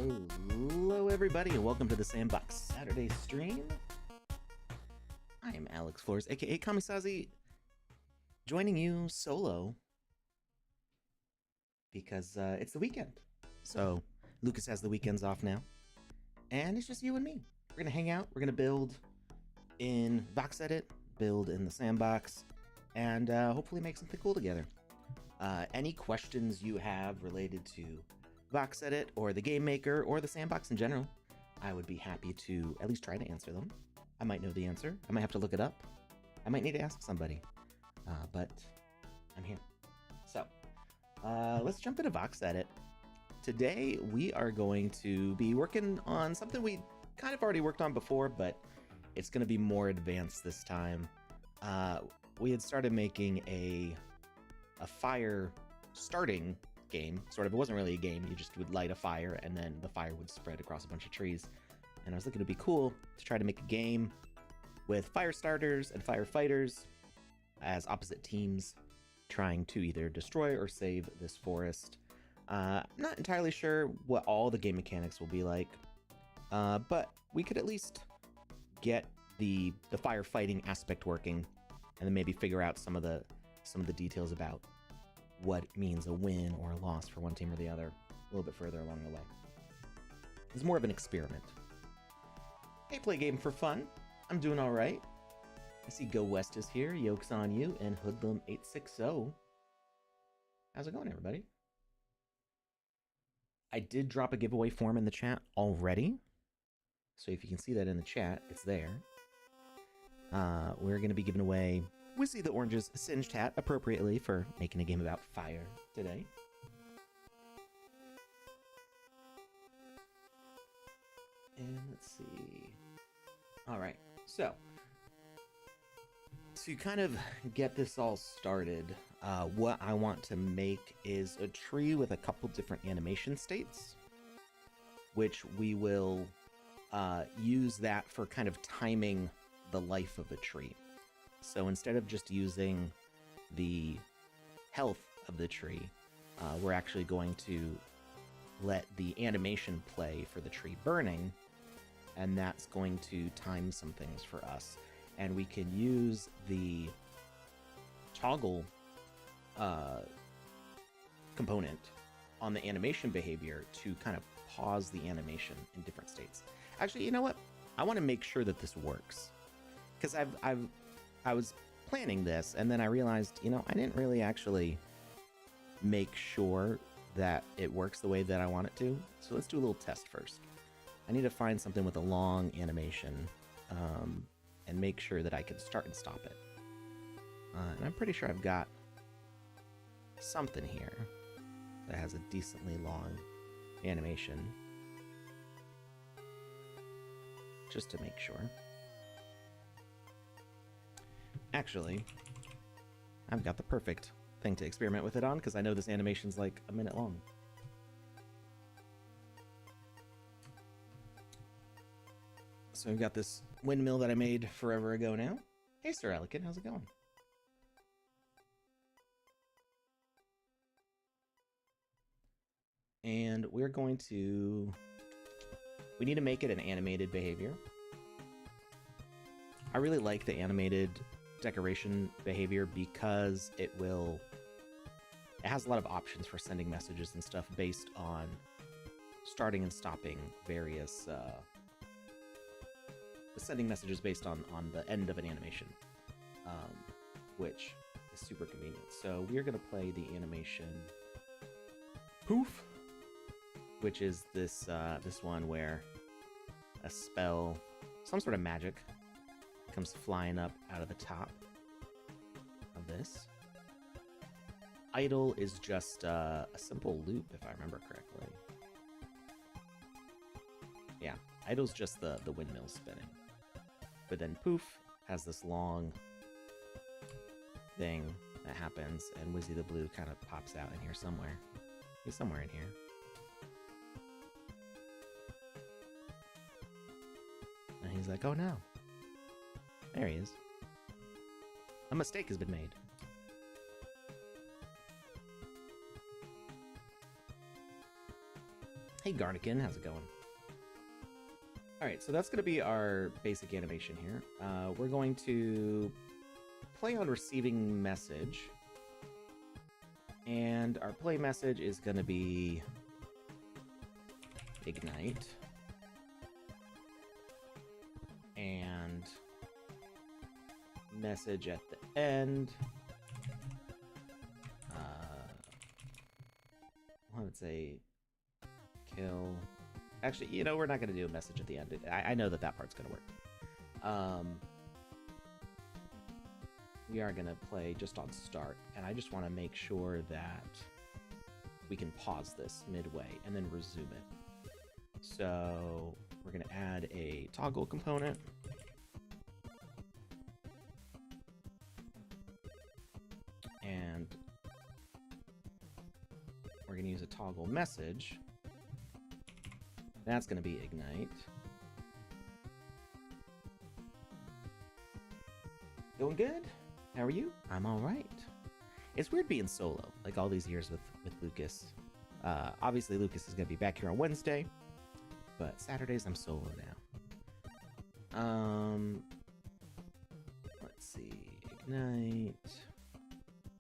Hello, everybody, and welcome to the Sandbox Saturday stream. I am Alex Flores, aka Kamisazi, joining you solo because it's the weekend. So Lucas has the weekends off now, and it's just you and me. We're gonna hang out. We're gonna build in VoxEdit, build in the sandbox, and hopefully make something cool together. Any questions you have related to VoxEdit or the Game Maker or the sandbox in general, I would be happy to at least try to answer them. I might know the answer. I might have to look it up. I might need to ask somebody, but I'm here. So let's jump into VoxEdit. Today we are going to be working on something we kind of already worked on before, but it's going to be more advanced this time. We had started making a fire starting game, sort of. It wasn't really a game. You just would light a fire and then the fire would spread across a bunch of trees. And I was thinking it'd be cool to try to make a game with fire starters and firefighters as opposite teams trying to either destroy or save this forest. Not entirely sure what all the game mechanics will be like, but we could at least get the firefighting aspect working and then maybe figure out some of the details about what means a win or a loss for one team or the other a little bit further along the way. It's more of an experiment. Hey, play game for fun. I'm doing all right. I see Go West is here, Yokes on You, and Hoodlum860. How's it going, everybody? I did drop a giveaway form in the chat already, so if you can see that in the chat, it's there. We're going to be giving away Wizzy the Orange's singed hat appropriately for making a game about fire today. And let's see. All right, so to kind of get this all started, what I want to make is a tree with a couple different animation states, which we will use that for kind of timing the life of a tree. So instead of just using the health of the tree, we're actually going to let the animation play for the tree burning, and that's going to time some things for us. And we can use the toggle component on the animation behavior to kind of pause the animation in different states. Actually, you know what? I want to make sure that this works, because I was planning this, and then I realized, you know, I didn't really actually make sure that it works the way that I want it to. So let's do a little test first. I need to find something with a long animation and make sure that I can start and stop it. And I'm pretty sure I've got something here that has a decently long animation, just to make sure. Actually, I've got the perfect thing to experiment with it on, because I know this animation's like a minute long. So we've got this windmill that I made forever ago now. Hey, Sir Elikin, how's it going? And we're going to... we need to make it an animated behavior. I really like the animated decoration behavior because it has a lot of options for sending messages and stuff based on starting and stopping various sending messages based on the end of an animation, which is super convenient. So we're going to play the animation Poof, which is this one where a spell, some sort of magic, comes flying up out of the top of this. Idle is just a simple loop, if I remember correctly. Yeah, idle's just the windmill spinning. But then Poof has this long thing that happens, and Wizzy the Blue kind of pops out in here somewhere. He's somewhere in here. And he's like, oh no. There he is. A mistake has been made. Hey Garnikin, how's it going? Alright, so that's going to be our basic animation here. We're going to play on receiving message. And our play message is going to be ignite. And message at the end. I would say kill. Actually, you know, we're not going to do a message at the end. I know that part's going to work. We are going to play just on start, and I just want to make sure that we can pause this midway and then resume it. So we're going to add a toggle component. And we're going to use a toggle message. That's going to be ignite. Going good? How are you? I'm all right. It's weird being solo, like all these years with Lucas. Obviously, Lucas is going to be back here on Wednesday, but Saturdays I'm solo now. Let's see. Ignite.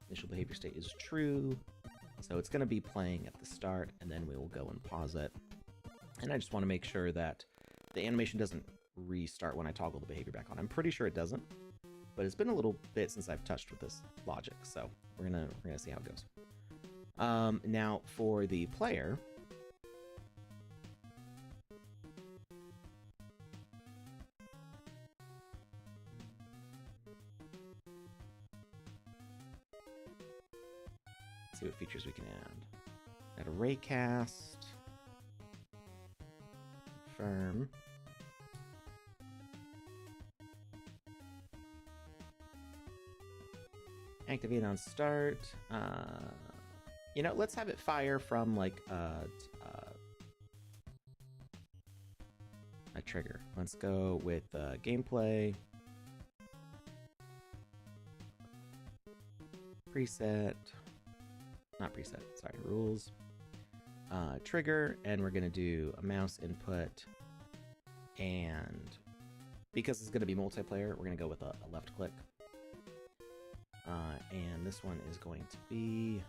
Initial behavior state is true. So it's going to be playing at the start, and then we will go and pause it. And I just want to make sure that the animation doesn't restart when I toggle the behavior back on. I'm pretty sure it doesn't, but it's been a little bit since I've touched with this logic, so we're gonna see how it goes. Now for the player, let's see what features we can add. Add a raycast. Confirm. Activate on start. You know, let's have it fire from like a trigger. Let's go with gameplay. Preset. Not preset, sorry, rules. Trigger, and we're going to do a mouse input, and because it's going to be multiplayer, we're going to go with a left click, and this one is going to be,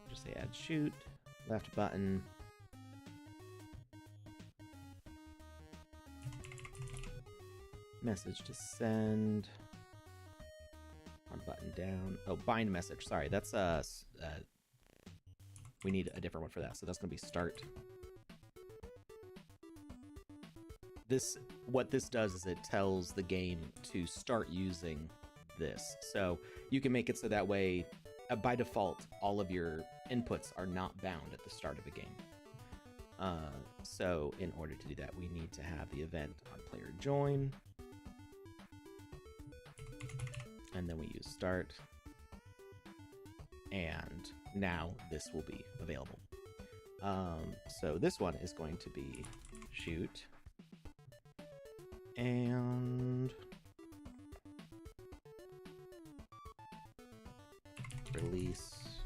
just say add shoot, left button, message to send, one button down, oh, bind message, sorry, that's we need a different one for that, so that's going to be start. What this does is it tells the game to start using this. So you can make it so that way, by default, all of your inputs are not bound at the start of a game. So in order to do that, we need to have the event on player join. And then we use start. And now this will be available. So this one is going to be shoot and release,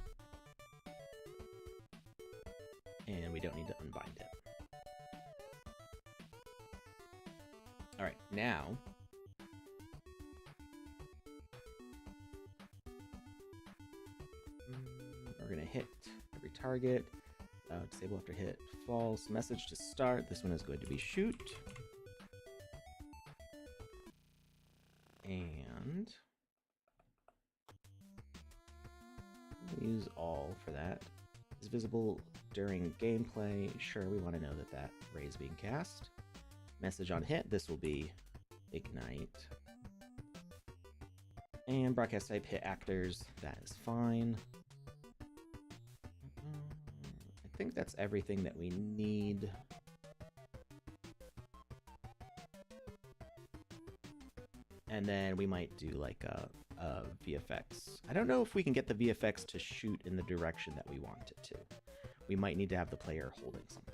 and we don't need to unbind it. All right, now we're gonna hit every target. Disable after hit, false. Message to start. This one is going to be shoot. And use all for that. Is visible during gameplay. Sure, we want to know that ray is being cast. Message on hit. This will be ignite. And broadcast type hit actors. That is fine. I think that's everything that we need. And then we might do like a VFX. I don't know if we can get the VFX to shoot in the direction that we want it to. We might need to have the player holding something.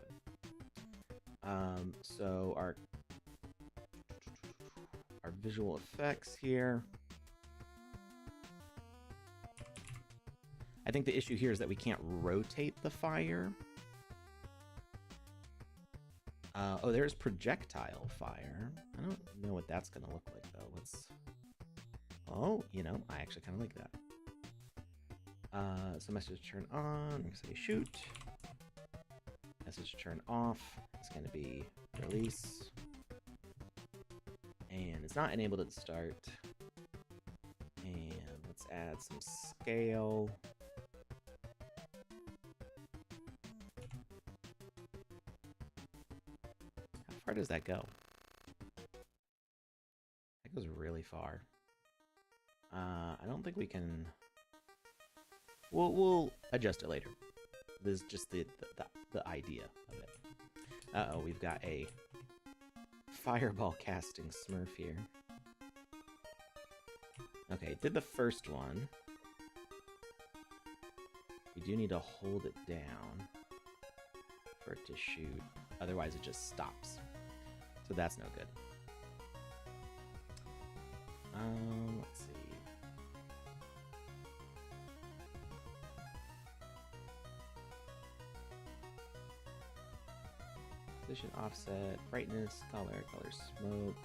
So our visual effects here. I think the issue here is that we can't rotate the fire. Oh, there's projectile fire. I don't know what that's going to look like, though. Let's... Oh, you know, I actually kind of like that. So message turn on. We're going to say shoot. Message turn off. It's going to be release. And it's not enabled at the start. And let's add some scale. How far does that go? That goes really far. I don't think we can... We'll adjust it later. This is just the idea of it. Uh-oh, we've got a fireball casting Smurf here. Okay, did the first one. We do need to hold it down for it to shoot. Otherwise, it just stops. So that's no good. Let's see. Position, offset, brightness, color smoke.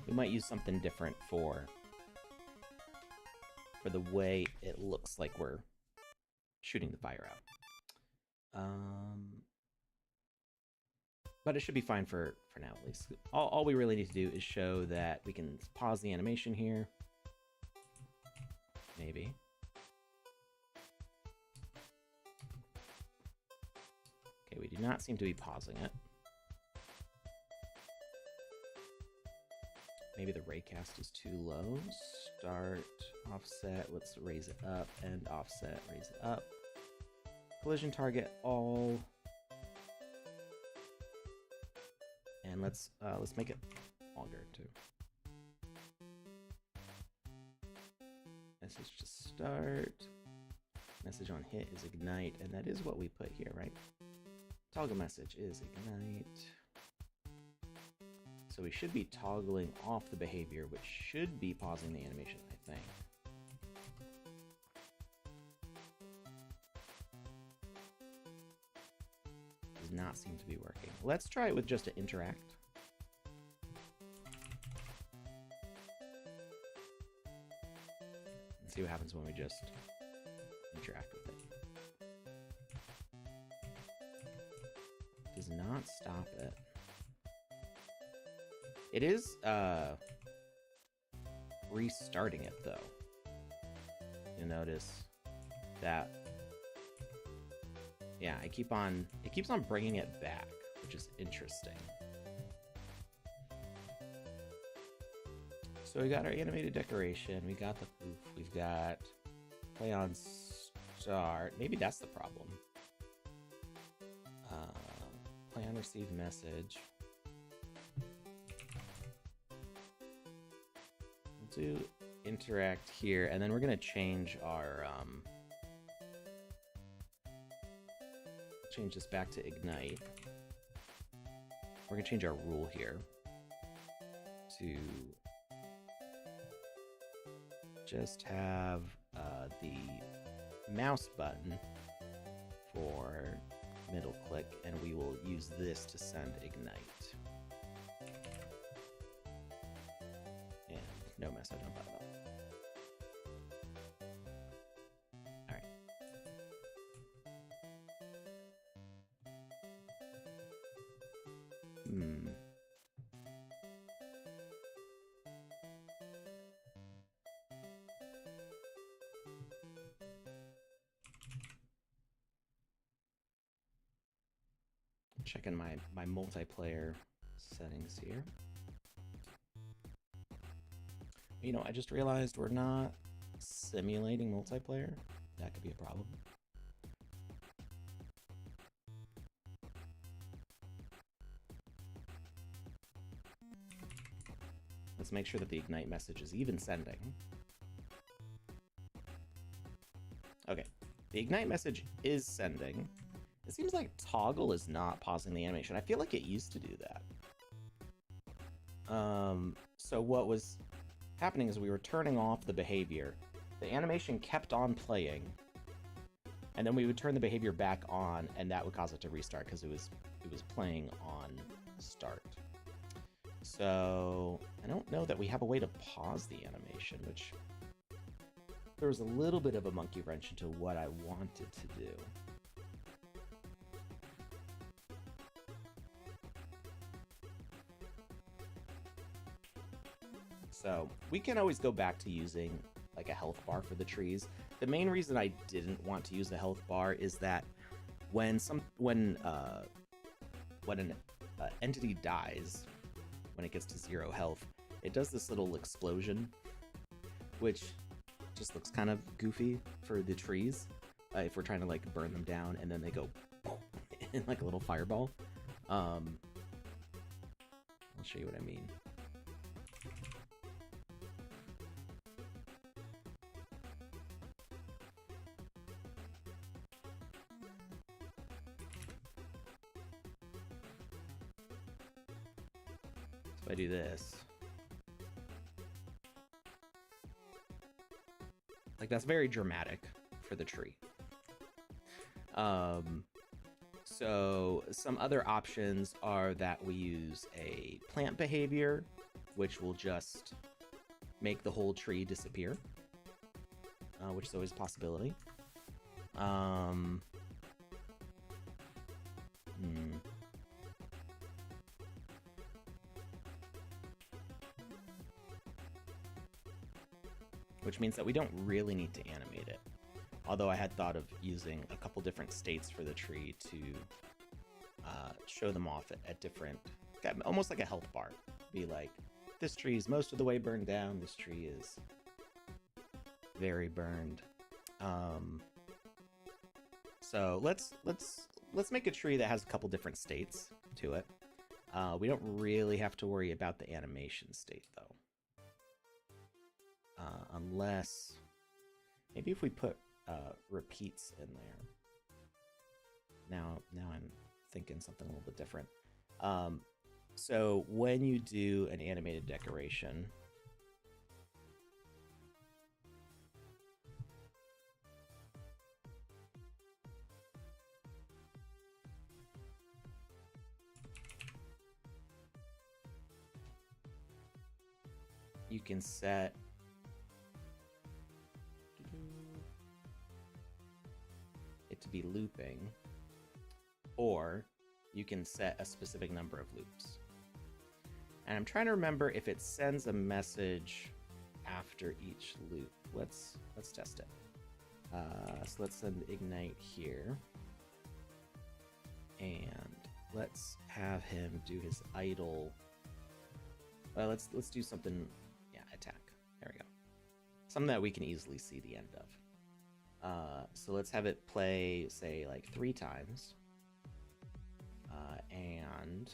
We might use something different for the way it looks like we're shooting the fire out. But it should be fine for now, at least. All we really need to do is show that we can pause the animation here. Maybe. Okay, we do not seem to be pausing it. Maybe the raycast is too low. Start, offset, let's raise it up, and offset, raise it up. Collision target all. And let's make it longer too. Message to start. Message on hit is ignite, and that is what we put here, right? Toggle message is ignite. So we should be toggling off the behavior, which should be pausing the animation, I think. Does not seem to be working. Let's try it with just an interact. And see what happens when we just interact with it. Does not stop it. It is restarting it though. You'll notice that, yeah, it keeps on bringing it back, which is interesting. So we got our animated decoration, we got the poof, we've got play on start. Maybe that's the problem. Play on receive message. Do interact here, and then we're going to change our change this back to ignite. We're going to change our rule here to just have the mouse button for middle click, and we will use this to send ignite. No message on button. All right. Checking my multiplayer settings here. You know, I just realized we're not simulating multiplayer. That could be a problem. Let's make sure that the ignite message is even sending. Okay, the ignite message is sending. It seems like toggle is not pausing the animation. I feel like it used to do that. So what was happening is we were turning off the behavior, the animation kept on playing, and then we would turn the behavior back on, and that would cause it to restart because it was playing on start. So I don't know that we have a way to pause the animation, which there was a little bit of a monkey wrench into what I wanted to do. So we can always go back to using like a health bar for the trees. The main reason I didn't want to use the health bar is that when an entity dies, when it gets to 0 health, it does this little explosion, which just looks kind of goofy for the trees if we're trying to like burn them down, and then they go in like a little fireball. I'll show you what I mean. If I do this, like that's very dramatic for the tree. So some other options are that we use a plant behavior, which will just make the whole tree disappear, which is always a possibility. Which means that we don't really need to animate it. Although I had thought of using a couple different states for the tree to show them off at different, almost like a health bar. Be like, this tree is most of the way burned down, this tree is very burned. So let's make a tree that has a couple different states to it. We don't really have to worry about the animation state though. Unless, maybe if we put repeats in there. Now I'm thinking something a little bit different. So when you do an animated decoration, you can set it to be looping, or you can set a specific number of loops. And I'm trying to remember if it sends a message after each loop. Let's test it. So let's send ignite here, and let's have him do his idle. Let's do something. Yeah, attack. There we go. Something that we can easily see the end of. So let's have it play, say, like 3 times. And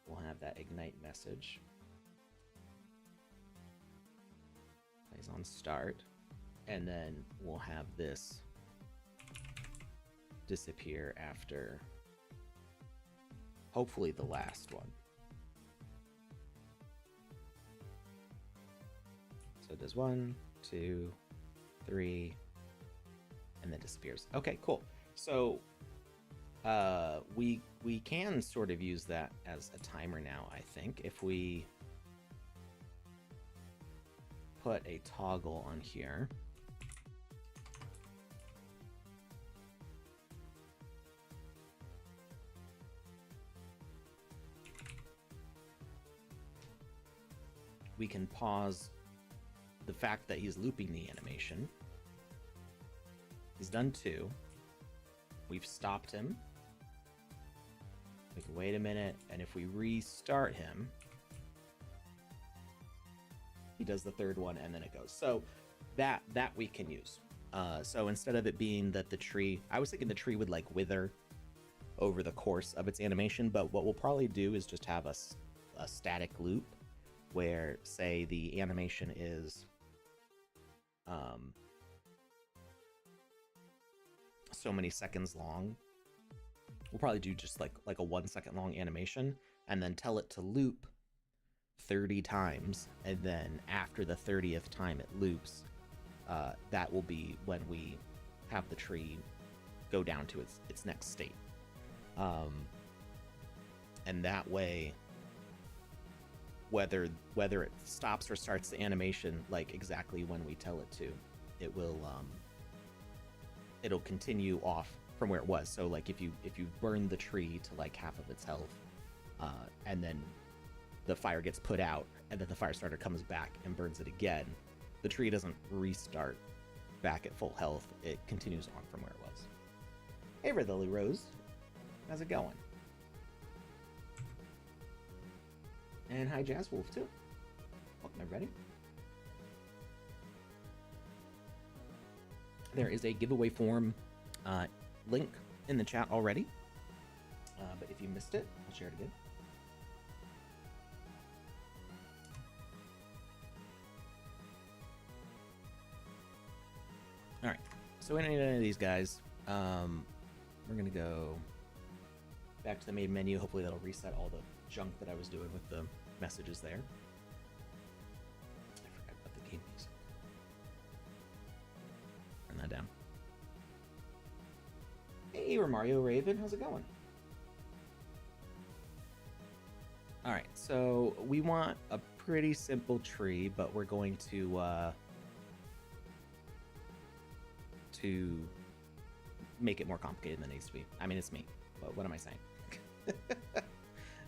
we'll have that ignite message. Plays on start. And then we'll have this disappear after, hopefully, the last one. So it does 1, 2, 3, and then disappears. Okay, cool. So we can sort of use that as a timer now, I think. If we put a toggle on here. We can pause the fact that he's looping the animation. He's done 2. We've stopped him. We can wait a minute, and if we restart him, he does the 3rd one, and then it goes. So that we can use. So instead of it being that the tree, I was thinking the tree would like wither over the course of its animation, but what we'll probably do is just have a static loop where, say, the animation is so many seconds long. We'll probably do just like a 1 second long animation, and then tell it to loop 30 times, and then after the 30th time it loops, that will be when we have the tree go down to its next state. And that way, whether it stops or starts the animation like exactly when we tell it to, it will it'll continue off from where it was. So like if you burn the tree to like half of its health, and then the fire gets put out, and then the fire starter comes back and burns it again, the tree doesn't restart back at full health. It continues on from where it was. Hey, Red Lily Rose, how's it going? And hi, Jazz Wolf too. Welcome, everybody. There is a giveaway form link in the chat already, but if you missed it, I'll share it again. All right, so in any of these guys, we're gonna go back to the main menu. Hopefully that'll reset all the junk that I was doing with the messages there. I forgot about the game music. Turn that down. Hey, we're Mario Raven. How's it going? All right, so we want a pretty simple tree, but we're going to make it more complicated than it needs to be. I mean, it's me, but what am I saying?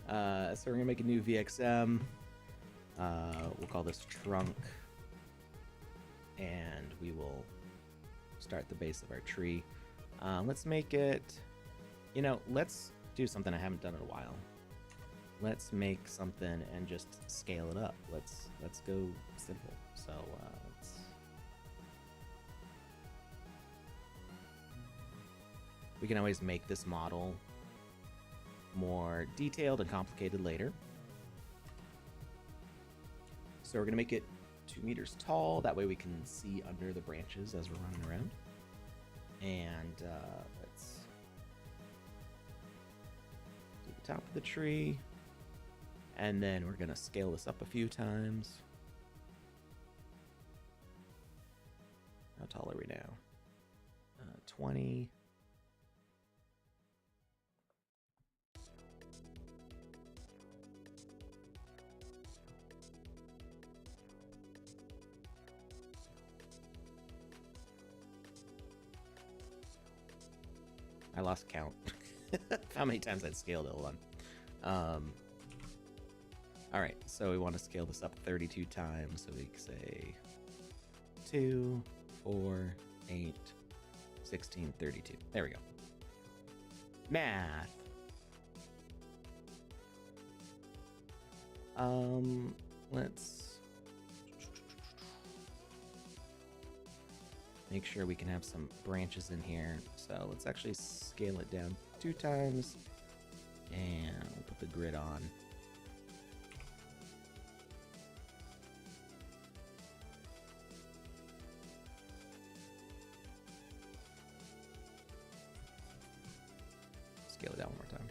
So we're gonna make a new VXM. We'll call this trunk, and we will start the base of our tree. Let's make it, let's do something I haven't done in a while. Let's make something and just scale it up. Let's go simple. So we can always make this model more detailed and complicated later. So we're gonna make it 2 meters tall. That way we can see under the branches as we're running around. And let's do the top of the tree. And then we're gonna scale this up a few times. How tall are we now? 20. I lost count. How many times I'd scaled it. Hold on. All right, so we want to scale this up 32 times. So we can say 2, 4, 8, 16, 32. There we go. Math. Let's make sure we can have some branches in here. So let's actually scale it down 2 times, and we'll put the grid on. Scale it down one more time.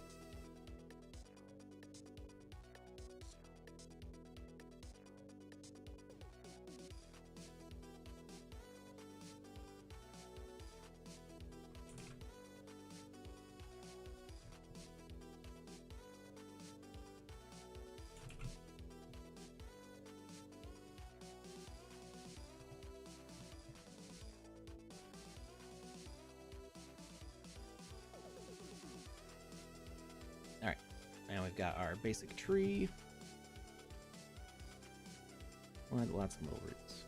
Now we've got our basic tree. Lots of little roots.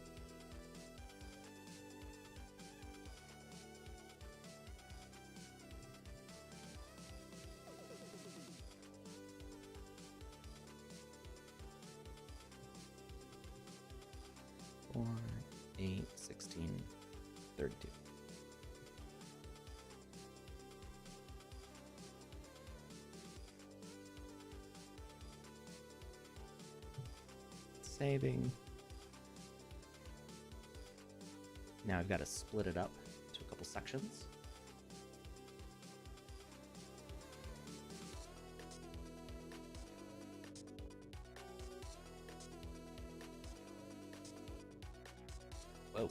Four, 8, 16, 32. Saving. Now I've got to split it up to a couple sections. Whoa.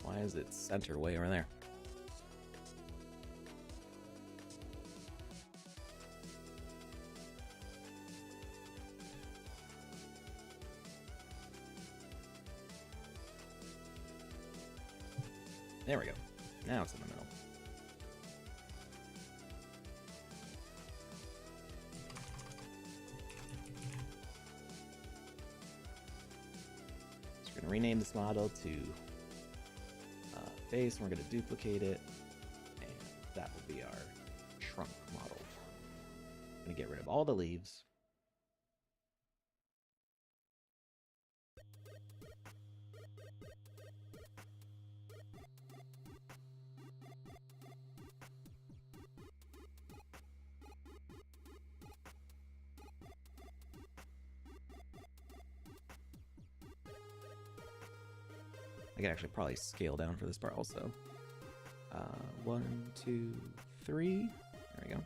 Why is it center way over there? There we go. Now it's in the middle. So we're going to rename this model to base, and we're going to duplicate it, and that will be our trunk model. I'm going to get rid of all the leaves. I can actually probably scale down for this part also. 1, 2, 3. There we go.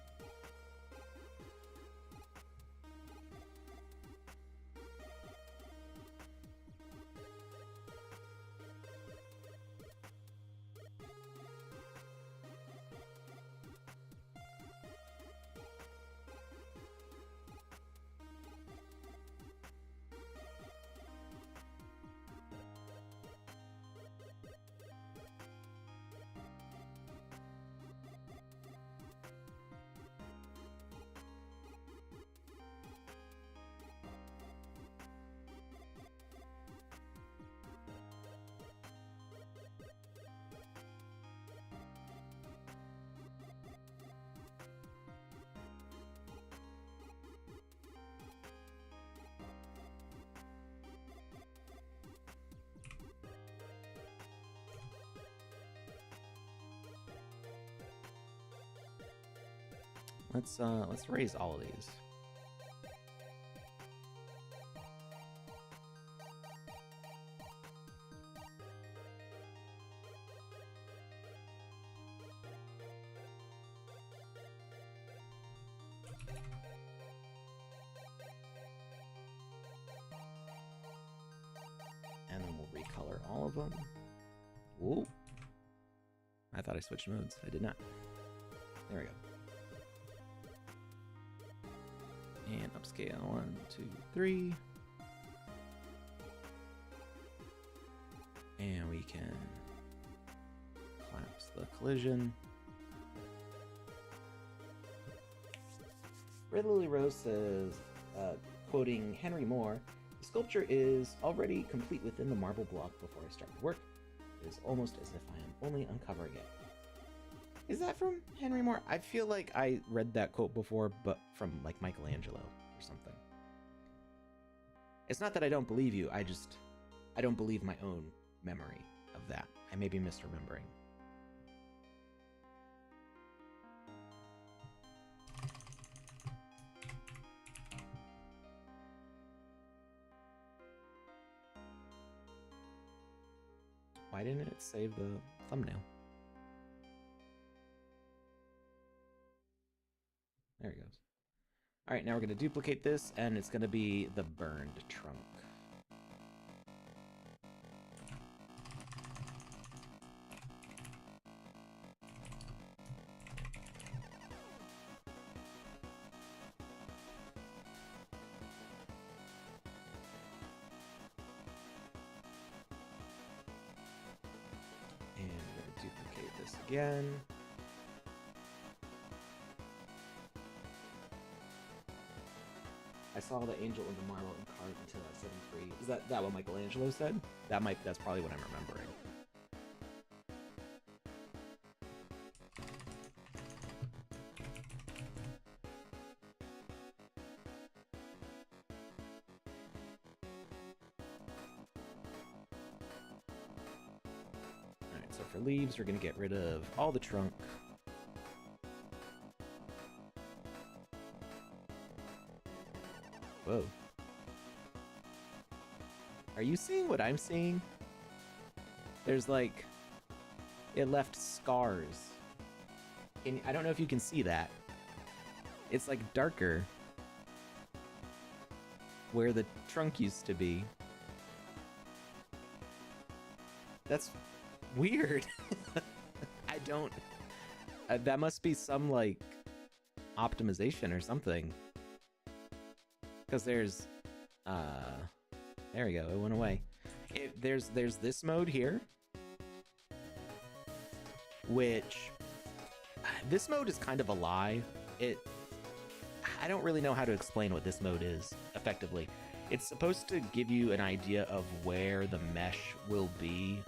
Let's raise all of these. And then we'll recolor all of them. Whoa. I thought I switched modes. I did not. There we go. And upscale 1, 2, 3. And we can collapse the collision. Red Lily Rose says, quoting Henry Moore, the sculpture is already complete within the marble block before I started work. It is almost as if I am only uncovering it. Is that from Henry Moore? I feel like I read that quote before, but from like Michelangelo or something. It's not that I don't believe you, I don't believe my own memory of that. I may be misremembering. Why didn't it save the thumbnail? There it goes. All right, now we're going to duplicate this, and it's going to be the burned trunk. And we're going to duplicate this again. I saw the angel in the marble and carved until I set him free. Is that what Michelangelo said? That's probably what I'm remembering. Alright, so for leaves, we're gonna get rid of all the trunk. Whoa. Are you seeing what I'm seeing? There's like... it left scars. And I don't know if you can see that. It's like darker where the trunk used to be. That's Weird. I don't... that must be some, like, optimization or something. Because there's... there we go, it went away. There's this mode here. Which... this mode is kind of a lie. I don't really know how to explain what this mode is, effectively. It's supposed to give you an idea of where the mesh will be,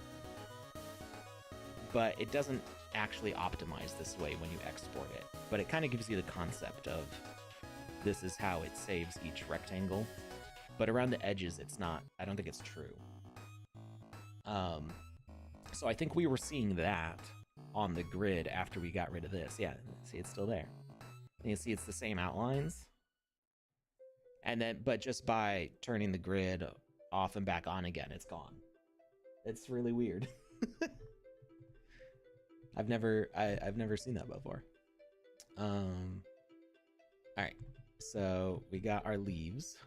but it doesn't actually optimize this way when you export it. But it kind of gives you the concept of this is how it saves each rectangle. But around the edges, it's not, I don't think it's true. So I think we were seeing that on the grid after we got rid of this. Yeah, see, it's still there. And you see it's the same outlines. And then, but just by turning the grid off and back on again, it's gone. It's really weird. I've never seen that before. All right, so we got our leaves.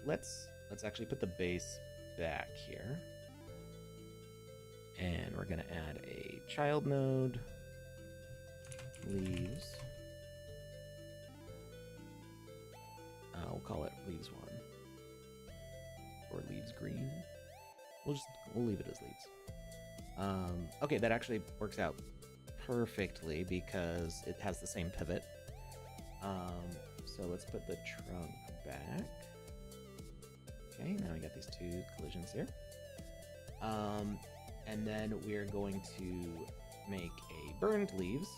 Let's actually put the base back here. And we're gonna add a child node, leaves. We'll call it leaves 1. Or leaves green. We'll leave it as leaves. Okay, that actually works out perfectly because it has the same pivot. So let's put the trunk back. Okay, now we got these two collisions here. And then we're going to make a burned leaves.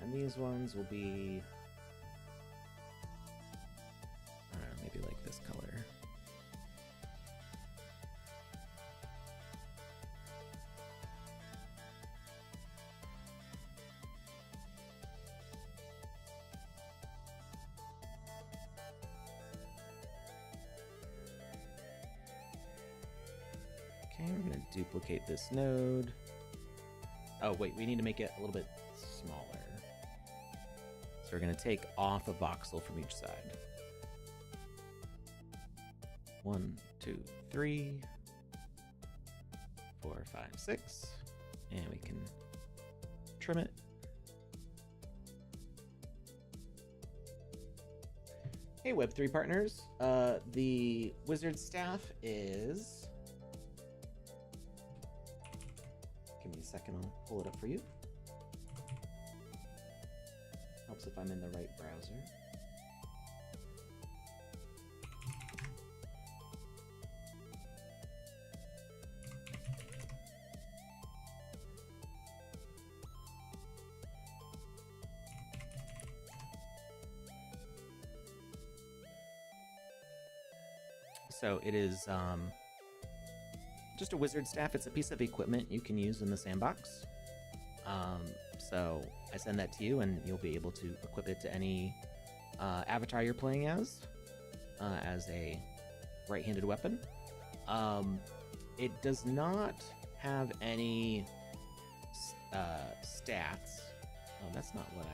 And these ones will be, I don't know, maybe like this color. Okay, we're going to duplicate this node. Oh, wait, we need to make it a little bit smaller. So we're going to take off a voxel from each side. 1, 2, 3, 4, 5, 6. And we can trim it. Hey, Web3 partners. The wizard staff is... Give me a second, I'll pull it up for you. Helps if I'm in the right browser. So it is just a wizard staff. It's a piece of equipment you can use in the sandbox. So I send that to you, and you'll be able to equip it to any avatar you're playing as a right-handed weapon. It does not have any stats. Oh, that's not what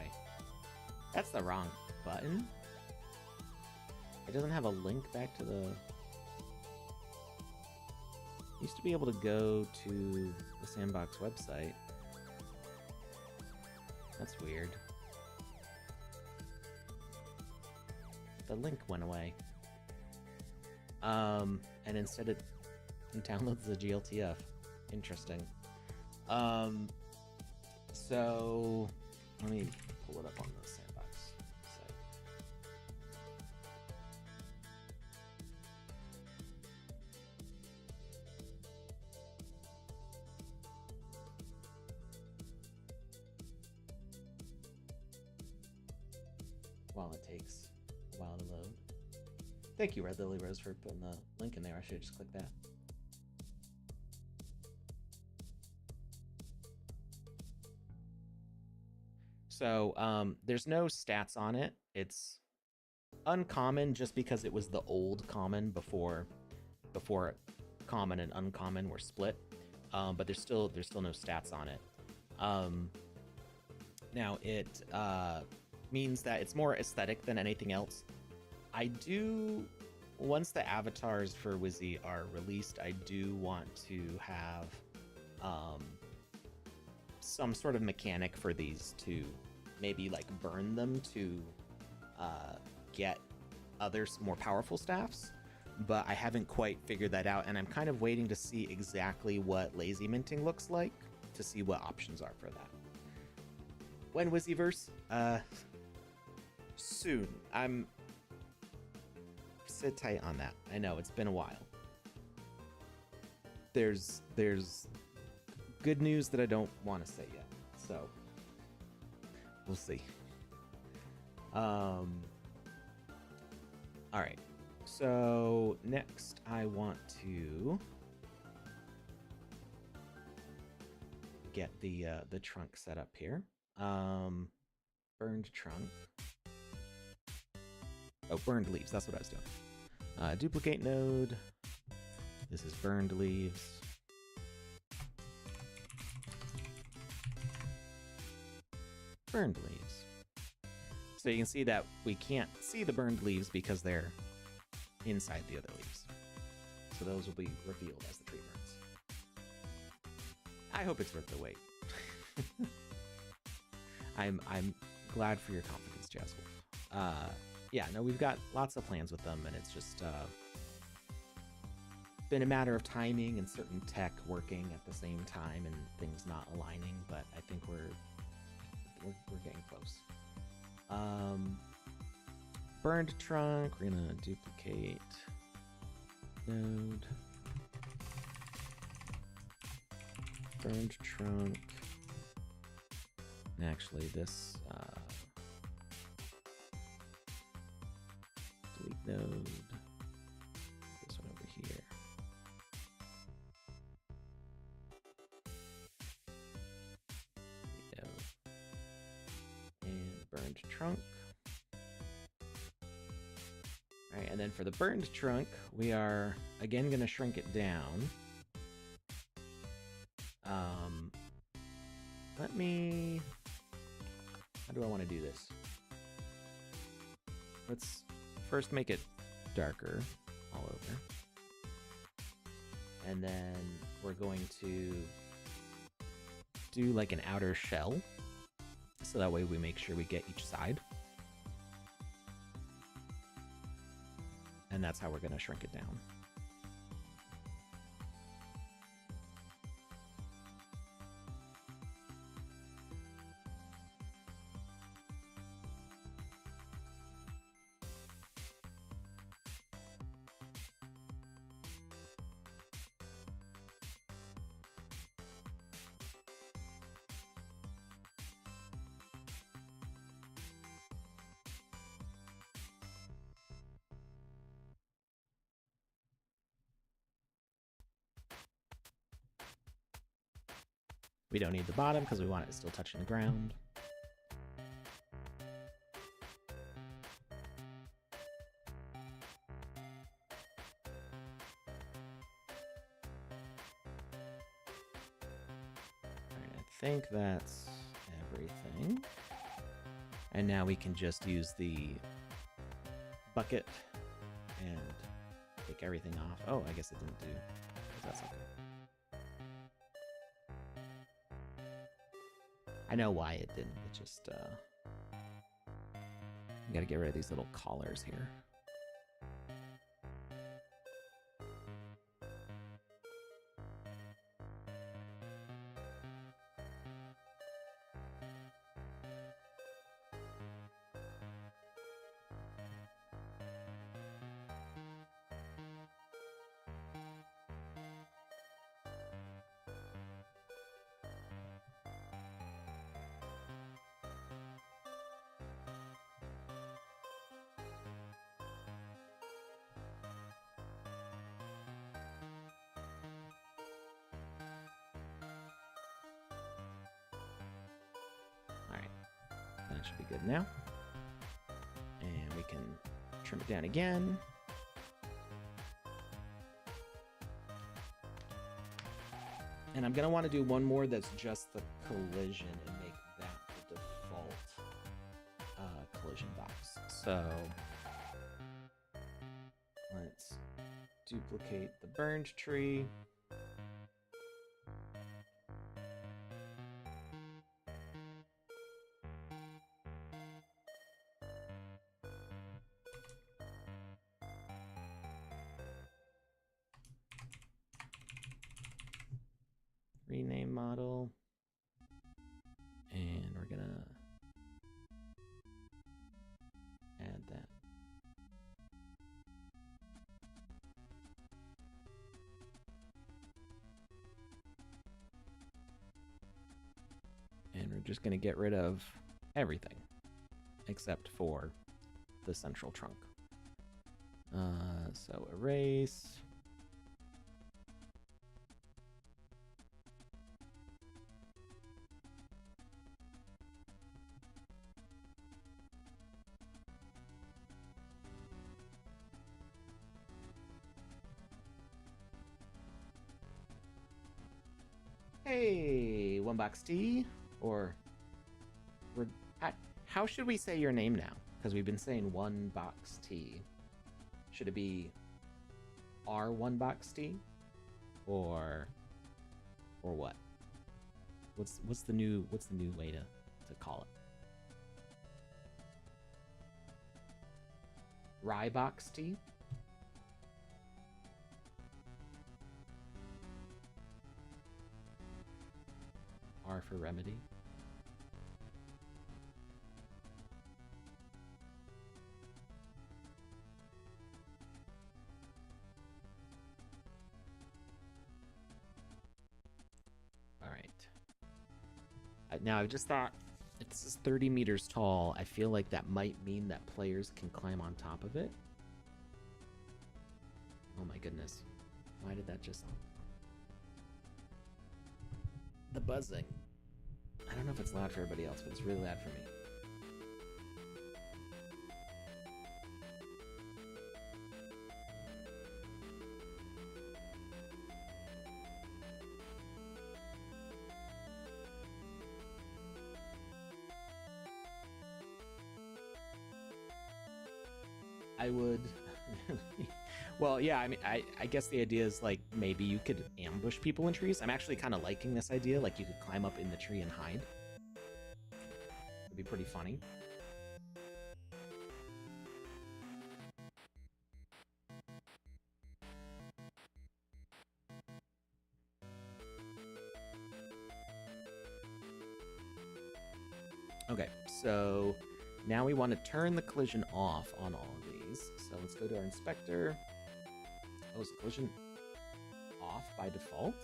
that's the wrong button. It doesn't have a link back to the... Used to be able to go to the Sandbox website. That's weird. The link went away. And instead it downloads the GLTF. Interesting. So let me pull it up on the Sandbox site. while it takes a while to load. Thank you, Red Lily Rose, for putting the link in there. I should have just clicked that. So there's no stats on it. It's uncommon just because it was the old common before common and uncommon were split. But there's still no stats on it. Now it means that it's more aesthetic than anything else. I do, once the avatars for Wizzy are released, I do want to have some sort of mechanic for these to maybe like burn them to get other more powerful staffs, but I haven't quite figured that out, and I'm kind of waiting to see exactly what lazy minting looks like to see what options are for that. When Wizzyverse? Soon. I'm sit tight on that. I know it's been a while. There's good news that I don't want to say yet, so we'll see. All right. So next, I want to get the trunk set up here. Burned trunk. Oh, burned leaves. That's what I was doing. Duplicate node. This is burned leaves. Burned leaves. So you can see that we can't see the burned leaves because they're inside the other leaves. So those will be revealed as the tree burns. I hope it's worth the wait. I'm glad for your confidence, Jazzwolf. Yeah, no, we've got lots of plans with them, and it's just been a matter of timing and certain tech working at the same time and things not aligning, but I think we're getting close. Burned trunk, we're gonna duplicate node. Burned trunk. And actually this delete node. This one over here. Delete node. And burned trunk. All right, and then for the burned trunk, we are again going to shrink it down. Let me... How do I want to do this? Let's first make it darker all over. And then we're going to do like an outer shell. So that way we make sure we get each side. And that's how we're going to shrink it down. We don't need the bottom because we want it still touching the ground. Alright, I think that's everything. And now we can just use the bucket and take everything off. Oh, I guess it didn't do. That's okay. I know why it didn't. It just, you gotta get rid of these little collars here. That should be good now. And we can trim it down again. And I'm going to want to do one more that's just the collision and make that the default collision box. So let's duplicate the burned tree. Rename model. And we're going to add that. And we're just going to get rid of everything except for the central trunk. So erase. Hey, One Box T, or how should we say your name now? Because we've been saying One Box T. Should it be R One Box T, or what? What's the new way to call it? Rybox T. R for remedy. All right. Now I just thought this is 30 meters tall. I feel like that might mean that players can climb on top of it. Oh my goodness. Why did that just... The buzzing. I don't know if it's loud for everybody else, but it's really loud for me. I would... Well, yeah, I mean, I guess the idea is, like, maybe you could ambush people in trees. I'm actually kind of liking this idea. Like, you could climb up in the tree and hide. It'd be pretty funny. Okay, so now we want to turn the collision off on all of these. So let's go to our inspector. Oh, is the collision off by default?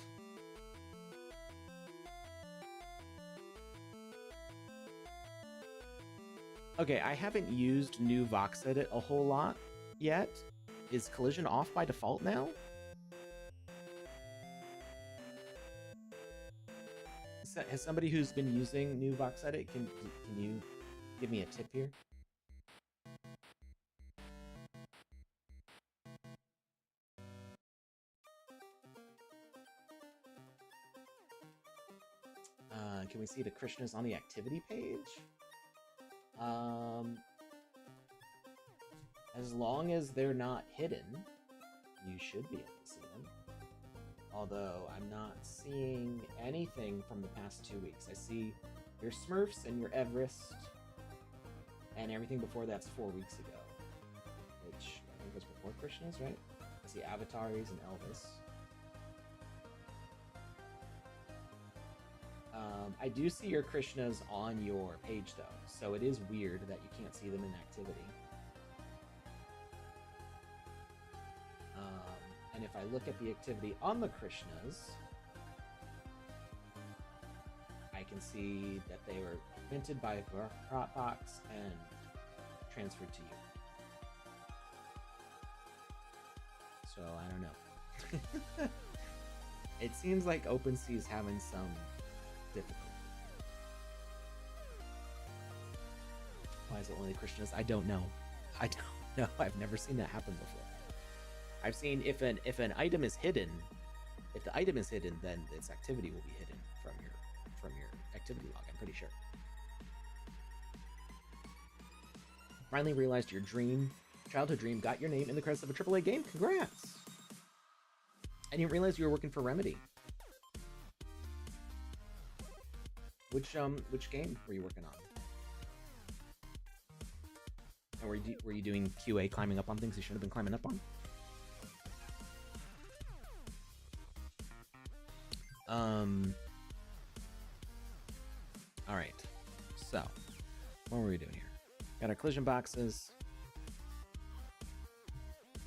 Okay, I haven't used new VoxEdit a whole lot yet. Is collision off by default now? Has somebody who's been using new VoxEdit, can you give me a tip here? Can we see the Krishnas on the activity page? As long as they're not hidden, you should be able to see them. Although I'm not seeing anything from the past 2 weeks. I see your Smurfs and your Everest, and everything before that's 4 weeks ago, which I think was before Krishnas, right? I see Avataris and Elvis. I do see your Krishnas on your page, though, so it is weird that you can't see them in activity. And if I look at the activity on the Krishnas, I can see that they were minted by Dropbox and transferred to you. So, I don't know. It seems like OpenSea is having some difficulty. Why is it only Christian? I don't know. I don't know. I've never seen that happen before. I've seen if an item is hidden, if the item is hidden, then its activity will be hidden from your activity log. I'm pretty sure. Finally realized your childhood dream got your name in the credits of a AAA game. Congrats! I didn't realize you were working for Remedy. Which game were you working on? And were you doing QA, climbing up on things you should have been climbing up on? All right. So, what were we doing here? Got our collision boxes.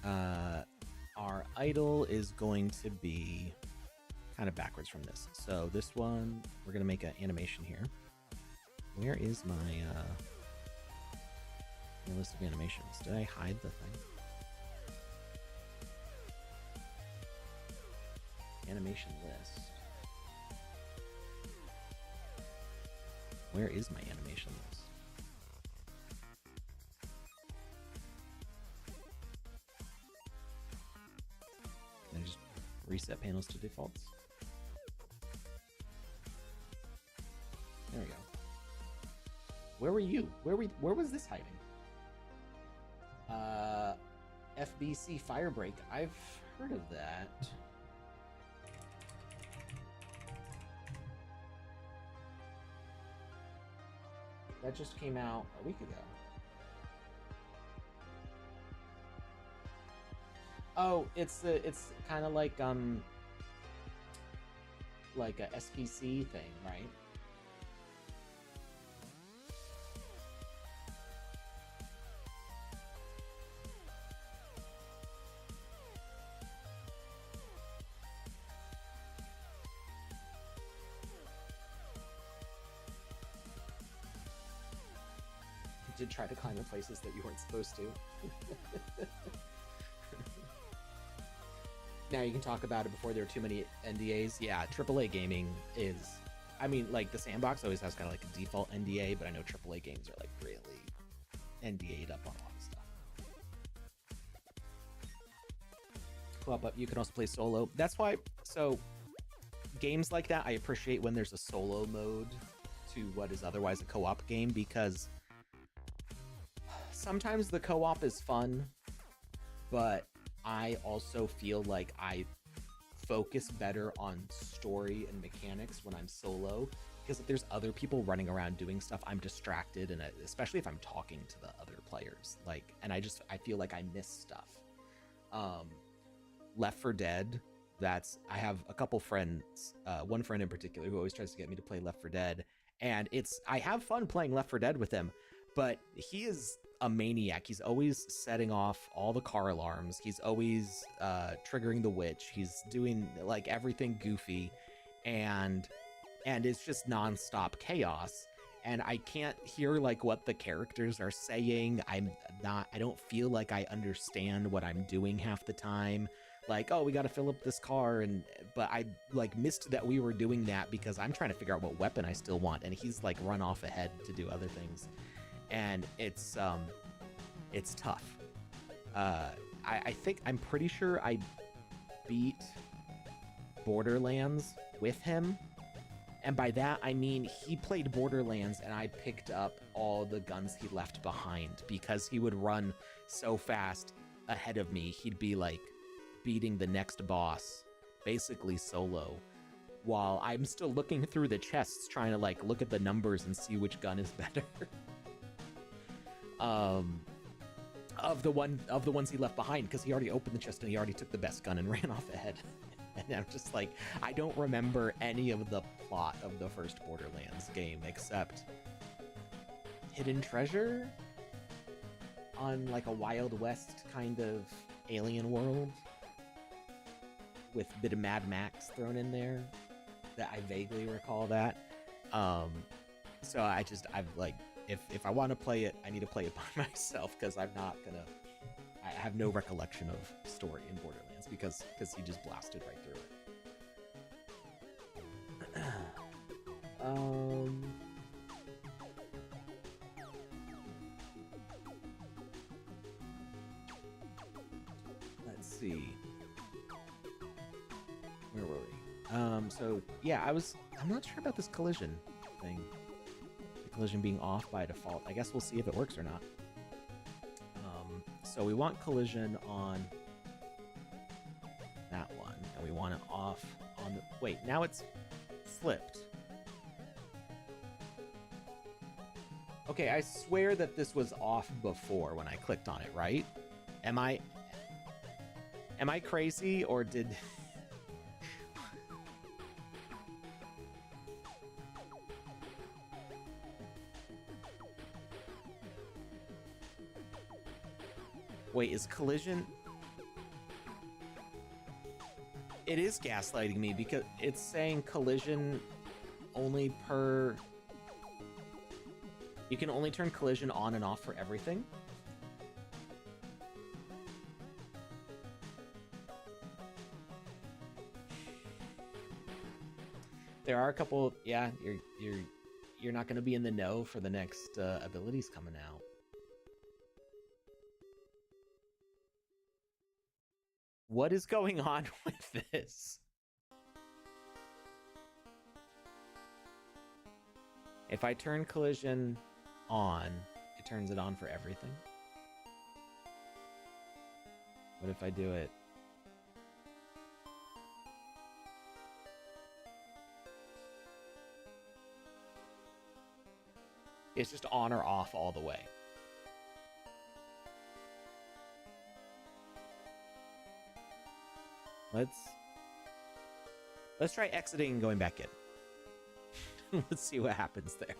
Our idle is going to be kind of backwards from this. So this one, we're going to make an animation here. Where is my list of animations? Did I hide the thing? Animation list. Where is my animation list? Can I just reset panels to defaults? There we go. Where were you? Where was this hiding? FBC Firebreak. I've heard of that. That just came out a week ago. Oh, it's kind of like a SPC thing, right? You did try to climb in places that you weren't supposed to. Now you can talk about it before there are too many NDAs. Yeah, AAA gaming is... I mean, like, the Sandbox always has kind of like a default NDA, but I know AAA games are, like, really NDA'd up on a lot of stuff. Co-op, but you can also play solo. That's why... So, games like that, I appreciate when there's a solo mode to what is otherwise a co-op game, because sometimes the co-op is fun, but I also feel like I focus better on story and mechanics when I'm solo, because if there's other people running around doing stuff, I'm distracted, and especially if I'm talking to the other players, like, and I feel like I miss stuff. Left 4 Dead, I have a couple friends, one friend in particular who always tries to get me to play Left 4 Dead, and I have fun playing Left 4 Dead with him, but he is a maniac. He's always setting off all the car alarms. He's always triggering the witch. He's doing like everything goofy, and it's just nonstop chaos. And I can't hear like what the characters are saying. I don't feel like I understand what I'm doing half the time. Like, oh, we got to fill up this car, but I like missed that we were doing that because I'm trying to figure out what weapon I still want, and he's like run off ahead to do other things. And it's tough. I'm pretty sure I beat Borderlands with him. And by that, I mean, he played Borderlands and I picked up all the guns he left behind, because he would run so fast ahead of me. He'd be like beating the next boss, basically solo, while I'm still looking through the chests trying to like look at the numbers and see which gun is better. Of the ones he left behind, because he already opened the chest and he already took the best gun and ran off ahead. And I'm just like, I don't remember any of the plot of the first Borderlands game except hidden treasure on like a Wild West kind of alien world with a bit of Mad Max thrown in there. That I vaguely recall that. So I've like, if I want to play it, I need to play it by myself, because I have no recollection of story in Borderlands, because he just blasted right through it. So yeah, I'm not sure about this collision thing. The collision being off by default. I guess we'll see if it works or not. So we want collision on that one, and we want it off on the... Wait, now it's flipped. Okay, I swear that this was off before when I clicked on it, right? Am I crazy, or did... Wait, is collision... It is gaslighting me because it's saying collision only per... You can only turn collision on and off for everything. There are a couple... Yeah, you're not going to be in the know for the next abilities coming out. What is going on with this? If I turn collision on, it turns it on for everything. What if I do it? It's just on or off all the way. Let's try exiting and going back in. Let's see what happens there.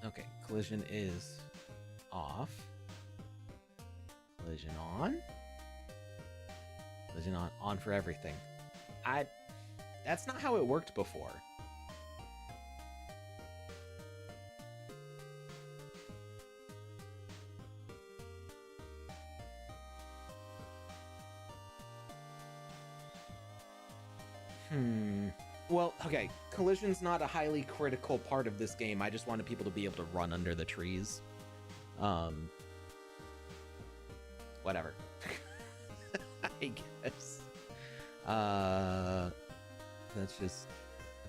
Okay, collision is off. Collision on. Collision on for everything. That's not how it worked before. Well, okay, collision's not a highly critical part of this game. I just wanted people to be able to run under the trees. Whatever. I guess. That's just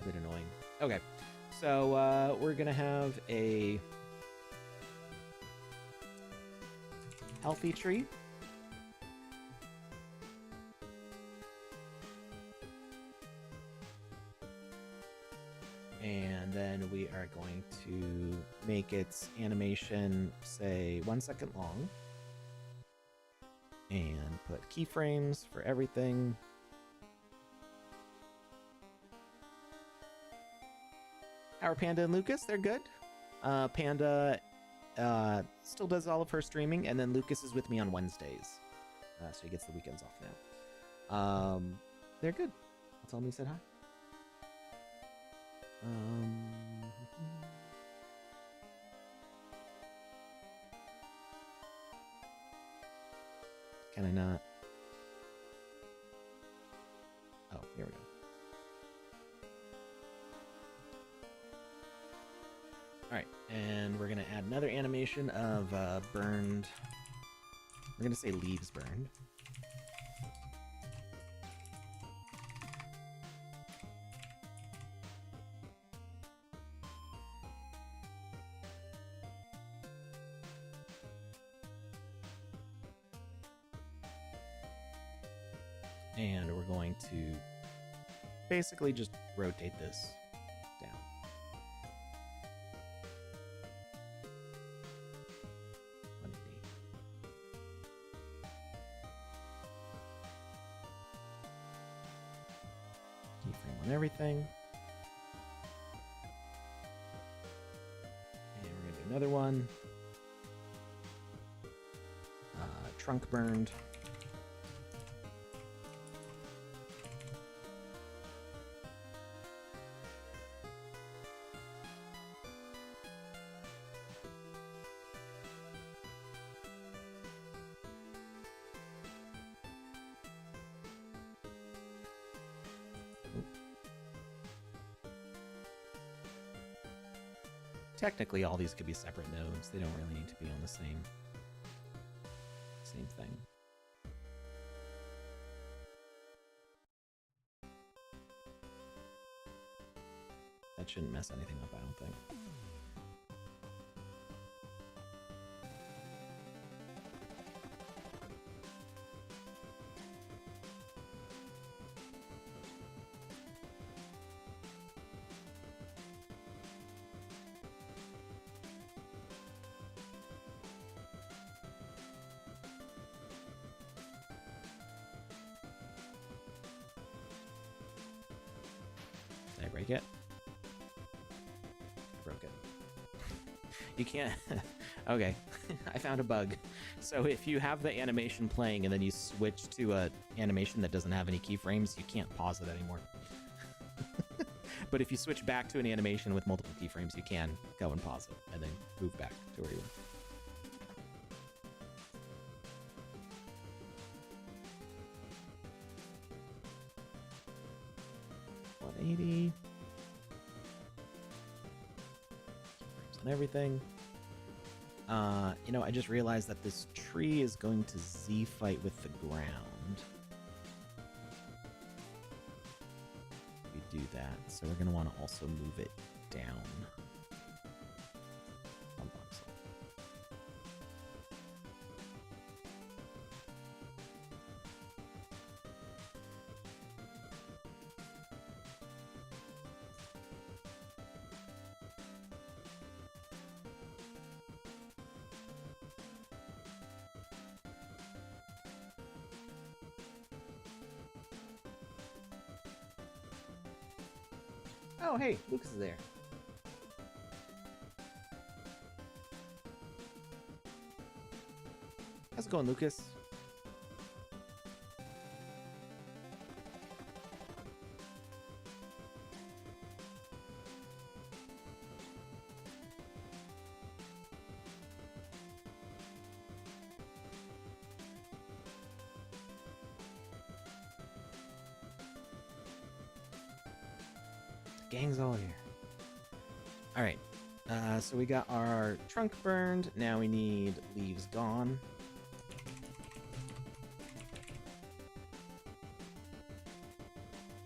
a bit annoying. Okay, so we're gonna have a healthy tree. And then we are going to make its animation, say, 1 second long. And put keyframes for everything. How are Panda and Lucas? They're good. Panda still does all of her streaming, and then Lucas is with me on Wednesdays. So he gets the weekends off now. They're good. I'll tell him he said hi. Can I not? Oh, here we go. All right, and we're gonna add another animation of burned. We're gonna say leaves burned. And we're going to basically just rotate this down. Keyframe on everything. And we're going to do another one. Trunk burned. technically all these could be separate nodes. They don't really need to be on the same thing. That shouldn't mess anything up, I don't think. Did I break it? I broke it. You can't... Okay, I found a bug. So if you have the animation playing and then you switch to a animation that doesn't have any keyframes, you can't pause it anymore. But if you switch back to an animation with multiple keyframes, you can go and pause it and then move back to where you were. 180. And everything. You know, I just realized that this tree is going to Z fight with the ground. We do that, so we're going to want to also move it down. One voxel. Oh, hey, Lucas is there. How's it going, Lucas? Gang's all here. All right, so we got our trunk burned. Now we need leaves gone.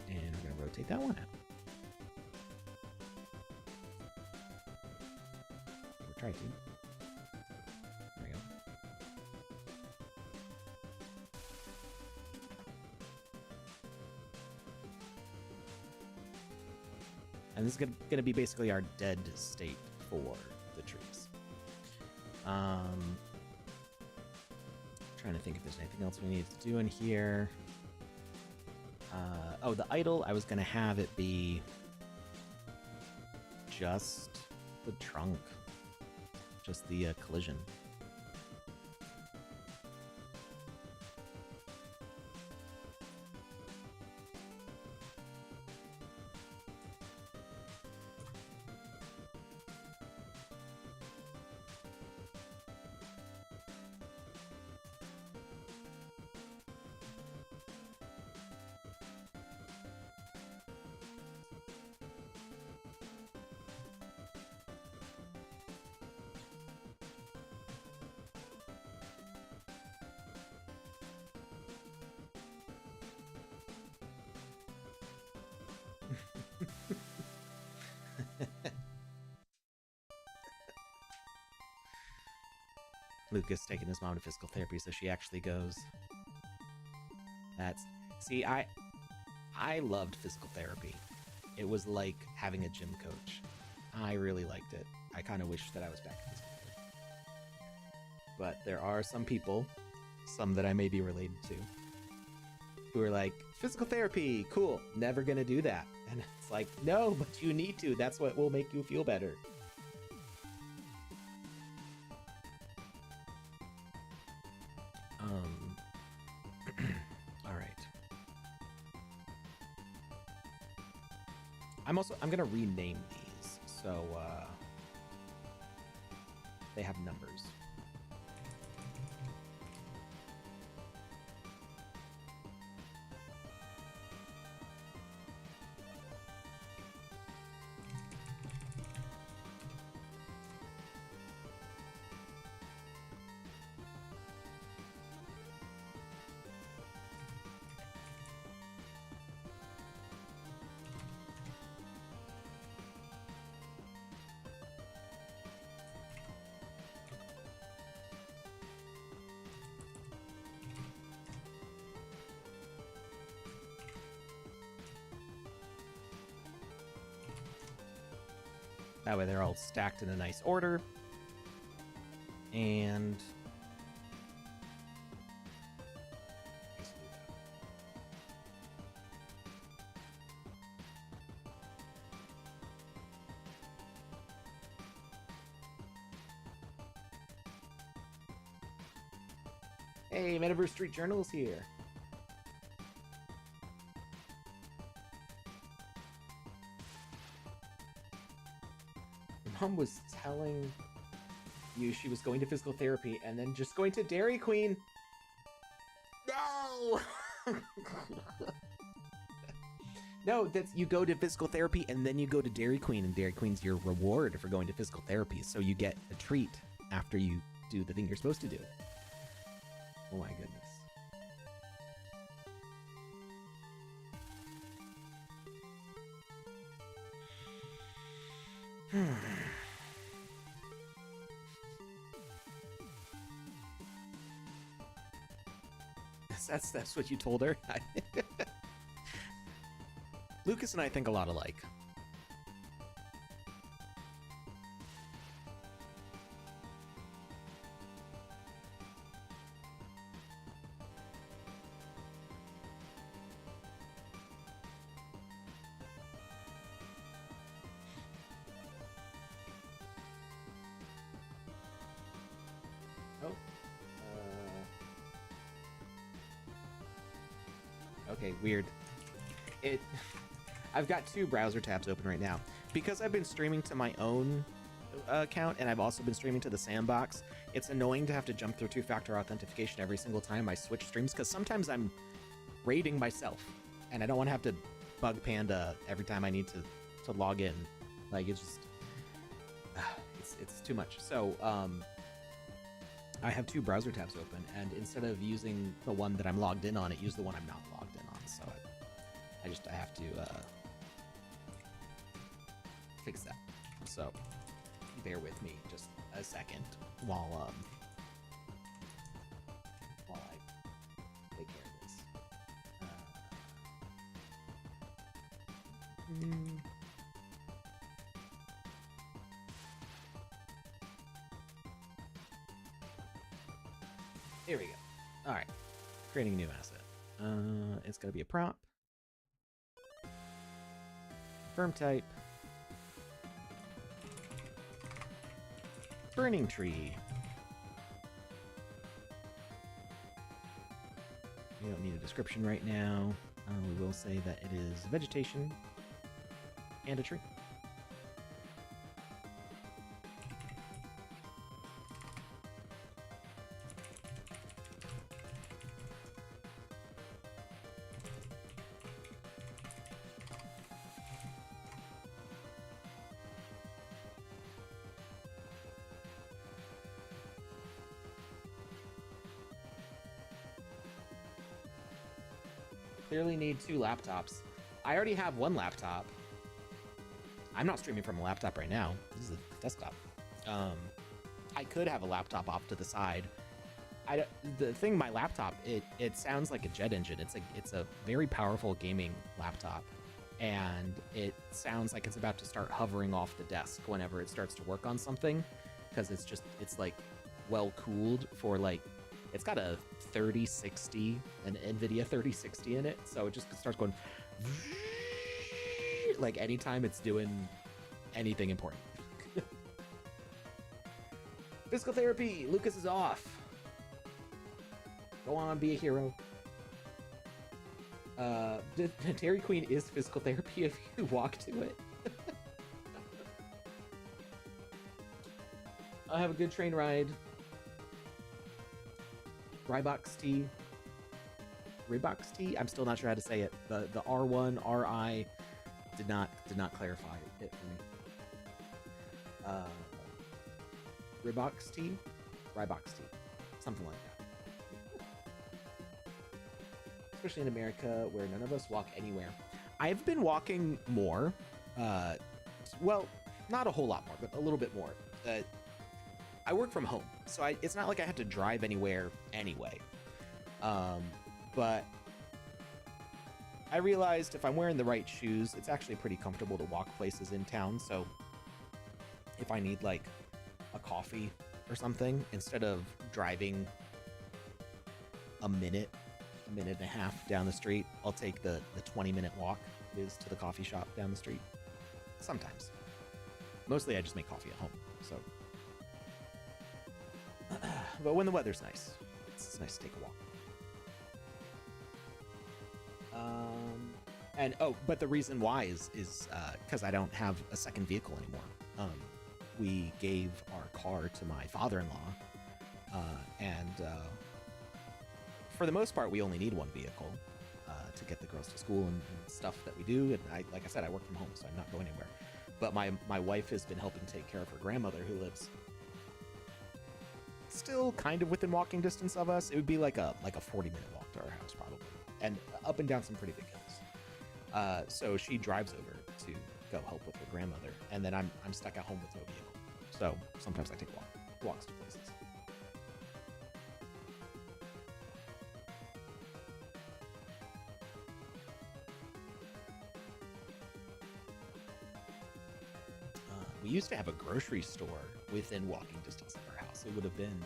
And we're gonna rotate that one out. We'll try to. There we go. And this is going to be basically our dead state for the trees. Trying to think if there's anything else we need to do in here. Oh, the idle, I was going to have it be just the trunk, just the collision. Lucas taking his mom to physical therapy, so she actually goes. That's... See, I loved physical therapy. It was like having a gym coach. I really liked it. I kind of wish that I was back in physical therapy. But there are some people, some that I may be related to, who are like, physical therapy, cool, never gonna do that. And it's like, no, but you need to. That's what will make you feel better. All right. I'm gonna rename these so they have numbers. That way they're all stacked in a nice order. And hey, Metaverse Street Journal's here. Your mom was telling you she was going to physical therapy and then just going to Dairy Queen. No! No, that's you go to physical therapy and then you go to Dairy Queen, and Dairy Queen's your reward for going to physical therapy. So you get a treat after you do the thing you're supposed to do. Oh my goodness. That's what you told her. Lucas and I think a lot alike. Okay, weird. I've got two browser tabs open right now. Because I've been streaming to my own account, and I've also been streaming to the Sandbox, it's annoying to have to jump through two-factor authentication every single time I switch streams, because sometimes I'm raiding myself, and I don't want to have to bug Panda every time I need to log in. Like, it's just... it's too much. So, I have two browser tabs open, and instead of using the one that I'm logged in on, it used the one I'm not logged in on, so I have to fix that. So bear with me just a second while I take care of this. Here we go. All right, creating a new asset. It's gonna be a prop. Firm type. Burning tree. We don't need a description right now. We will say that it is vegetation and a tree. Clearly need two laptops. I already have one laptop. I'm not streaming from a laptop right now. This is a desktop. I could have a laptop off to the side. The thing, my laptop, it sounds like a jet engine. It's a very powerful gaming laptop, and it sounds like it's about to start hovering off the desk whenever it starts to work on something, because it's like well cooled for like. It's got a 3060, an NVIDIA 3060 in it, so it just starts going like anytime it's doing anything important. Physical therapy, Lucas is off. Go on, be a hero. Dairy Queen is physical therapy if you walk to it. I'll have a good train ride. Rybox T. Rybox T? I'm still not sure how to say it. The R1, RI did not clarify it for me. Rybox T? Rybox T. Something like that. Especially in America, where none of us walk anywhere. I've been walking more. Well, not a whole lot more, but a little bit more. I work from home, so it's not like I have to drive anywhere anyway. But I realized if I'm wearing the right shoes, it's actually pretty comfortable to walk places in town. So if I need like a coffee or something, instead of driving a minute and a half down the street, I'll take the 20-minute walk it is to the coffee shop down the street. Sometimes. Mostly I just make coffee at home, so. But when the weather's nice, it's nice to take a walk. But the reason why is because I don't have a second vehicle anymore. We gave our car to my father-in-law, and for the most part, we only need one vehicle to get the girls to school and stuff that we do. And like I said, I work from home, so I'm not going anywhere. But my wife has been helping take care of her grandmother, who lives still kind of within walking distance of us. It would be like a 40-minute walk to our house probably, and up and down some pretty big hills. So she drives over to go help with her grandmother, and then I'm stuck at home with no vehicle. So sometimes I take walks to places. We used to have a grocery store within walking distance of our house. It would have been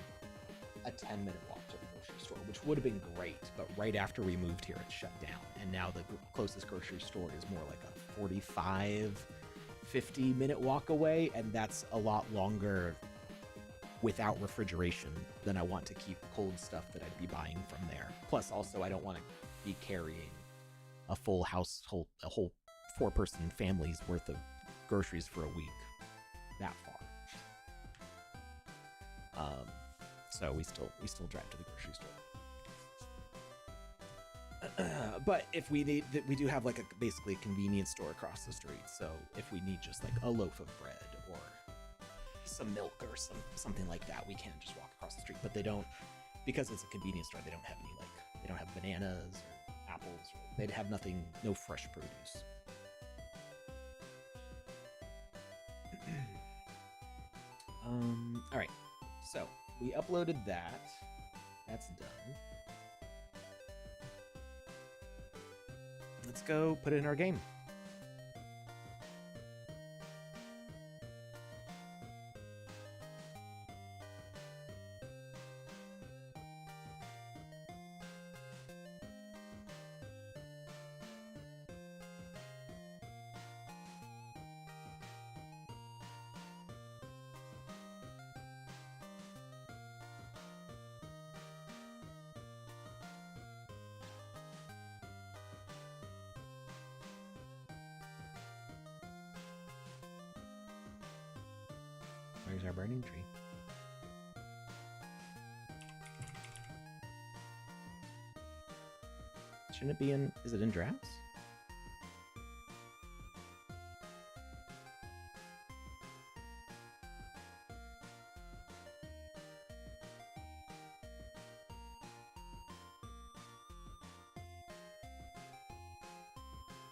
a 10-minute walk to the grocery store, which would have been great. But right after we moved here, it shut down. And now the closest grocery store is more like a 45, 50-minute walk away. And that's a lot longer without refrigeration than I want to keep cold stuff that I'd be buying from there. Plus, also, I don't want to be carrying a full household, a whole 4-person family's worth of groceries for a week that far. So we still drive to the grocery store. But if we need, we do have like basically a convenience store across the street. So if we need just like a loaf of bread or some milk or something like that, we can just walk across the street. But they don't, because it's a convenience store, they don't have any they don't have bananas or apples. They'd have nothing, no fresh produce. All right, so we uploaded that. That's done. Let's go put it in our game. Where's our burning tree? Shouldn't it be in... Is it in drafts?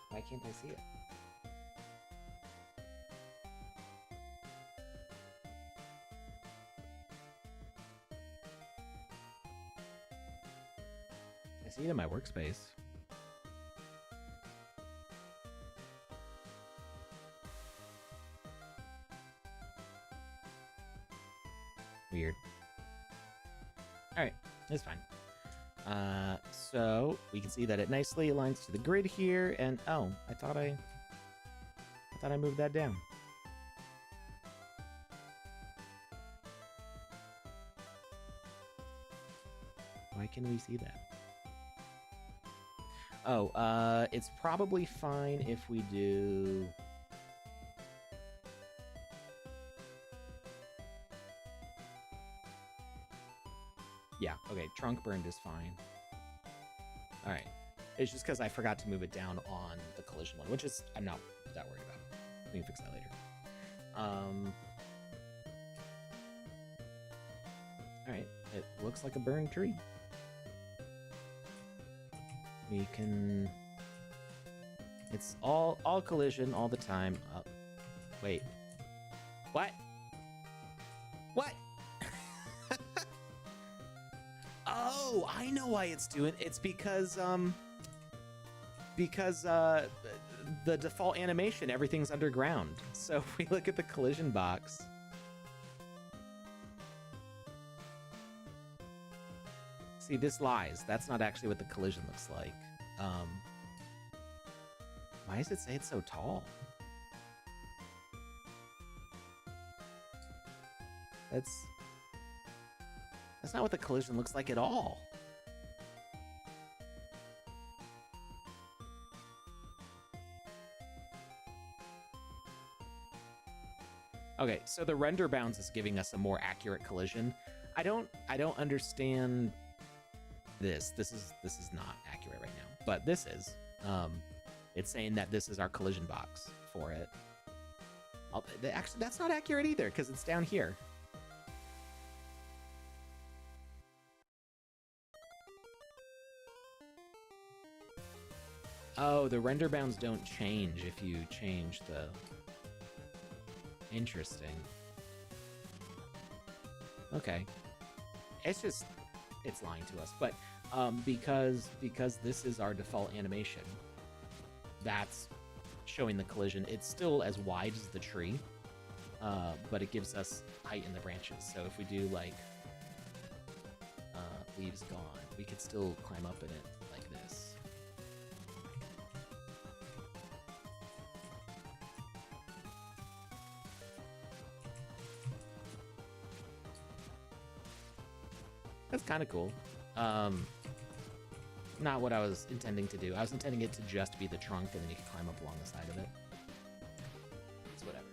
Why can't I see it? I see it in my workspace. Weird. Alright, it's fine. So we can see that it nicely aligns to the grid here, and oh, I thought I moved that down. Why can we see that? Oh, it's probably fine if we do... Yeah, okay, trunk burned is fine. Alright. It's just because I forgot to move it down on the collision one, which is, I'm not that worried about. We can fix that later. Alright, it looks like a burned tree. We can... It's all collision all the time. Wait. What? What? Oh, I know why it's doing. It's because Because the default animation, everything's underground. So if we look at the collision box, see, this lies. That's not actually what the collision looks like. Why does it say it's so tall? That's not what the collision looks like at all. Okay, so the render bounds is giving us a more accurate collision. I don't understand this. This is not accurate right now, but this is. It's saying that this is our collision box for it. Actually, that's not accurate either because it's down here. Oh, the render bounds don't change if you change the... Interesting. Okay. It's lying to us, but because this is our default animation, that's showing the collision. It's still as wide as the tree, but it gives us height in the branches. So if we do like leaves gone, we could still climb up in it like this. That's kind of cool. Not what I was intending to do. I was intending it to just be the trunk, and then you can climb up along the side of it. It's whatever.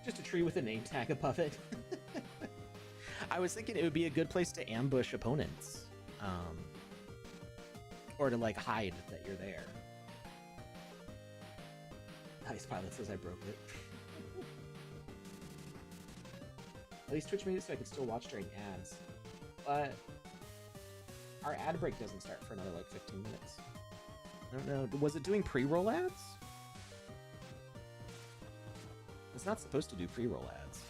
Just a tree with a name tag above it. I was thinking it would be a good place to ambush opponents. Or to, like, hide that you're there. Ice Pilot says I broke it. At least Twitch made it so I could still watch during ads. But our ad break doesn't start for another like 15 minutes. I don't know. Was it doing pre-roll ads? It's not supposed to do pre-roll ads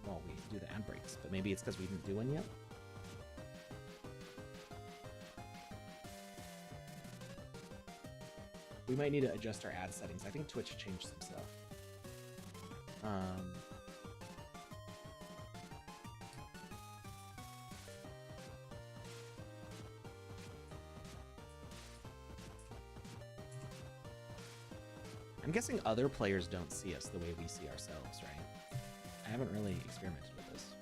while we do the ad breaks, but maybe it's because we didn't do one yet. We might need to adjust our ad settings. I think Twitch changed some stuff. I'm guessing other players don't see us the way we see ourselves, right? I haven't really experimented with this.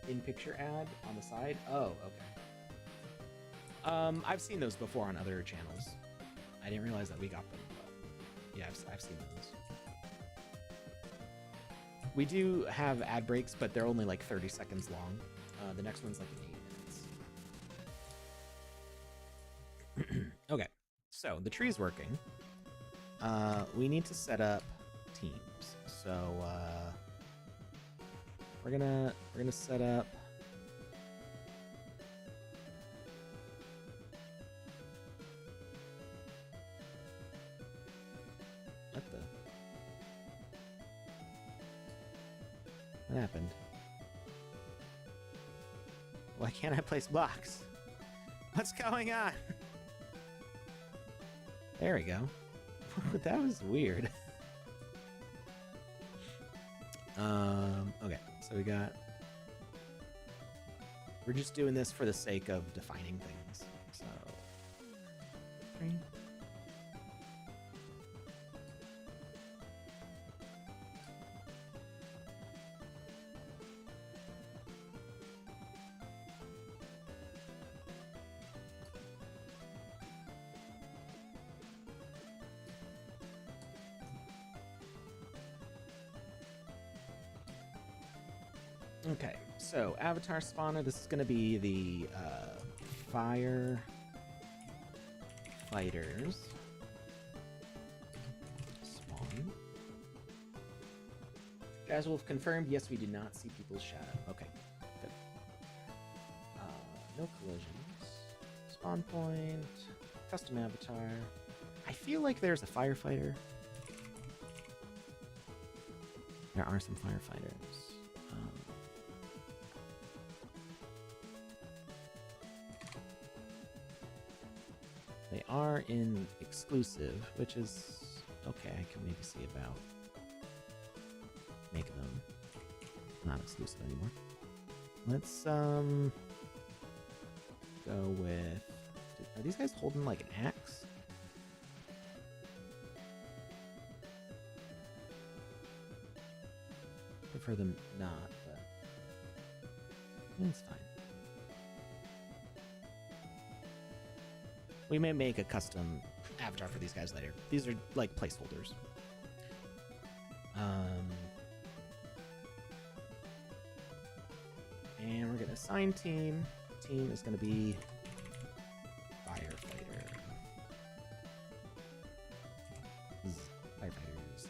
In-picture ad on the side? Oh, okay. I've seen those before on other channels. I didn't realize that we got them, but yeah, I've seen those. We do have ad breaks, but they're only like 30 seconds long. The next one's like 8 minutes. Okay, so the tree's working. We need to set up teams. So we're gonna set up. What happened? Why can't I place blocks? What's going on? There we go. That was weird. Okay, so we're just doing this for the sake of defining things. So 3. Okay, so avatar spawner, this is going to be the fire fighters spawn. Jazzwolf confirmed, yes, we do not see people's shadow. Okay, good. No collisions. Spawn point, custom avatar. I feel like there's a firefighter. There are some firefighters. are in exclusive, which is okay. I can maybe see about making them not exclusive anymore. Let's go with. Are these guys holding like an axe? Prefer them not, but it's fine. We may make a custom avatar for these guys later. These are like placeholders. And we're gonna assign team. Team is gonna be firefighter. Firefighters.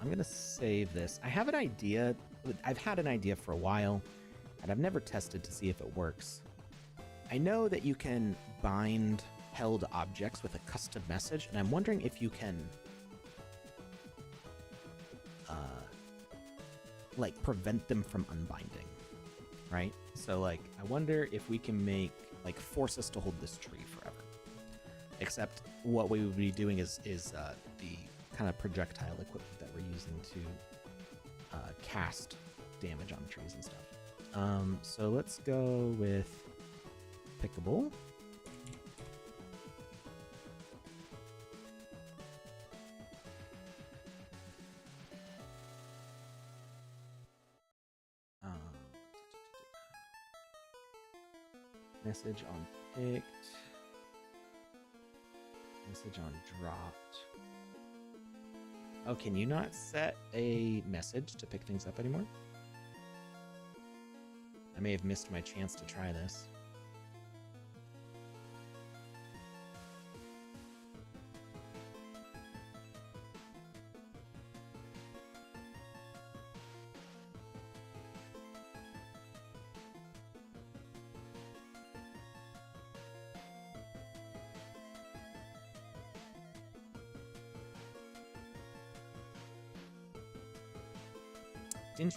I'm gonna save this. I have an idea. I've had an idea for a while, and I've never tested to see if it works. I know that you can bind held objects with a custom message, and I'm wondering if you can like prevent them from unbinding, right? So like, I wonder if we can make like force us to hold this tree forever. Except what we would be doing is the kind of projectile equipment that we're using to cast damage on trees and stuff. So let's go with pickable. Message on picked. Message on dropped. Oh, can you not set a message to pick things up anymore? I may have missed my chance to try this.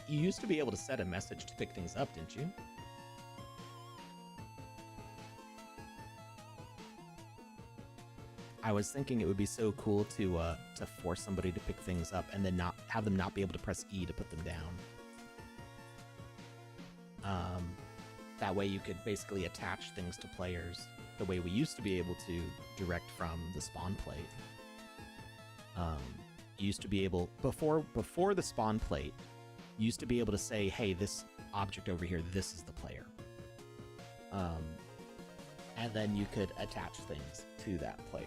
You used to be able to set a message to pick things up, didn't you? I was thinking it would be so cool to force somebody to pick things up and then not have them not be able to press E to put them down. That way you could basically attach things to players the way we used to be able to direct from the spawn plate. You used to be able before the spawn plate. You used to be able to say, hey, this object over here, this is the player. And then you could attach things to that player.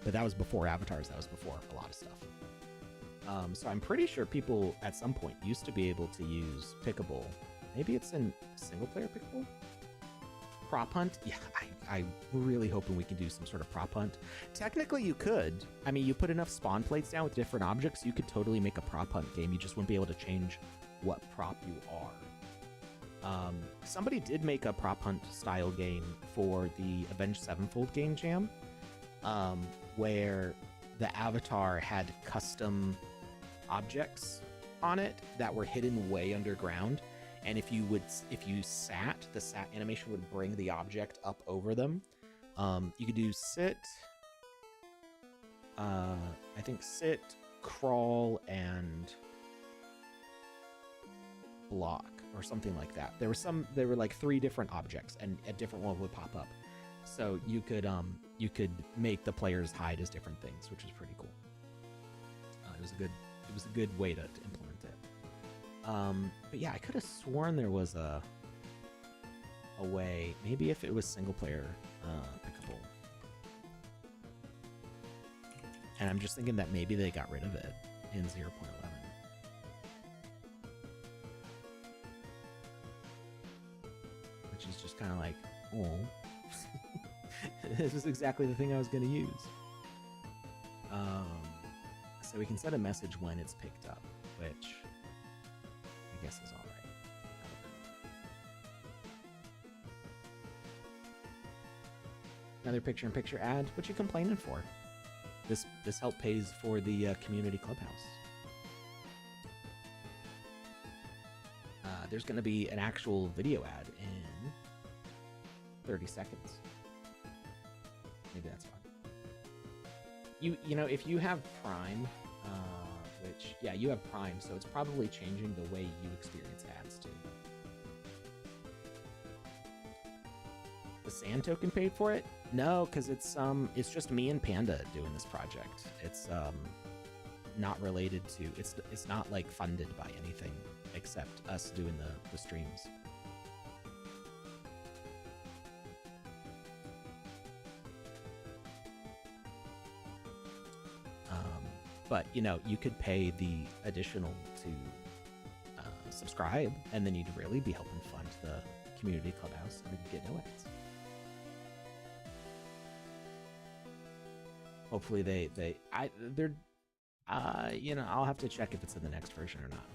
But that was before avatars, that was before a lot of stuff. So I'm pretty sure people at some point used to be able to use pickable. Maybe it's in single player pickable? Prop hunt? Yeah, I'm really hoping we can do some sort of prop hunt. Technically you could. I mean, you put enough spawn plates down with different objects, you could totally make a prop hunt game. You just wouldn't be able to change what prop you are. Somebody did make a prop hunt style game for the Avenged Sevenfold game jam, where the avatar had custom objects on it that were hidden way underground. And if you sat, the sat animation would bring the object up over them. You could do sit, I think sit, crawl, and block, or something like that. There were like 3 different objects, and a different one would pop up. So you could make the players hide as different things, which was pretty cool. It was a good way to implement it. But yeah, I could have sworn there was a way, maybe if it was single player pickable. And I'm just thinking that maybe they got rid of it in 0.11. Which is just just kind of like, oh, this is exactly the thing I was going to use. So we can set a message when it's picked up, which I guess is all right. Another picture-in-picture ad. What you complaining for? This help pays for the community clubhouse. There's going to be an actual video ad in 30 seconds. Maybe that's fine. You know, if you have Prime, which, yeah, you have Prime, so it's probably changing the way you experience ads too. The Sand token paid for it? No, because it's just me and Panda doing this project. It's not related to, it's not like funded by anything except us doing the streams. But, you know, you could pay the additional to subscribe, and then you'd really be helping fund the community clubhouse, and you'd get no ads. Hopefully you know, I'll have to check if it's in the next version or not.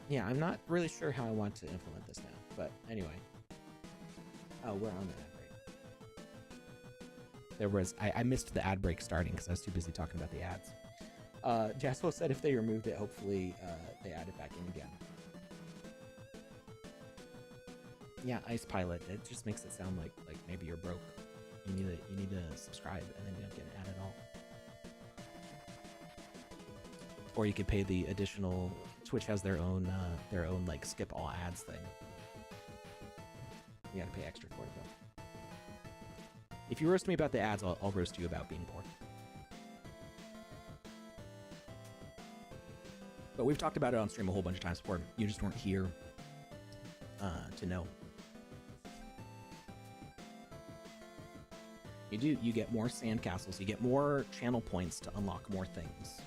Yeah, I'm not really sure how I want to implement this now, but anyway. Oh, we're on the ad break. There was, I missed the ad break starting because I was too busy talking about the ads. Jaspo said if they removed it, hopefully they add it back in again. Yeah, Ice Pilot, it just makes it sound like maybe you're broke. You need to subscribe, and then you don't get an ad at all. Or you could pay the additional. Twitch has their own like skip all ads thing. You gotta pay extra for it though. If you roast me about the ads, I'll roast you about being poor. But we've talked about it on stream a whole bunch of times before. You just weren't here to know. You get more sandcastles. You get more channel points to unlock more things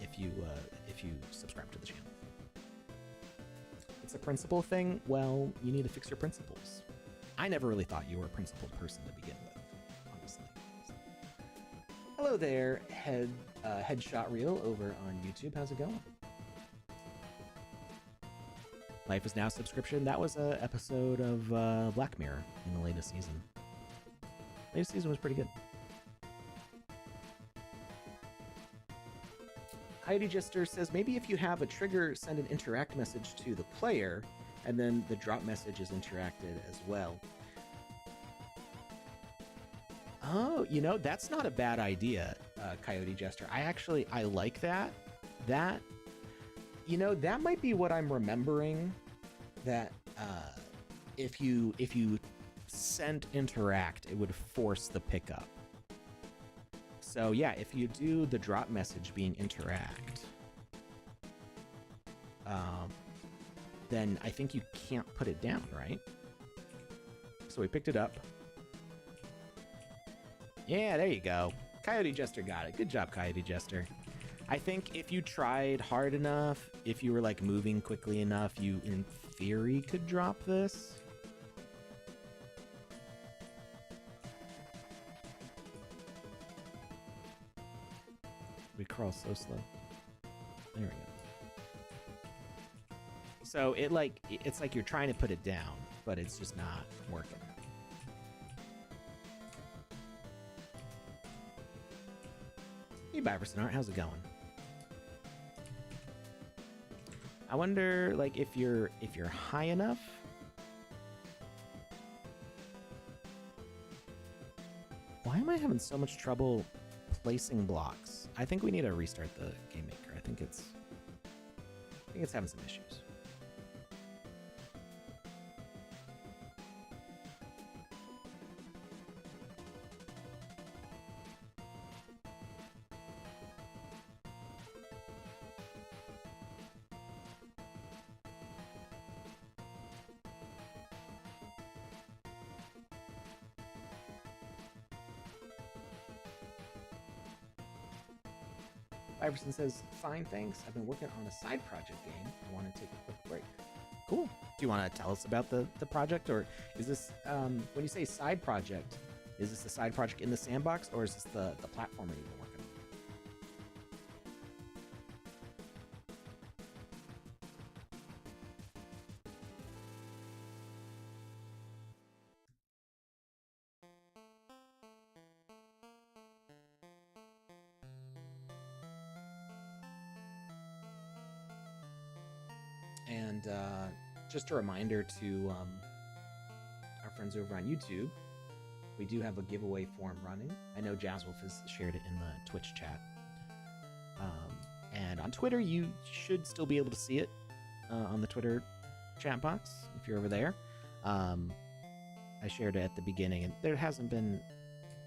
if you subscribe to the channel. It's a principle thing. Well, you need to fix your principles. I never really thought you were a principled person to begin with, honestly. So. Hello there, Headshot Reel over on YouTube. How's it going? Life is Now subscription. That was an episode of Black Mirror in the latest season. Latest season was pretty good. Heidi Jester says, maybe if you have a trigger, send an interact message to the player, and then the drop message is interacted as well. Oh, you know, that's not a bad idea, Coyote Jester. I like that. That, you know, that might be what I'm remembering, that if you sent interact, it would force the pickup. So yeah, if you do the drop message being interact, then I think you can't put it down, right? So we picked it up. Yeah, there you go. Coyote Jester got it. Good job, Coyote Jester. I think if you tried hard enough, if you were like moving quickly enough, you in theory could drop this. We crawl so slow. There we go. So it's like you're trying to put it down, but it's just not working. Hey, Biverson Art, how's it going? I wonder, like, if you're high enough. Why am I having so much trouble placing blocks? I think we need to restart the Game Maker. I think it's having some issues. Iverson says, fine, thanks. I've been working on a side project game. I want to take a quick break. Cool. Do you want to tell us about the project, or is this when you say side project, is this a side project in the sandbox, or is this the platform that you've been working on? And just a reminder to our friends over on YouTube, we do have a giveaway form running. I know Jazzwolf has shared it in the Twitch chat. And on Twitter, you should still be able to see it on the Twitter chat box if you're over there. I shared it at the beginning, and there hasn't been,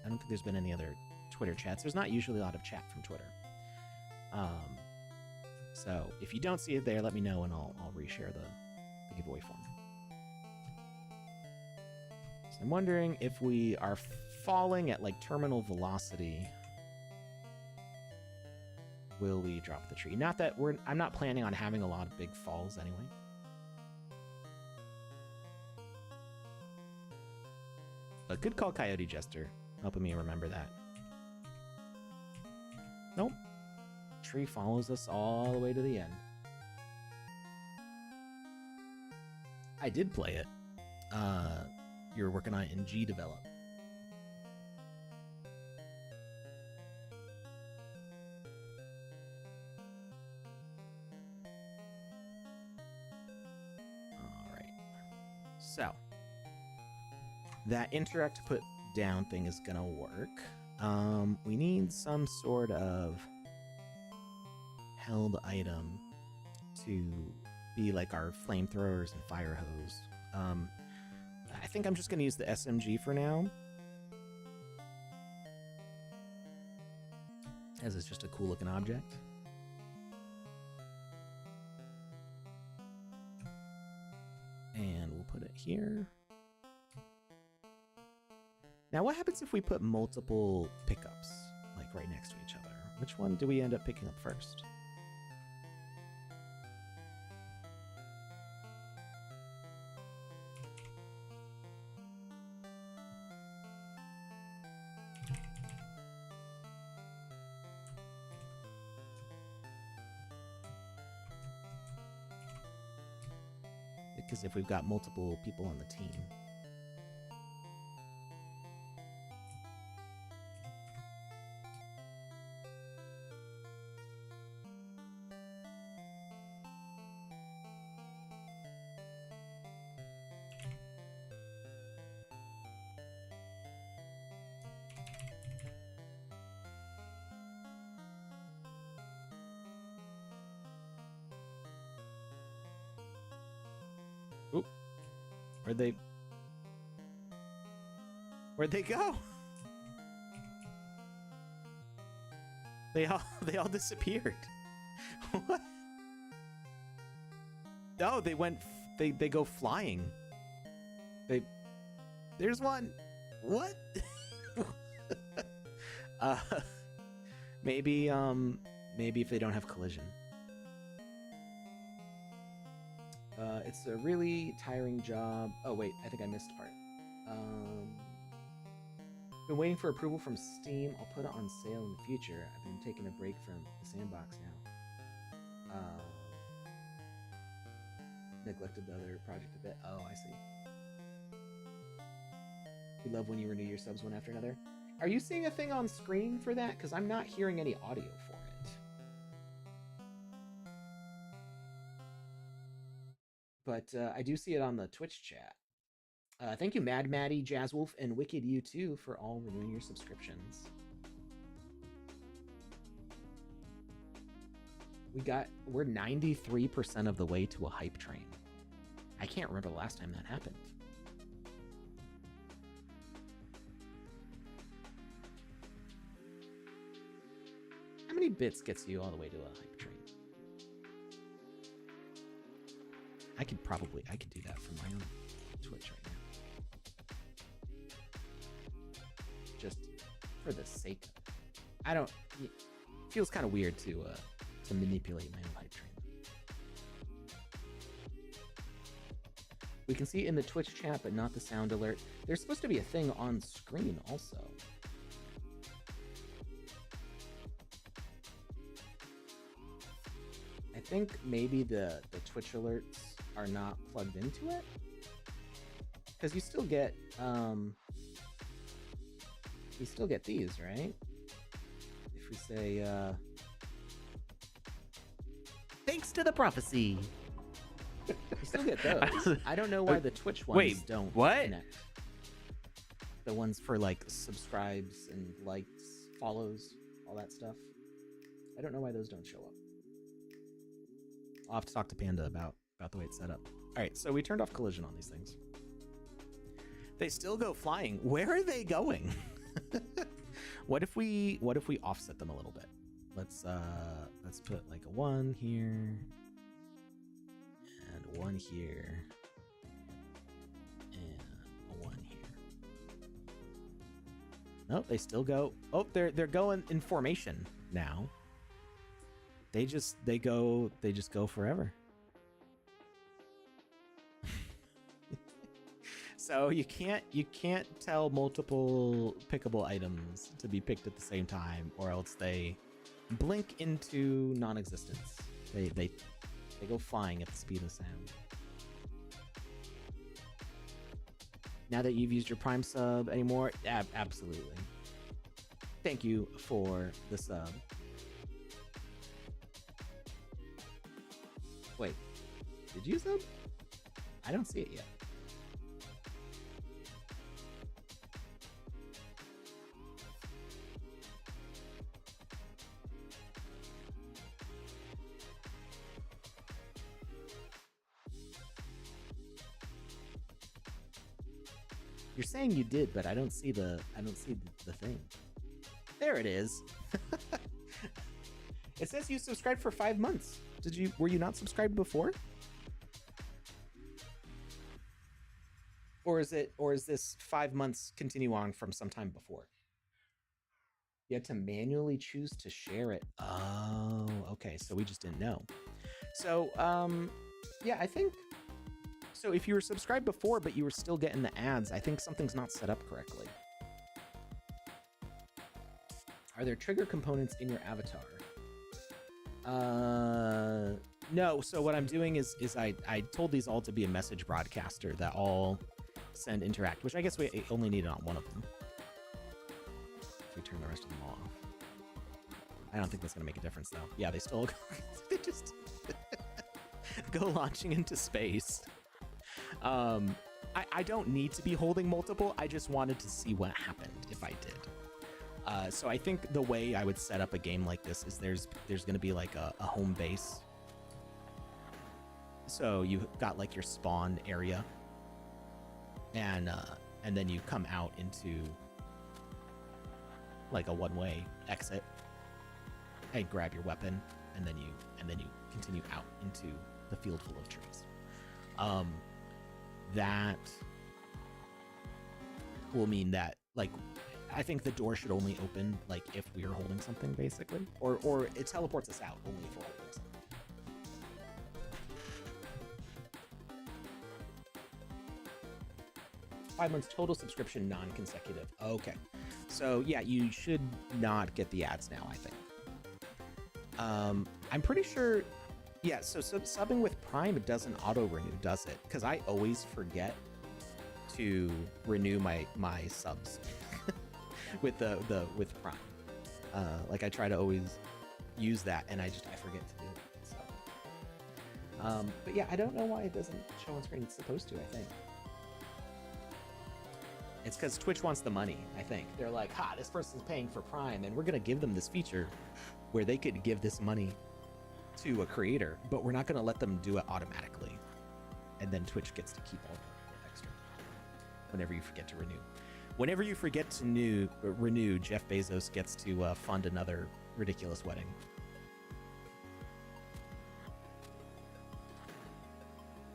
I don't think there's been any other Twitter chats. There's not usually a lot of chat from Twitter. So if you don't see it there, let me know and I'll reshare the giveaway form. So I'm wondering if we are falling at like terminal velocity, will we drop the tree? Not that I'm not planning on having a lot of big falls anyway. But good call, Coyote Jester, helping me remember that. Nope. Tree follows us all the way to the end. I did play it. You were working on it in GDevelop. All right. So that interact put down thing is gonna work. We need some sort of held item to be like our flamethrowers and fire hose. I think I'm just going to use the SMG for now, as it's just a cool looking object. And we'll put it here. Now what happens if we put multiple pickups like right next to each other? Which one do we end up picking up first? Because if we've got multiple people on the team. Oop. Where'd they go? They all disappeared. What? No, they went. They go flying. There's one. What? Maybe if they don't have collision. It's a really tiring job. Oh wait, I think I missed a part. Been waiting for approval from Steam. I'll put it on sale in the future. I've been taking a break from the sandbox now. Neglected the other project a bit. Oh, I see. We love when you renew your subs one after another. Are you seeing a thing on screen for that? Because I'm not hearing any audio for it. But I do see it on the Twitch chat. Thank you, Mad Maddie, Jazzwolf, and Wicked You too for all renewing your subscriptions. We're 93% of the way to a hype train. I can't remember the last time that happened. How many bits gets you all the way to a hype train? I could do that from my own Twitch right now. Just for the sake of it. It feels kind of weird to manipulate my own hype train. We can see it in the Twitch chat, but not the sound alert. There's supposed to be a thing on screen also. I think maybe the Twitch alerts are not plugged into it, because you still get these, right? If we say thanks to the prophecy, you still get those. I don't know why the Twitch ones don't connect. The ones for like subscribes and likes, follows, all that stuff. I don't know why those don't show up. I'll have to talk to Panda about the way it's set up. All right, so we turned off collision on these things. They still go flying. Where are they going? What if we offset them a little bit? Let's put like a 1 here and 1 here and a 1 here. Nope, they still go. Oh, they're going in formation now. They just go forever. So you can't tell multiple pickable items to be picked at the same time, or else they blink into non-existence. They go flying at the speed of sound. Now that you've used your Prime sub anymore, absolutely. Thank you for the sub. Wait, did you sub? I don't see it yet. You're saying you did, but I don't see the thing. There it is. It says you subscribed for 5 months. Were you not subscribed before? Or is this 5 months continue on from sometime before? You had to manually choose to share it. Oh, okay. So we just didn't know. So, yeah, I think so. If you were subscribed before, but you were still getting the ads, I think something's not set up correctly. Are there trigger components in your avatar? No. So what I'm doing is I told these all to be a message broadcaster that all send interact, which I guess we only need it on one of them. If we turn the rest of them off, I don't think that's gonna make a difference though. Yeah, they still they just go launching into space. I don't need to be holding multiple. I just wanted to see what happened if I did. So I think the way I would set up a game like this is there's going to be like a home base. So you got like your spawn area, and then you come out into like a one-way exit and grab your weapon, and then you continue out into the field full of trees. That will mean that, like, I think the door should only open like if we are holding something, basically, or it teleports us out only if we're holding something. $5 months total subscription, non-consecutive. Okay, so yeah, you should not get the ads now, I think. I'm pretty sure. Yeah, so subbing with Prime, it doesn't auto-renew, does it? Because I always forget to renew my subs with with Prime. Like I try to always use that, and I forget to do it. So, but yeah, I don't know why it doesn't show on screen. It's supposed to, I think. It's because Twitch wants the money. I think they're like, "Ha, this person's paying for Prime, and we're gonna give them this feature where they could give this money to a creator, but we're not going to let them do it automatically, and then Twitch gets to keep all the extra whenever you forget to renew. Whenever you forget to renew, Jeff Bezos gets to fund another ridiculous wedding.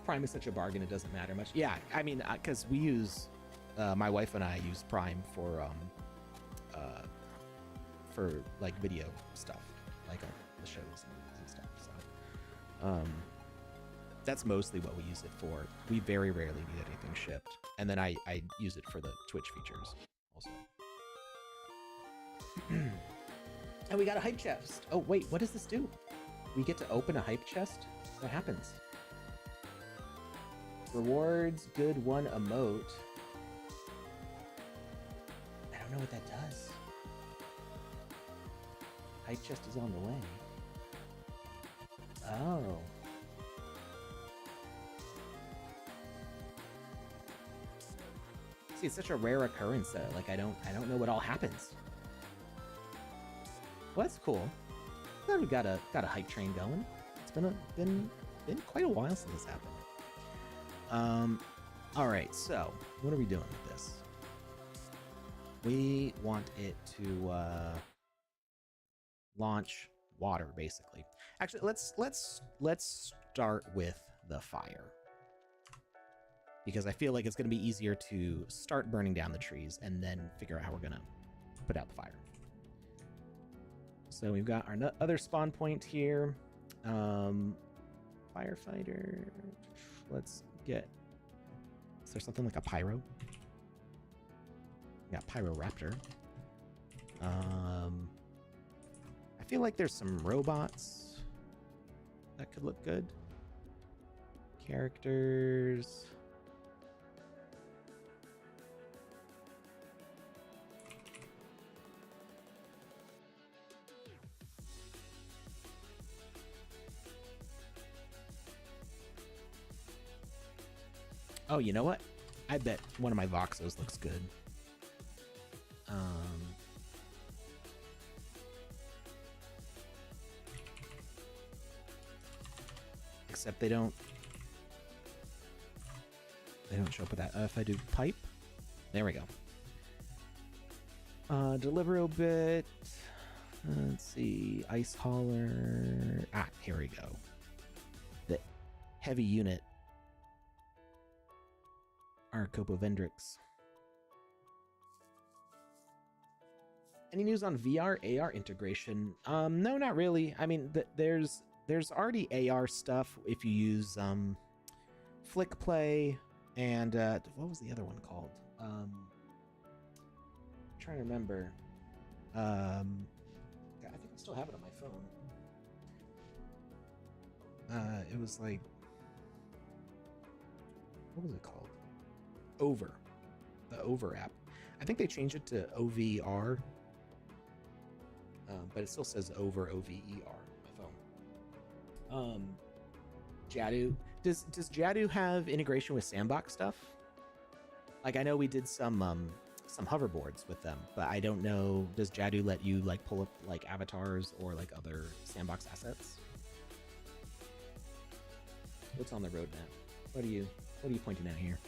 Prime is such a bargain, it doesn't matter much. Yeah, I mean, because we use my wife and I use Prime for like video stuff, like the shows and stuff. So That's mostly what we use it for. We very rarely need anything shipped. And then I use it for the Twitch features also. And we got a hype chest. Oh, wait, what does this do? We get to open a hype chest? What happens? Rewards good one emote. I don't know what that does. Hype chest is on the way. Oh. See, it's such a rare occurrence that like I don't know what all happens. Well, that's cool. Glad we got a hype train going. It's been quite a while since this happened. All right, so what are we doing with this? We want it to launch water, basically. Actually, let's start with the fire, because I feel like it's going to be easier to start burning down the trees and then figure out how we're going to put out the fire. So we've got our other spawn point here. Firefighter. Let's get... Is there something like a pyro? We got Pyroraptor. I feel like there's some robots that could look good. Characters... Oh, you know what? I bet one of my Voxos looks good. Except they don't show up with that. If I do pipe, there we go. Deliverobit. Let's see. Ice hauler. Ah, here we go. The heavy unit. Arcopovendrix. Any news on VR AR integration? No, not really. I mean, there's already AR stuff if you use Flick Play and what was the other one called? I'm trying to remember. I think I still have it on my phone. It was like, what was it called? Over. The Over app. I think they changed it to OVR. But it still says Over, OVER on my phone. Jadu. Does Jadu have integration with Sandbox stuff? Like, I know we did some hoverboards with them, but I don't know, does Jadu let you like pull up like avatars or like other Sandbox assets? What's on the roadmap? What are you pointing at here?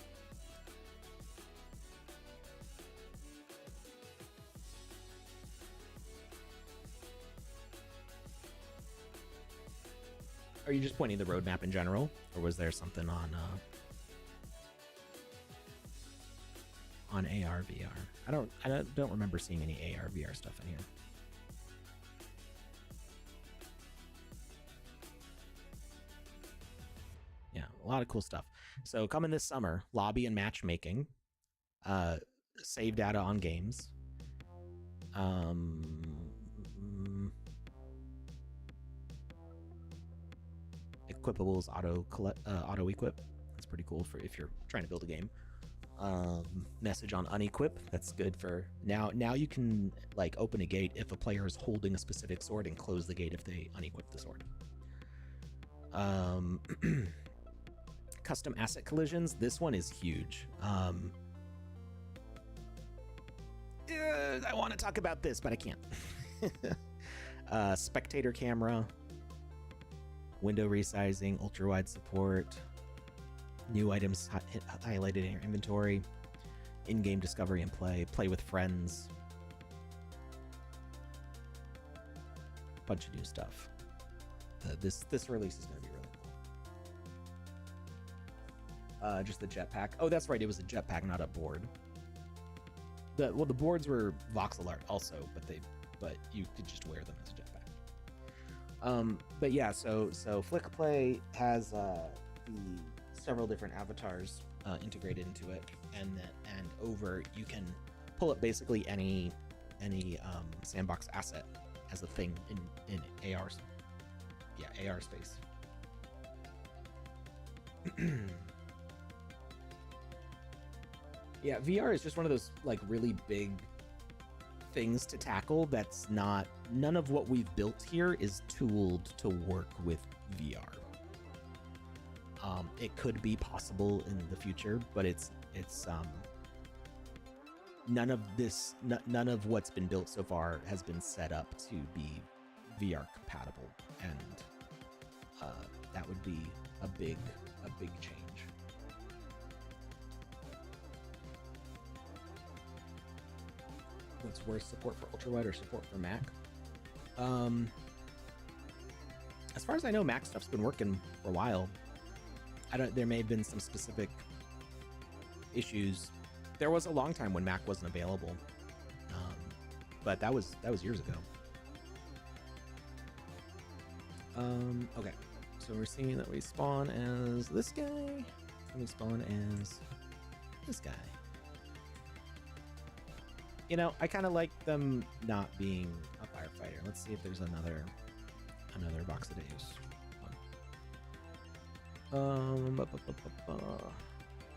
Are you just pointing the roadmap in general, or was there something on AR VR? I don't remember seeing any AR VR stuff in here. Yeah, a lot of cool stuff. So coming this summer, lobby and matchmaking, save data on games, equipables auto equip. That's pretty cool for if you're trying to build a game. Message on unequip. That's good for now you can like open a gate if a player is holding a specific sword and close the gate if they unequip the sword. Custom asset collisions. This one is huge. I want to talk about this, but I can't. Spectator camera, window resizing, ultra wide support, new items highlighted in your inventory, in-game discovery and play with friends, bunch of new stuff. This release is going to be really cool. Just the jetpack. Oh, that's right. It was a jetpack, not a board. The boards were voxel art also, but you could just wear them as a jetpack. But yeah, so Flick Play has the several different avatars integrated into it, and over you can pull up basically any sandbox asset as a thing in AR. Yeah, AR space. Yeah, VR is just one of those like really big things to tackle. That's not, none of what we've built here is tooled to work with VR. It could be possible in the future, but it's none of what's been built so far has been set up to be VR compatible, and that would be a big change. What's worse, support for ultrawide or support for Mac? As far as I know, Mac stuff's been working for a while. There may have been some specific issues. There was a long time when Mac wasn't available, but that was years ago. Okay, so we're seeing that we spawn as this guy, and we spawn as this guy. You know, I kind of like them not being a firefighter. Let's see if there's another VoxEdit use.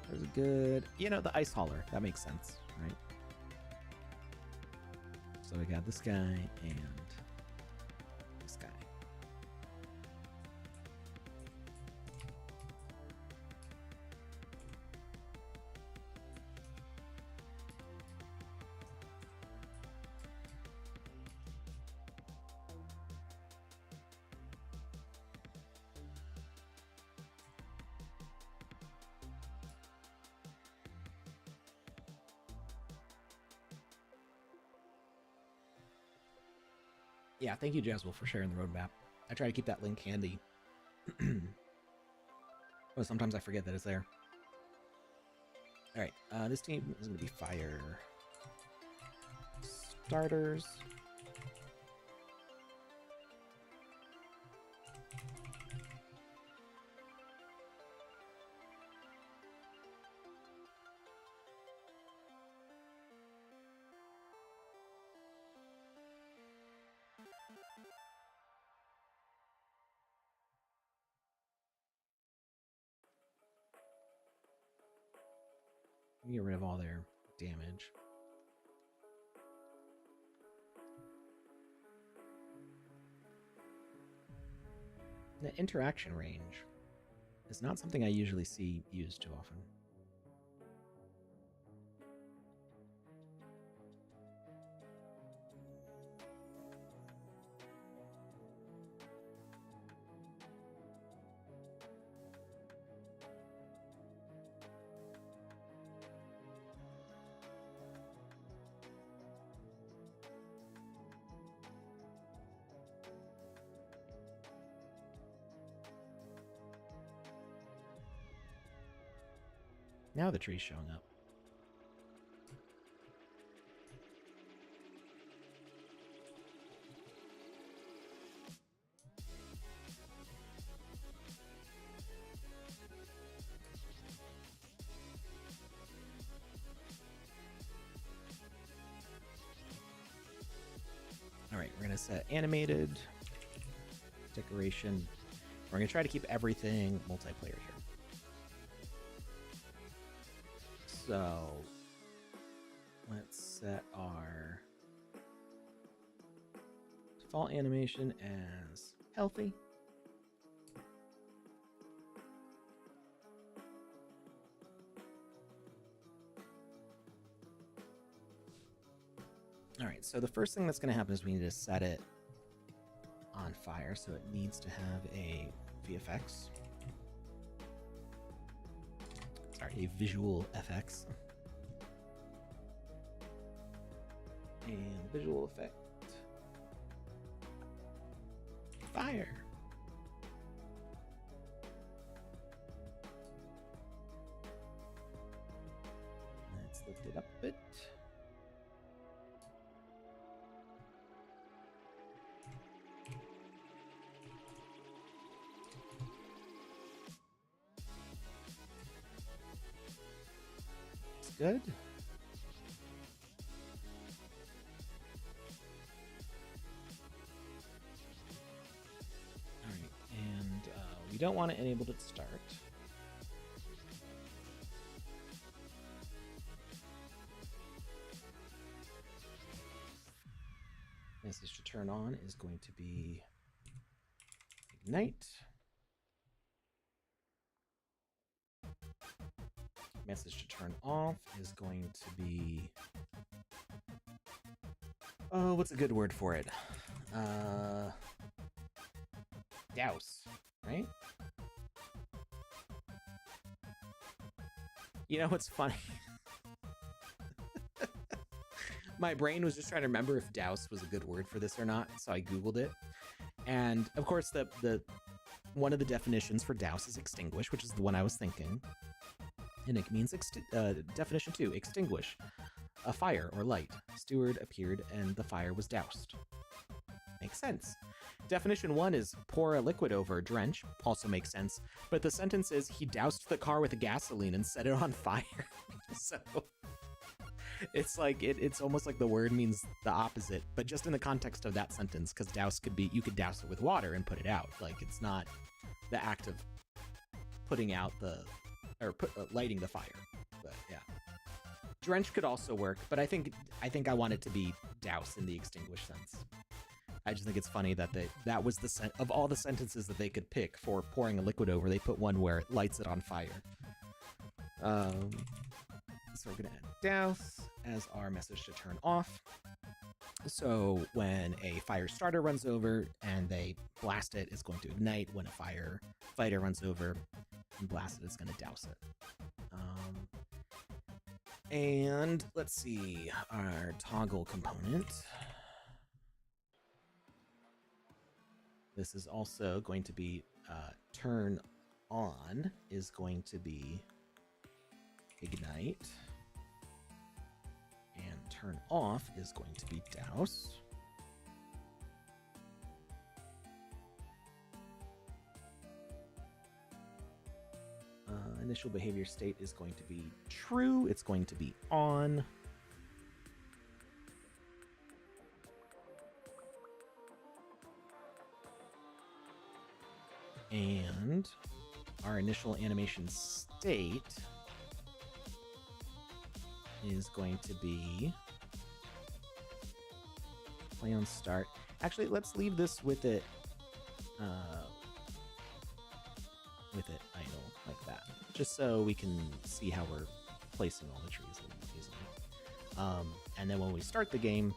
There's a good, you know, the ice hauler. That makes sense, right? So we got this guy and this guy. Yeah, thank you, Jasmine, for sharing the roadmap. I try to keep that link handy. But sometimes I forget that it's there. All right, this team is going to be fire starters. Get rid of all their damage. The interaction range is not something I usually see used too often. Now the tree's showing up. All right, we're gonna set animated decoration. We're gonna try to keep everything multiplayer here. So let's set our default animation as healthy. All right, so the first thing that's going to happen is we need to set it on fire, so it needs to have a VFX. Sorry, a visual FX. And visual effect. Fire. Let's lift it up a bit. good. All right, and we don't want to enable it to start. Message to turn on is going to be ignite. Message to turn off is going to be, oh, what's a good word for it? Douse, right? You know what's funny? My brain was just trying to remember if douse was a good word for this or not, so I Googled it. And of course, the one of the definitions for douse is extinguish, which is the one I was thinking. And it means definition 2, extinguish a fire or light. Steward appeared and the fire was doused. Makes sense. Definition 1 is pour a liquid over, drench. Also makes sense. But the sentence is he doused the car with gasoline and set it on fire. So it's like it's almost like the word means the opposite, but just in the context of that sentence, because douse could be, you could douse it with water and put it out. Like, it's not the act of putting out lighting the fire. But yeah, drench could also work, but I think I want it to be douse in the extinguish sense. I just think it's funny that that was of all the sentences that they could pick for pouring a liquid over, they put one where it lights it on fire. So we're gonna add douse as our message to turn off. So when a fire starter runs over and they blast it, it's going to ignite. When a fighter runs over and blast it, it's going to douse it. And let's see, our toggle component. This is also going to be turn on is going to be ignite. And turn off is going to be douse. Initial behavior state is going to be true. It's going to be on. And our initial animation state is going to be play on start. Actually, let's leave this with it idle like that, just so we can see how we're placing all the trees a little more easily. And then when we start the game,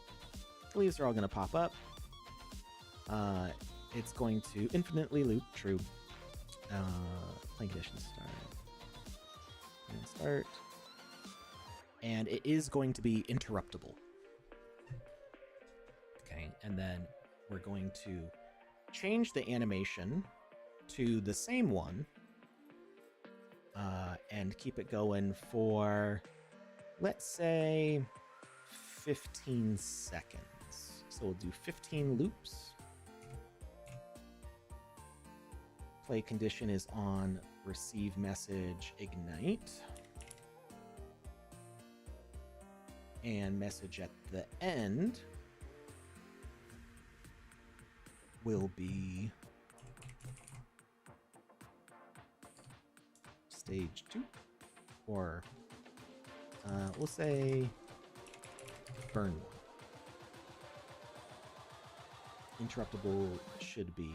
the leaves are all going to pop up. It's going to infinitely loop, true. Playing conditions start. And it is going to be interruptible. Okay, and then we're going to change the animation to the same one and keep it going for, let's say, 15 seconds. So we'll do 15 loops. Play condition is on receive message ignite. And message at the end will be stage 2, or we'll say burn 1. Interruptible should be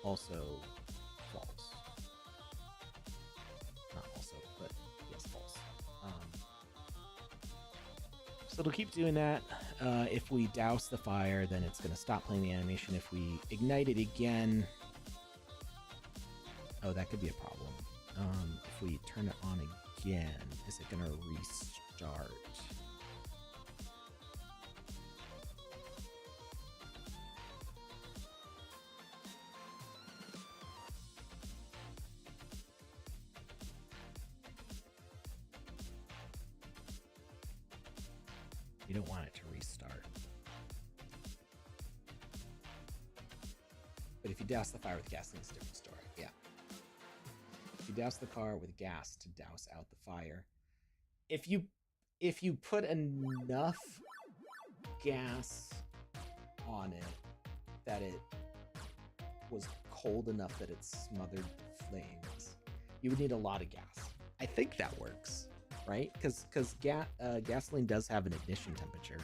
also false. Not also, but yes, false. So it'll keep doing that. If we douse the fire, then it's going to stop playing the animation. If we ignite it again, oh, that could be a problem. If we turn it on again, is it going to restart? You don't want it to restart. But if you douse the fire with gasoline, it's a different story. Yeah. If you douse the car with gas to douse out the fire. If you put enough gas on it that it was cold enough that it smothered the flames, you would need a lot of gas. I think that works, right? Because gasoline does have an ignition temperature.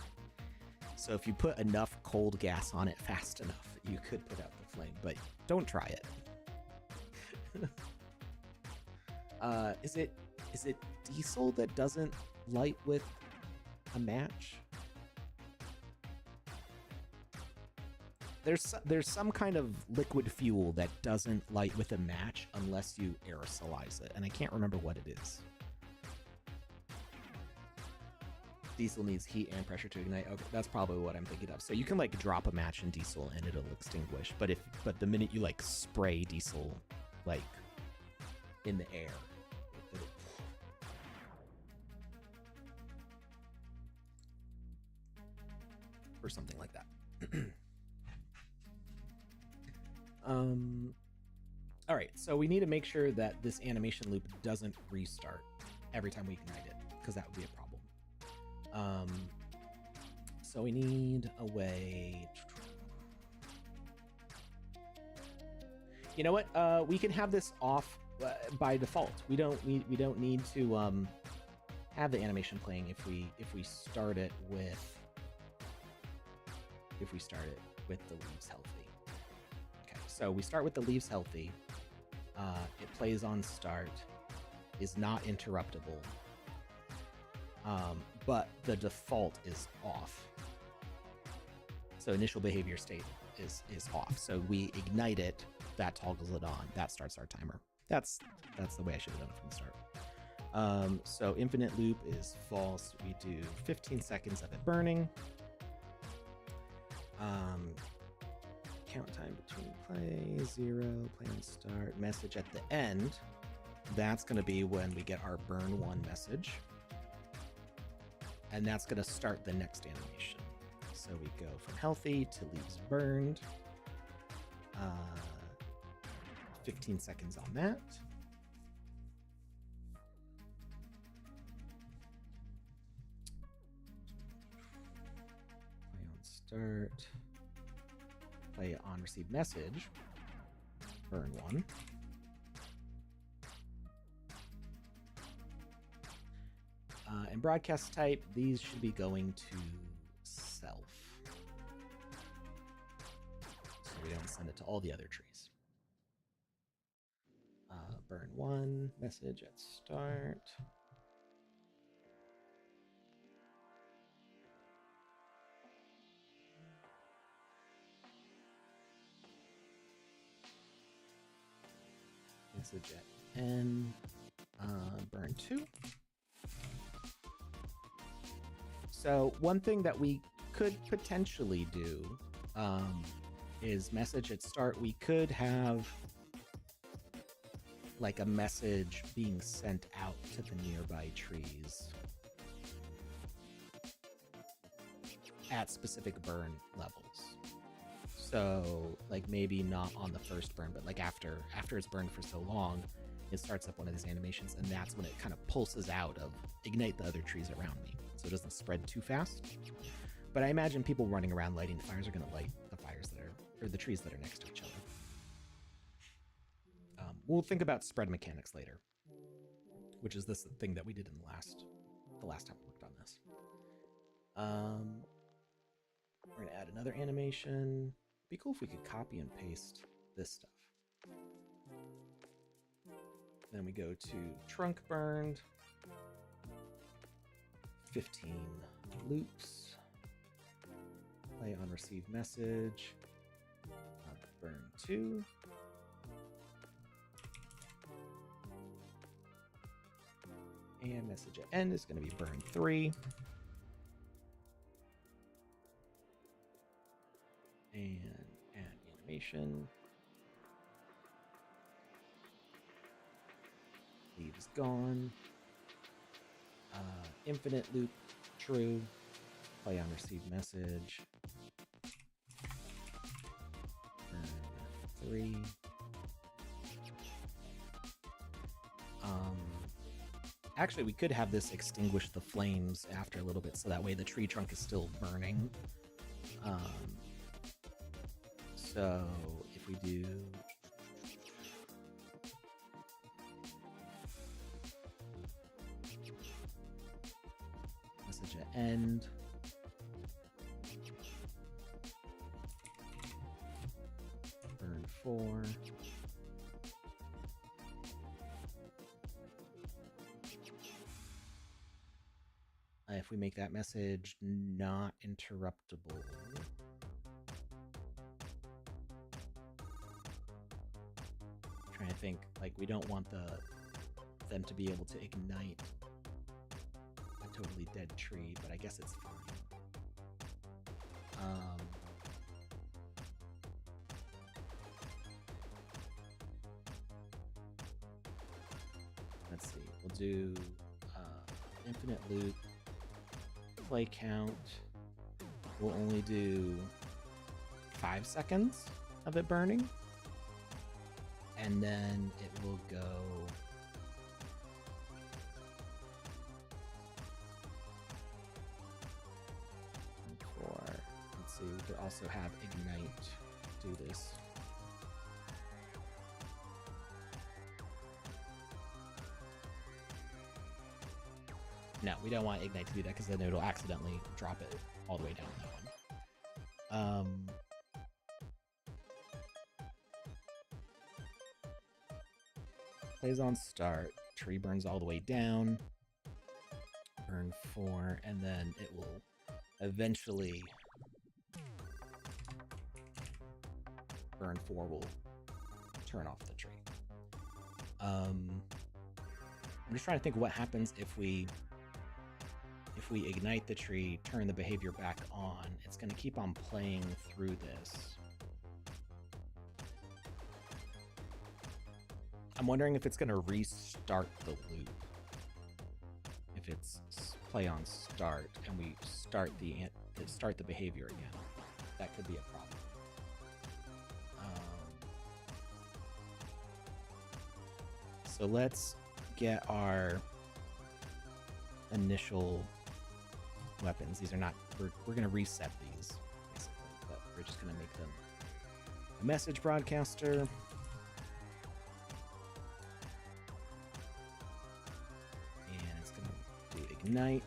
So if you put enough cold gas on it fast enough, you could put out the flame, but don't try it. Is it diesel that doesn't light with a match? There's some kind of liquid fuel that doesn't light with a match unless you aerosolize it, and I can't remember what it is. Diesel needs heat and pressure to ignite. Okay, that's probably what I'm thinking of. So you can like drop a match in diesel and it'll extinguish, but the minute you like spray diesel like in the air, or something like that. All right, so we need to make sure that this animation loop doesn't restart every time we ignite it, because that would be a problem. So we need a way. You know what? We can have this off by default. We don't need to have the animation playing if we start it with the leaves healthy. Okay, so we start with the leaves healthy. It plays on start, is not interruptible, but the default is off. So initial behavior state is off. So we ignite it, that toggles it on, that starts our timer. That's the way I should have done it from the start. So infinite loop is false. We do 15 seconds of it burning. Count time between play, 0, play on start, message at the end. That's going to be when we get our burn 1 message. And that's going to start the next animation. So we go from healthy to leaves burned. 15 seconds on that. Play on start. Play on receive message. Burn 1. And broadcast type, these should be going to self. So we don't send it to all the other trees. Burn 1, message at start. Message at end. Burn 2. So one thing that we could potentially do is message at start. We could have like a message being sent out to the nearby trees at specific burn levels. So like maybe not on the first burn, but like after it's burned for so long, it starts up one of these animations, and that's when it kind of pulses out of ignite the other trees around me, so it doesn't spread too fast. But I imagine people running around lighting the fires are going to light the fires that are, or the trees that are next to each other. We'll think about spread mechanics later, which is this thing that we did in the last time we worked on this. We're going to add another animation. It'd be cool if we could copy and paste this stuff. Then we go to trunk burned, 15 loops, play on receive message, burn 2, and message at end is going to be burn 3, and add animation. Leaves gone. Infinite loop true. Play on receive message. Burn 3. Actually, we could have this extinguish the flames after a little bit, so that way the tree trunk is still burning. So if we do... message at end. Burn 4. If we make that message not interruptible, I'm trying to think, like, we don't want them to be able to ignite a totally dead tree, but I guess it's fine. Let's see, we'll do infinite loop. Play count will only do 5 seconds of it burning, and then it will go for, let's see, we could also have ignite do this. No, we don't want Ignite to do that because then it'll accidentally drop it all the way down that one. Plays on start, tree burns all the way down, burn 4, and then it will eventually burn 4 will turn off the tree. I'm just trying to think what happens if we ignite the tree, turn the behavior back on. It's going to keep on playing through this. I'm wondering if it's going to restart the loop. If it's play on start and we start the behavior again, that could be a problem. So let's get our initial weapons. These are not, we're going to reset these, basically, but we're just going to make them a message broadcaster. And it's going to do ignite.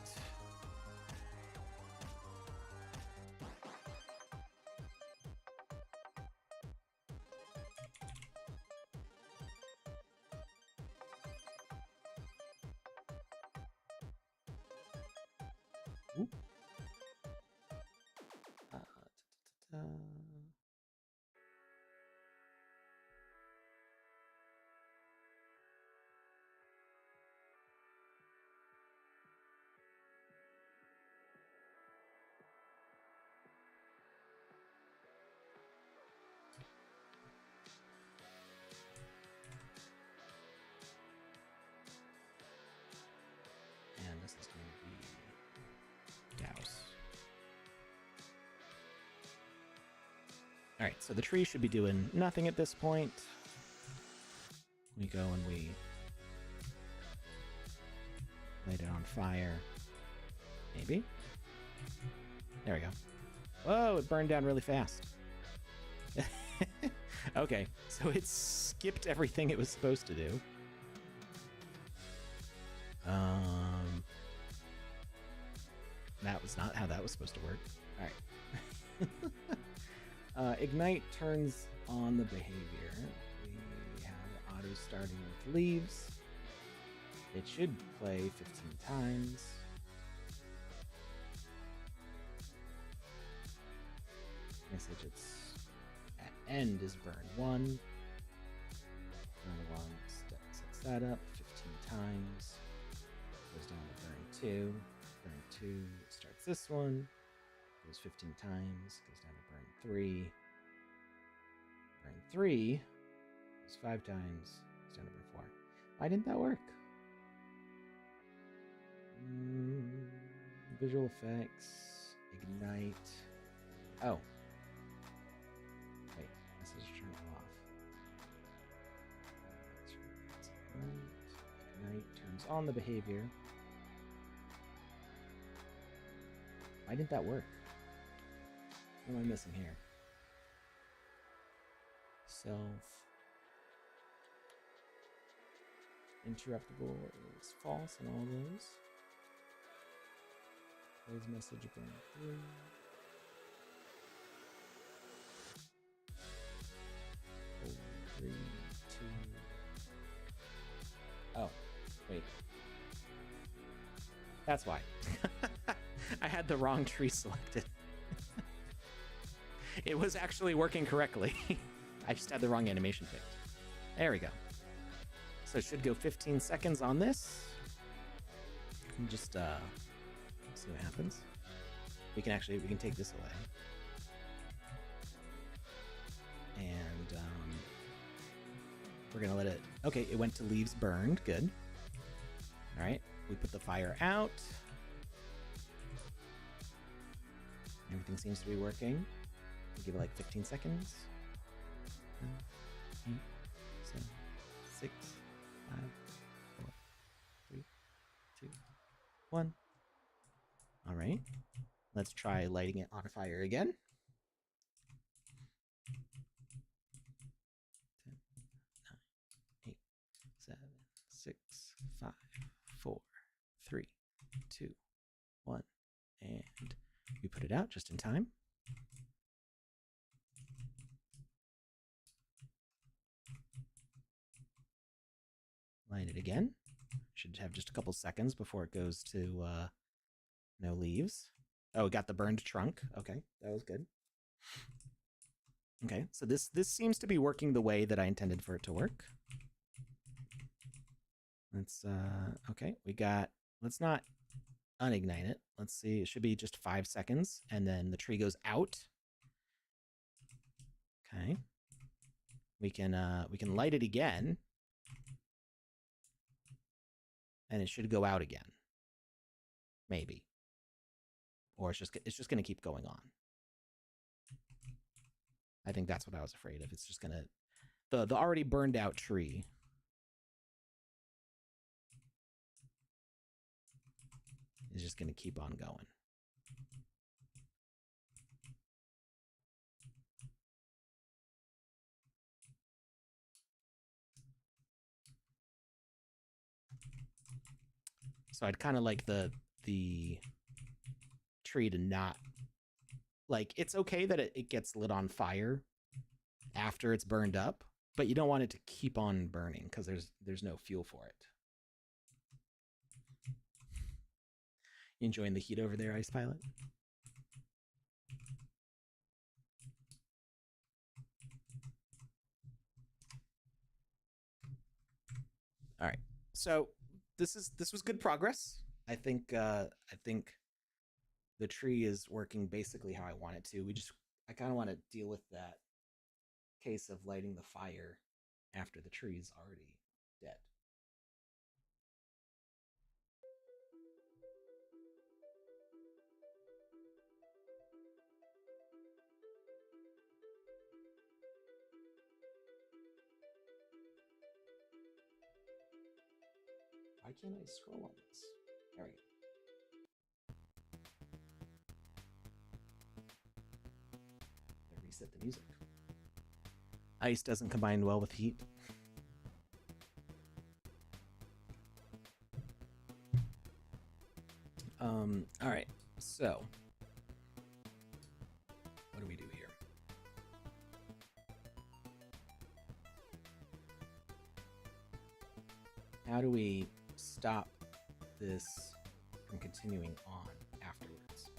And this is going to be douse. All right, so the tree should be doing nothing at this point. We go and we light it on fire. Maybe. There we go. Whoa, it burned down really fast. Okay, so it skipped everything it was supposed to do. That was not how that was supposed to work. All right. Ignite turns on the behavior. We have auto starting with leaves. It should play 15 times. Message it's at end is burn 1. Burn 1 sets that up 15 times. Goes down to burn 2. Burn 2 starts this one. Goes 15 times. Goes down to burn 3. Burn 3 goes 5 times. Goes down to burn 4. Why didn't that work? Visual effects. Ignite. Oh. Wait, this is turned off. Ignite turns on the behavior. Why didn't that work? What am I missing here? Self. Interruptible is false in all those. Plays message going through. Four, 3, 2. Oh, wait. That's why. I had the wrong tree selected. It was actually working correctly. I just had the wrong animation picked. There we go. So it should go 15 seconds on this. And just see what happens. We can take this away. And we're gonna let it, okay, it went to leaves burned, good. All right, we put the fire out. Everything seems to be working. We'll give it like 15 seconds. 8, 7, 6, 5, 4, 3, 2, 1. All right, let's try lighting it on fire again. 10, 9, 8, 7, 6, 5, 4, 3, 2, 1, and we put it out just in time. Light it again. Should have just a couple seconds before it goes to no leaves. Oh, we got the burned trunk. Okay, that was good. Okay, so this seems to be working the way that I intended for it to work. Let's okay, we got, let's not unignite it. Let's see, it should be just 5 seconds, and then the tree goes out. Okay. We can light it again. And it should go out again. Maybe. Or it's just gonna keep going on. I think that's what I was afraid of. It's just gonna, the already burned out tree is just gonna keep on going. So I'd kind of like the tree to not, like, it's okay that it gets lit on fire after it's burned up, but you don't want it to keep on burning because there's no fuel for it. You enjoying the heat over there, Ice Pilot? All right, so this was good progress. I think the tree is working basically how I want it to. I kind of want to deal with that case of lighting the fire after the tree is already dead. Why can't I scroll on this? There we go. Reset the music. Ice doesn't combine well with heat. All right, so what do we do here? How do we stop this from continuing on afterwards?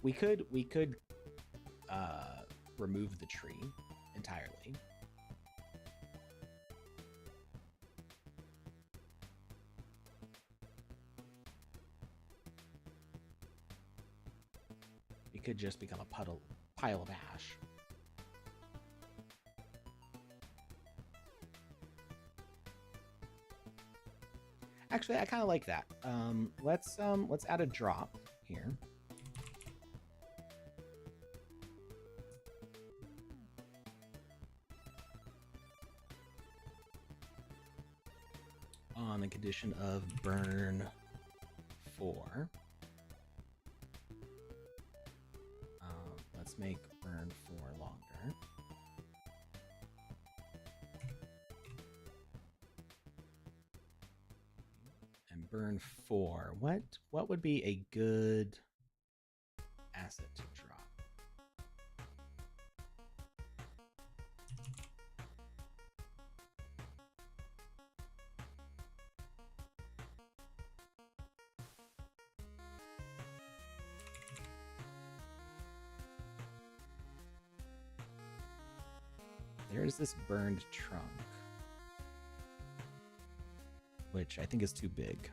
We could remove the tree entirely. It could just become a pile of ash. Actually, I kind of like that. Let's add a drop here. On the condition of burn 4. Let's make burn 4 longer. And burn 4. What would be a good asset to drop? There's this burned trunk, which I think is too big.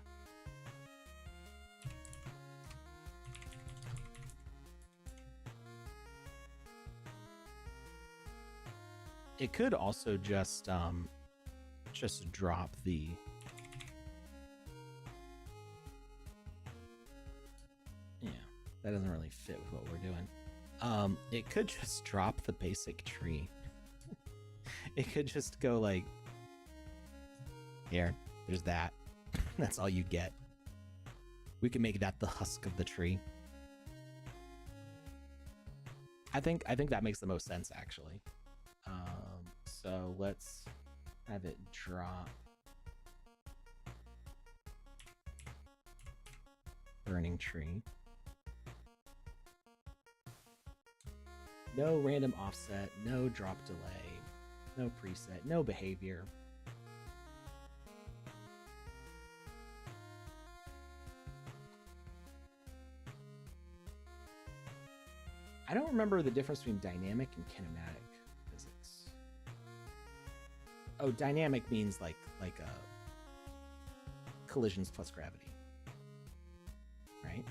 It could also just drop the that doesn't really fit with what we're doing. It could just drop the basic tree. It could just go like, here, there's that. That's all you get. We can make that the husk of the tree. I think that makes the most sense, actually. So let's have it drop burning tree. No random offset, no drop delay, no preset, no behavior. I don't remember the difference between dynamic and kinematic physics. Oh, dynamic means like collisions plus gravity, right?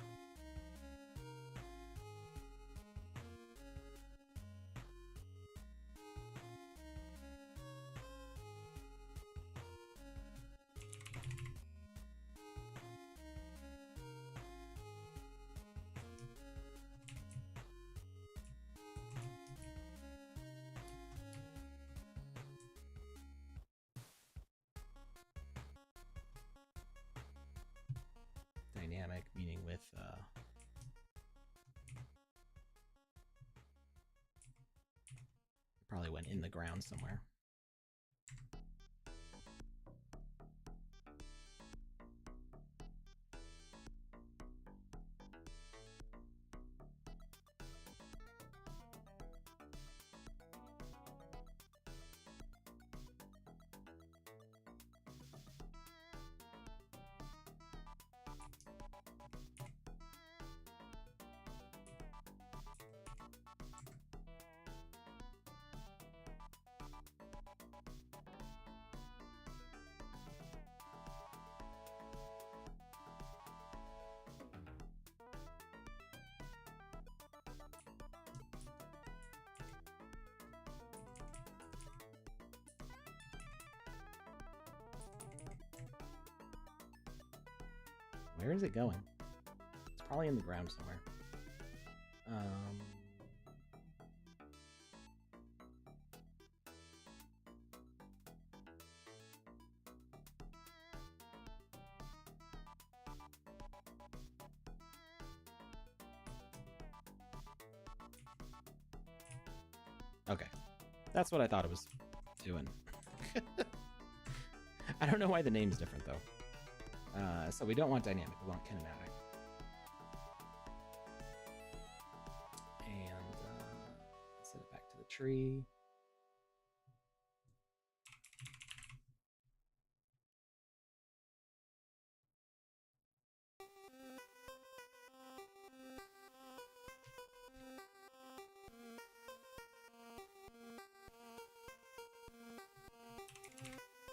Dynamic meaning with probably went in the ground somewhere. Where is it going? It's probably in the ground somewhere. Okay, that's what I thought it was doing. I don't know why the name's different though. So we don't want dynamic, we want kinematic. And set it back to the tree.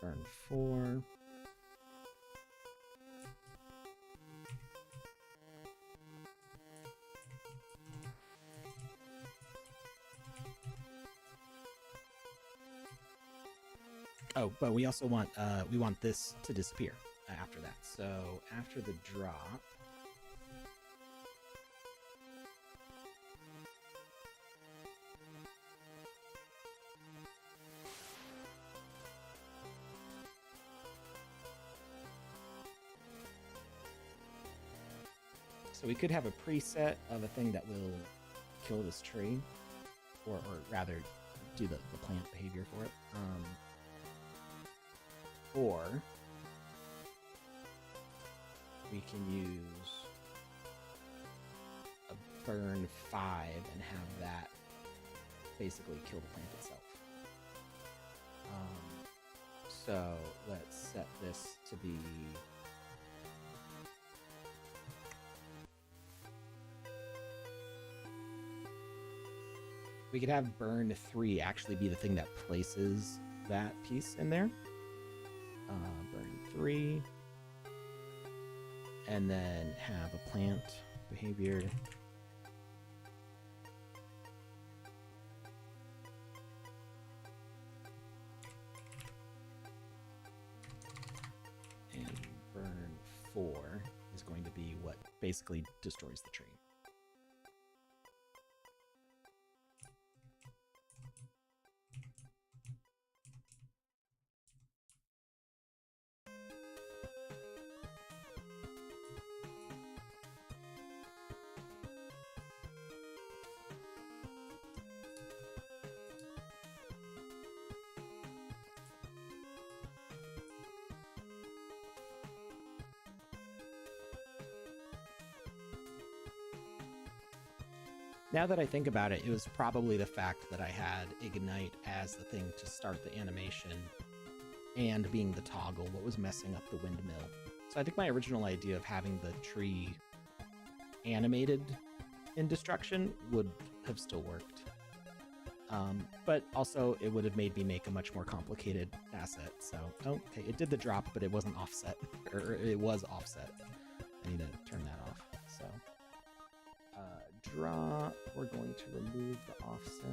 Burn 4. Oh, but we also want this to disappear after that. So after the drop, so we could have a preset of a thing that will kill this tree, or rather do the plant behavior for it. Or we can use a burn 5 and have that basically kill the plant itself. So let's set this to be we could have burn 3 actually be the thing that places that piece in there. Burn 3. And then have a plant behavior. And burn 4 is going to be what basically destroys the tree. Now that I think about it, it was probably the fact that I had Ignite as the thing to start the animation and being the toggle what was messing up the windmill. So I think my original idea of having the tree animated in destruction would have still worked. But also it would have made me make a much more complicated asset. So, okay, it did the drop, but it wasn't offset, or it was offset. I need to turn that off, so. Drop, we're going to remove the offset.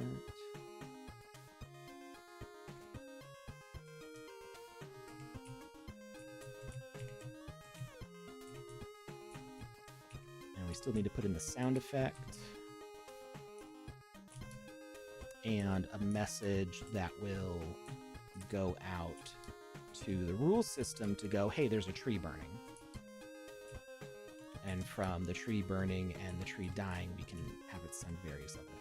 And we still need to put in the sound effect. And a message that will go out to the rule system to go, hey, there's a tree burning. And from the tree burning and the tree dying, we can have it send various other things.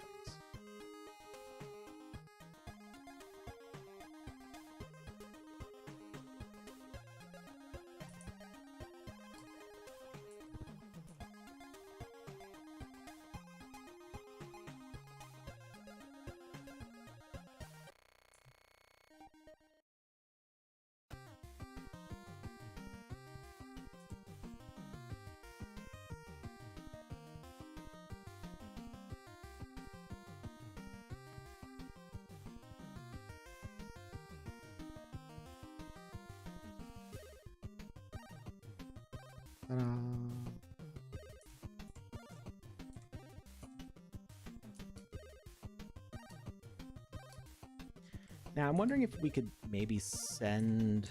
Now, I'm wondering if we could maybe send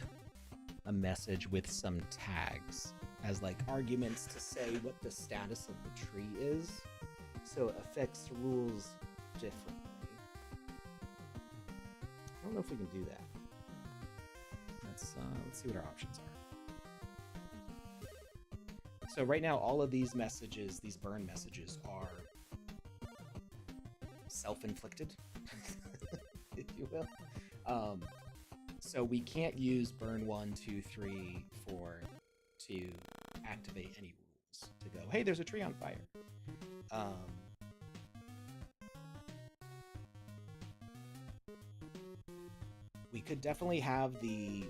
a message with some tags as like arguments to say what the status of the tree is, so it affects rules differently. I don't know if we can do that. Let's see what our options are. So right now, all of these messages, these burn messages, are self-inflicted, if you will. So we can't use burn 1, 2, 3, 4 to activate any rules to go, hey, there's a tree on fire. We could definitely have the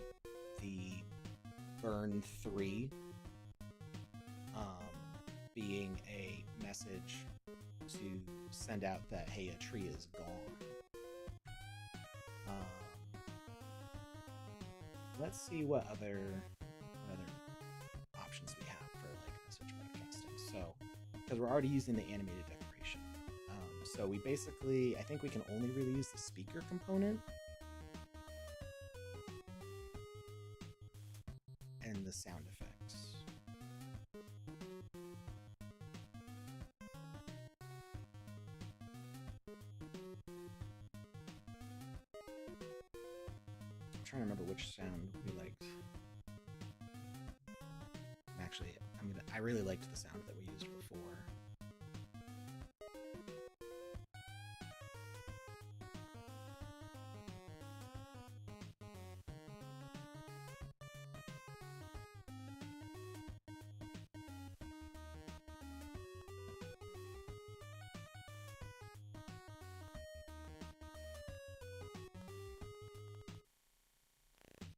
burn 3 being a message to send out that, hey, a tree is gone. Let's see what other options we have for like message broadcasting. So, because we're already using the animated decoration, so we basically, I think we can only really use the speaker component, and the sound effects. I'm trying to remember which sound we liked. Actually, I really liked the sound that we used before.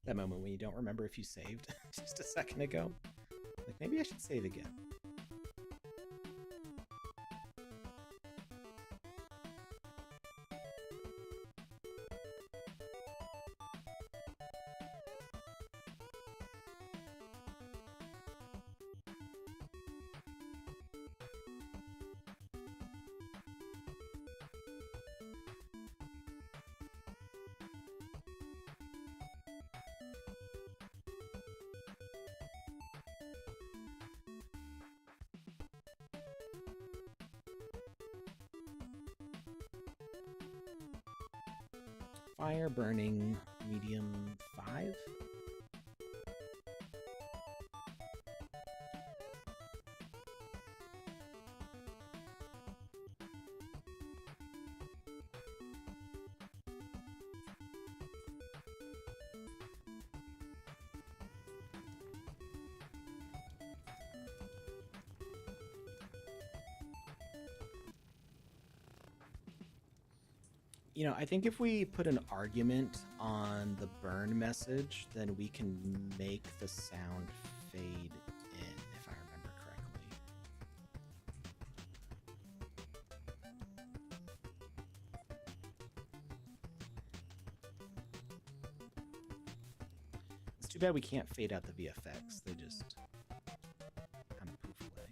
That moment when you don't remember if you saved just a second ago. Like, maybe I should save again. Fire burning, medium 5. You know, I think if we put an argument on the burn message, then we can make the sound fade in, if I remember correctly. It's too bad we can't fade out the VFX. They just kind of poof away.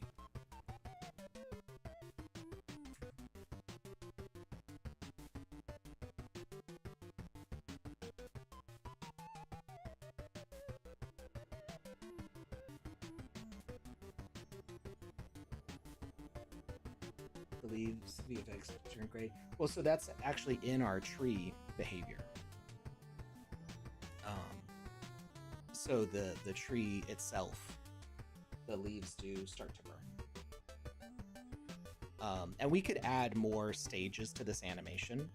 The leaves, VFX turn gray. Well, so that's actually in our tree behavior. So the tree itself, the leaves do start to burn. And we could add more stages to this animation,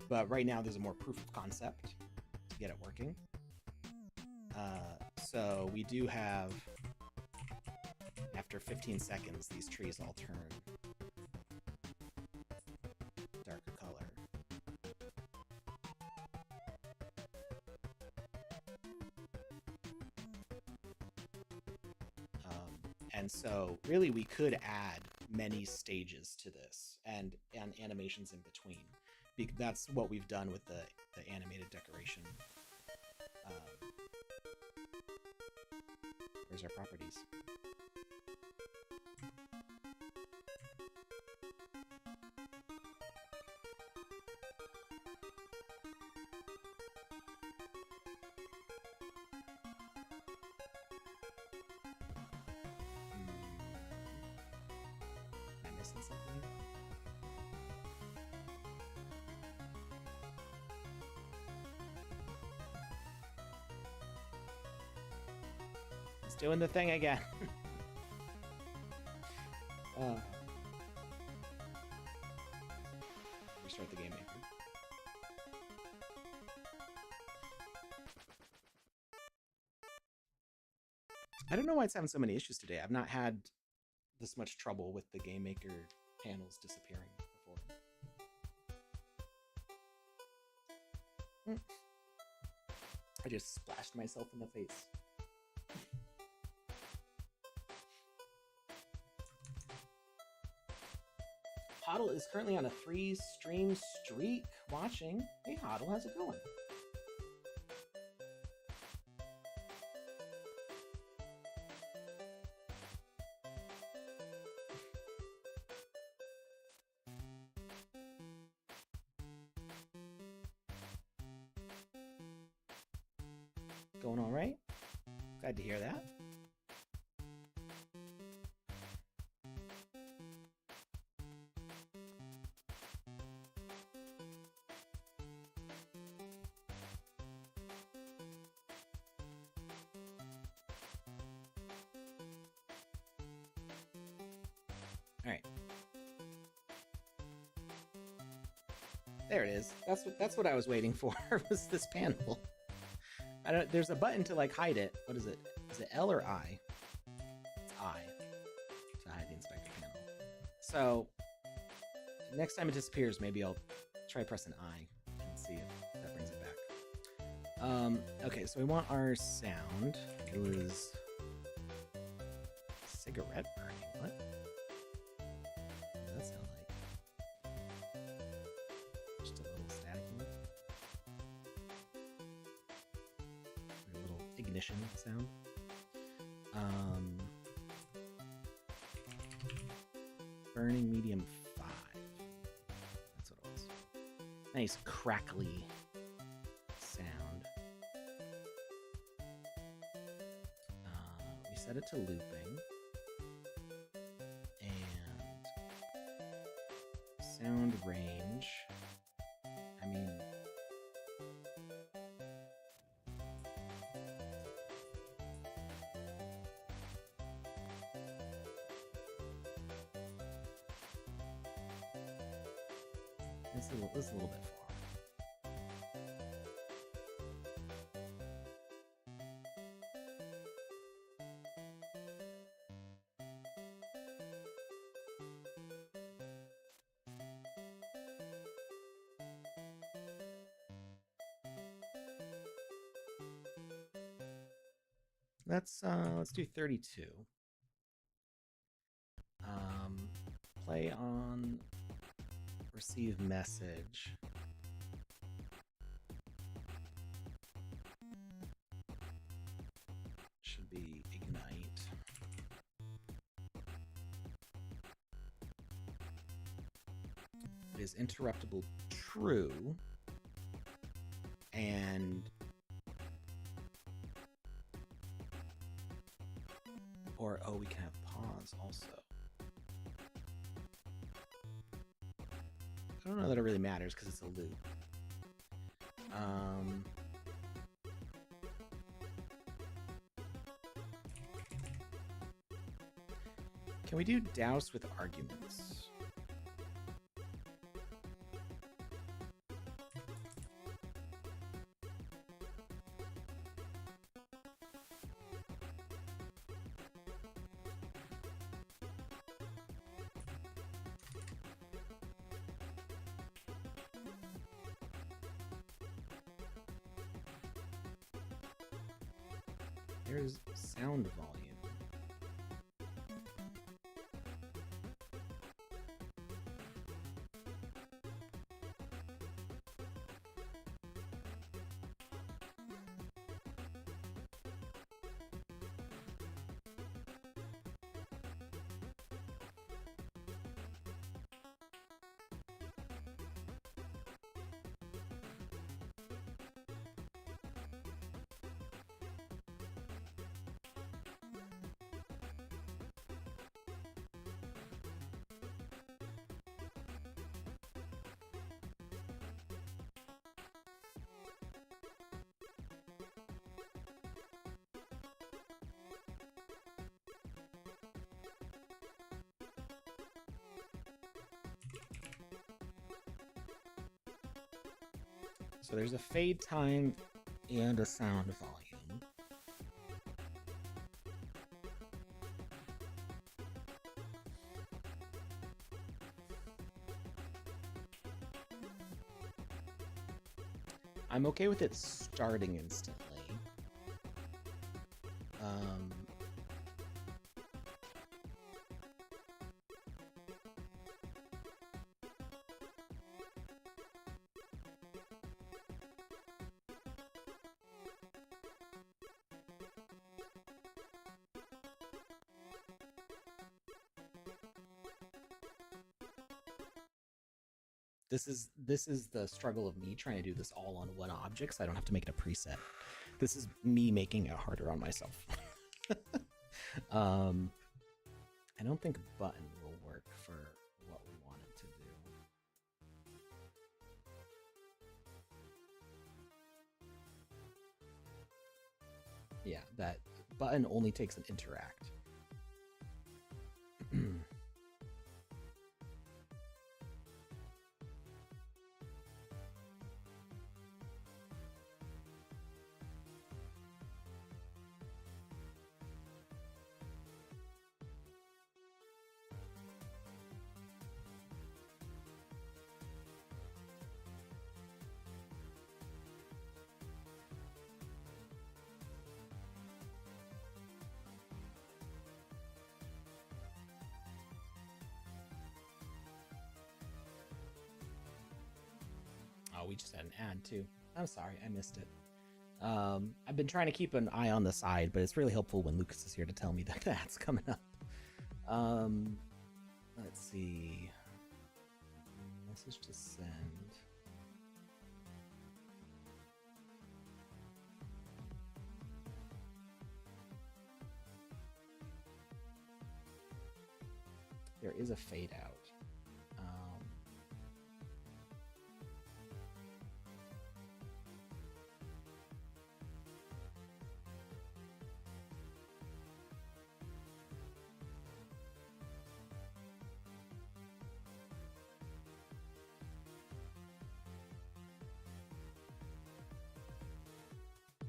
but right now there's a more proof of concept to get it working. So we do have, after 15 seconds, these trees all turn darker color. And so really we could add many stages to this and animations in between. That's what we've done with the animated decoration. Where's our properties? Something. It's doing the thing again. Restart the game maker. I don't know why it's having so many issues today. I've not had this much trouble with the Game Maker panels disappearing before. I just splashed myself in the face. Hoddle is currently on a 3-stream streak watching. Hey Hoddle, how's it going? Going all right? Glad to hear that. There it is. That's what I was waiting for. Was this panel? I don't. There's a button to like hide it. What is it? Is it L or I? It's I to hide the inspector panel. So next time it disappears, maybe I'll try pressing I and see if that brings it back. Okay, so we want our sound. It was cigarette burning. What? What does that sound like? Just a little staticky. A little ignition sound. Burning medium 5. That's what it was. Nice crackly sound. We set it to looping. And sound range. I mean, this is a little bit far. Let's do 32. Play on receive message. Should be ignite. Is interruptible true, and or oh, we can have pause also. I don't know that it really matters because it's a loop. Can we do douse with arguments? There's sound volume. So there's a fade time and a sound volume. I'm okay with it starting instantly. This is the struggle of me trying to do this all on one object, so I don't have to make it a preset. This is me making it harder on myself. I don't think button will work for what we want it to do. Yeah, that button only takes an interact. Oh, we just had an ad too. I'm sorry, I missed it. I've been trying to keep an eye on the side, but it's really helpful when Lucas is here to tell me that that's coming up. Let's see. Message to send. There is a fade out.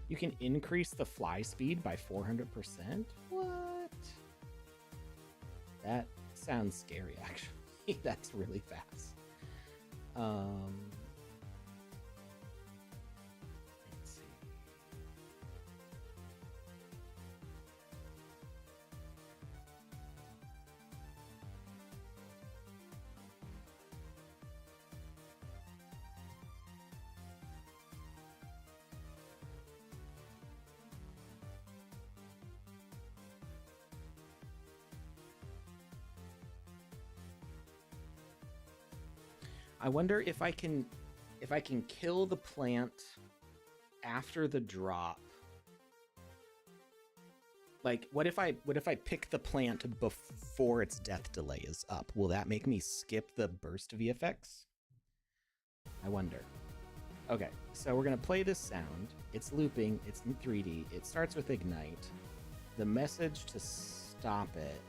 You can increase the fly speed by 400%? What? That sounds scary, actually. That's really fast. Let's see. I wonder if I can kill the plant after the drop. Like, what if I pick the plant before its death delay is up? Will that make me skip the burst VFX? I wonder. Okay, so we're gonna play this sound. It's looping, it's in 3D, it starts with ignite. The message to stop it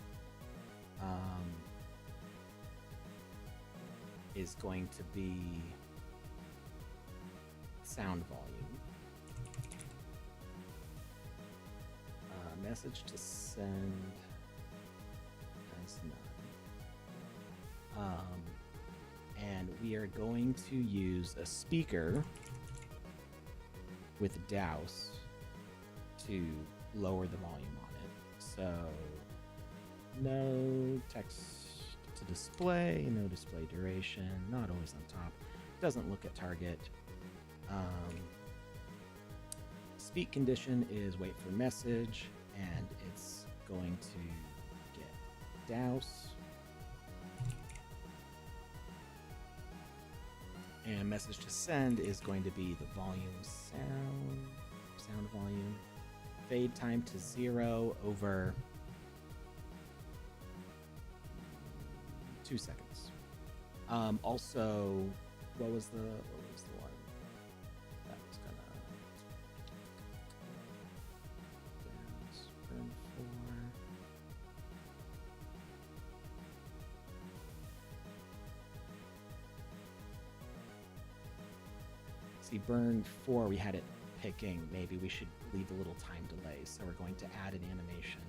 is going to be sound volume. Message to send as none. And we are going to use a speaker with douse to lower the volume on it. So no text to display, no display duration, not always on top, doesn't look at target. Speak condition is wait for message, and it's going to get douse. And message to send is going to be the volume sound volume. Fade time to 0 over 2 seconds. Also, what was the one that was gonna burn 4? See, burn 4, we had it picking. Maybe we should leave a little time delay, so we're going to add an animation.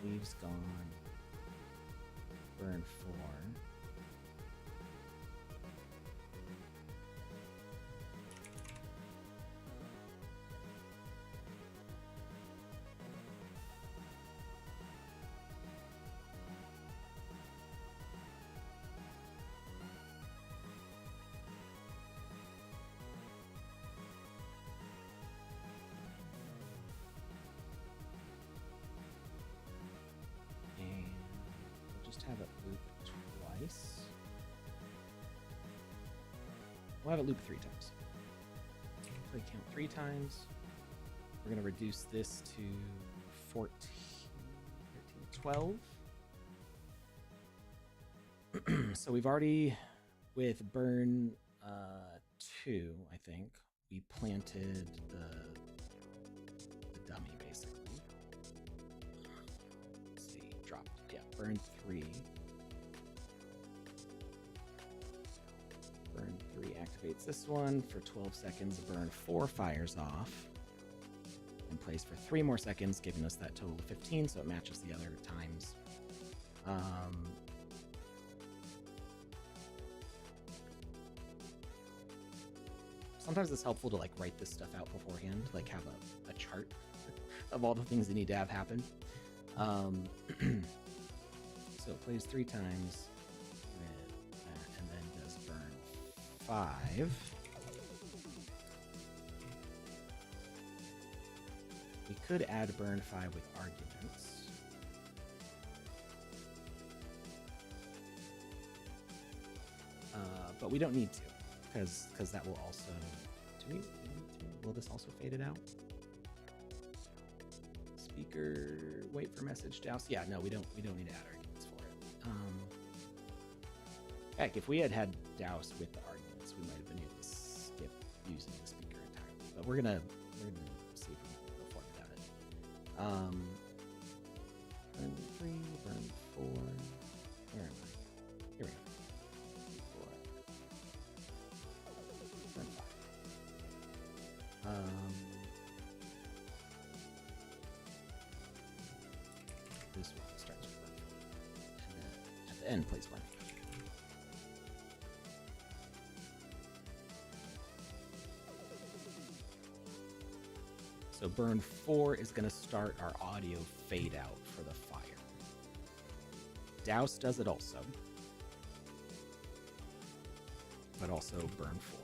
Leaves gone. Burn 4. Have it loop twice. We'll have it loop 3 times. Play count 3 times. We're going to reduce this to 14, 13, 12. So we've already, with burn 2, I think, we planted the dummy, basically. Let's see, dropped, yeah, burn 3. Burn 3 activates this one for 12 seconds. Burn 4 fires off and plays for 3 more seconds, giving us that total of 15, so it matches the other times. Sometimes it's helpful to like write this stuff out beforehand, like have a chart of all the things that need to have happen. So it plays 3 times with that, and then does burn 5. We could add burn 5 with arguments. But we don't need to, because that will also. Do we need to? Will this also fade it out? Speaker. Wait for message douse. Yeah, no, we don't need to add arguments for it. Heck, if we had douse with the arguments, we might have been able to skip using the speaker entirely. But we're gonna see if we can go forward without it. Burn 3, burn 4. Where am I? Here we go. 4. Burn 5. This one starts with burn 4. And then at the end plays burn 5. So burn 4 is going to start our audio fade out for the fire. Douse does it also, but also burn 4.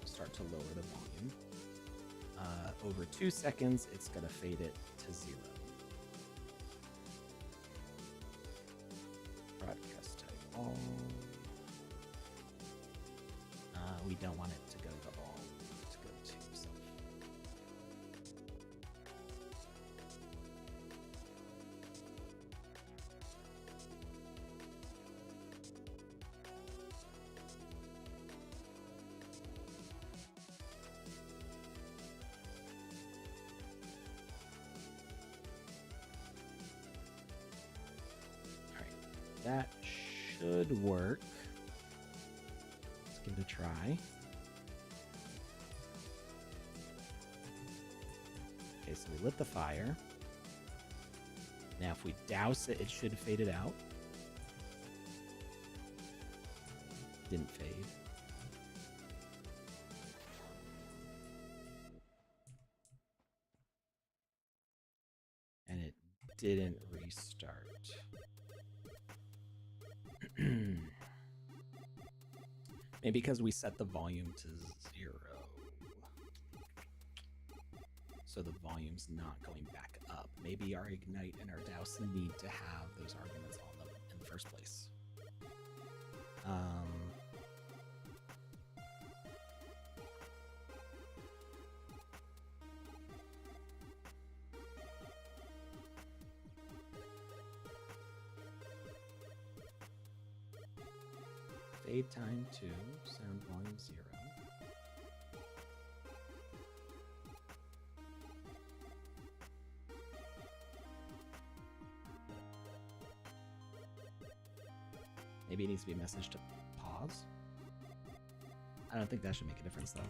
Start to lower the volume. Over 2 seconds, it's going to fade it to 0. Broadcast type all. We don't want it to go to all. We want it to go to self. That should work. Let's give it a try. Okay, so we lit the fire. Now if we douse it, it should fade it out. Didn't fade. And it didn't restart. Maybe because we set the volume to 0. So the volume's not going back up. Maybe our Ignite and our Douse need to have those arguments on them in the first place. Fade time 2, sound volume 0. Maybe it needs to be a message to pause. I don't think that should make a difference though.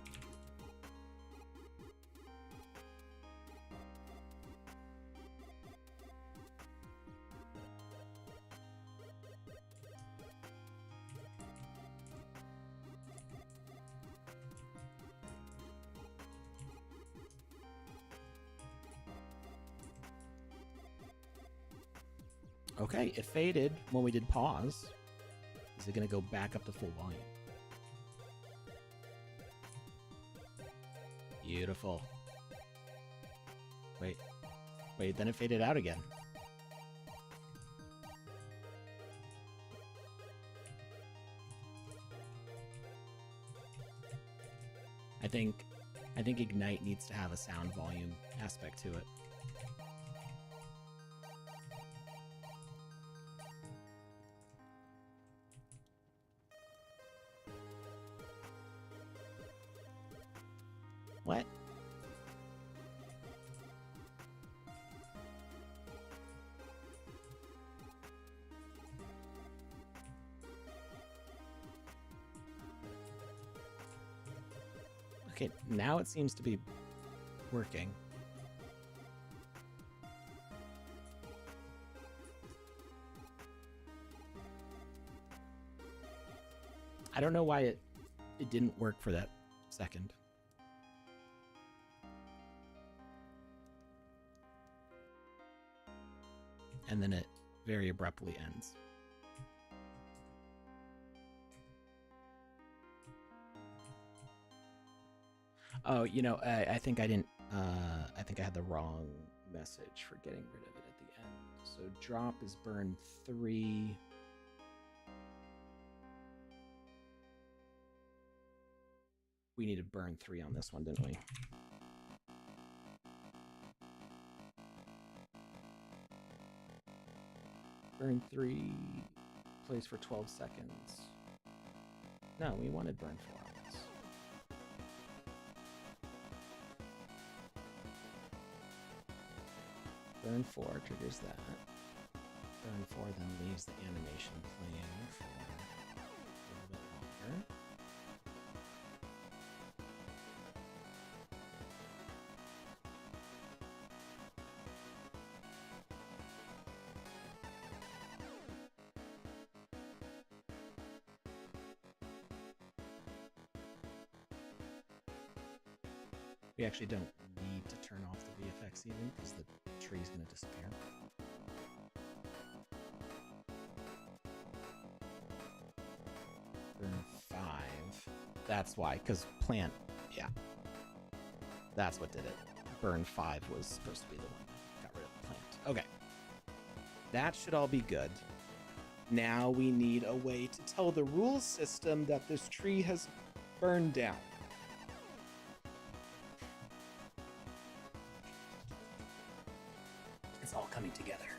Okay, it faded when we did pause. Is it going to go back up to full volume? Beautiful. Wait, then it faded out again. I think Ignite needs to have a sound volume aspect to it. What? Okay, now it seems to be working. I don't know why it didn't work for that second. and then it very abruptly ends. Oh, you know, I think I didn't, I think I had the wrong message for getting rid of it at the end. So drop is burn 3. We needed burn 3 on this one, didn't we? Burn 3 plays for 12 seconds. No, we wanted burn 4 on this. Burn 4 triggers that. Burn 4 then leaves the animation playing for a little bit longer. We actually don't need to turn off the VFX even, because the tree's going to disappear. Burn 5. That's why, because plant, yeah. That's what did it. Burn 5 was supposed to be the one that got rid of the plant. Okay. That should all be good. Now we need a way to tell the rules system that this tree has burned down. It's all coming together.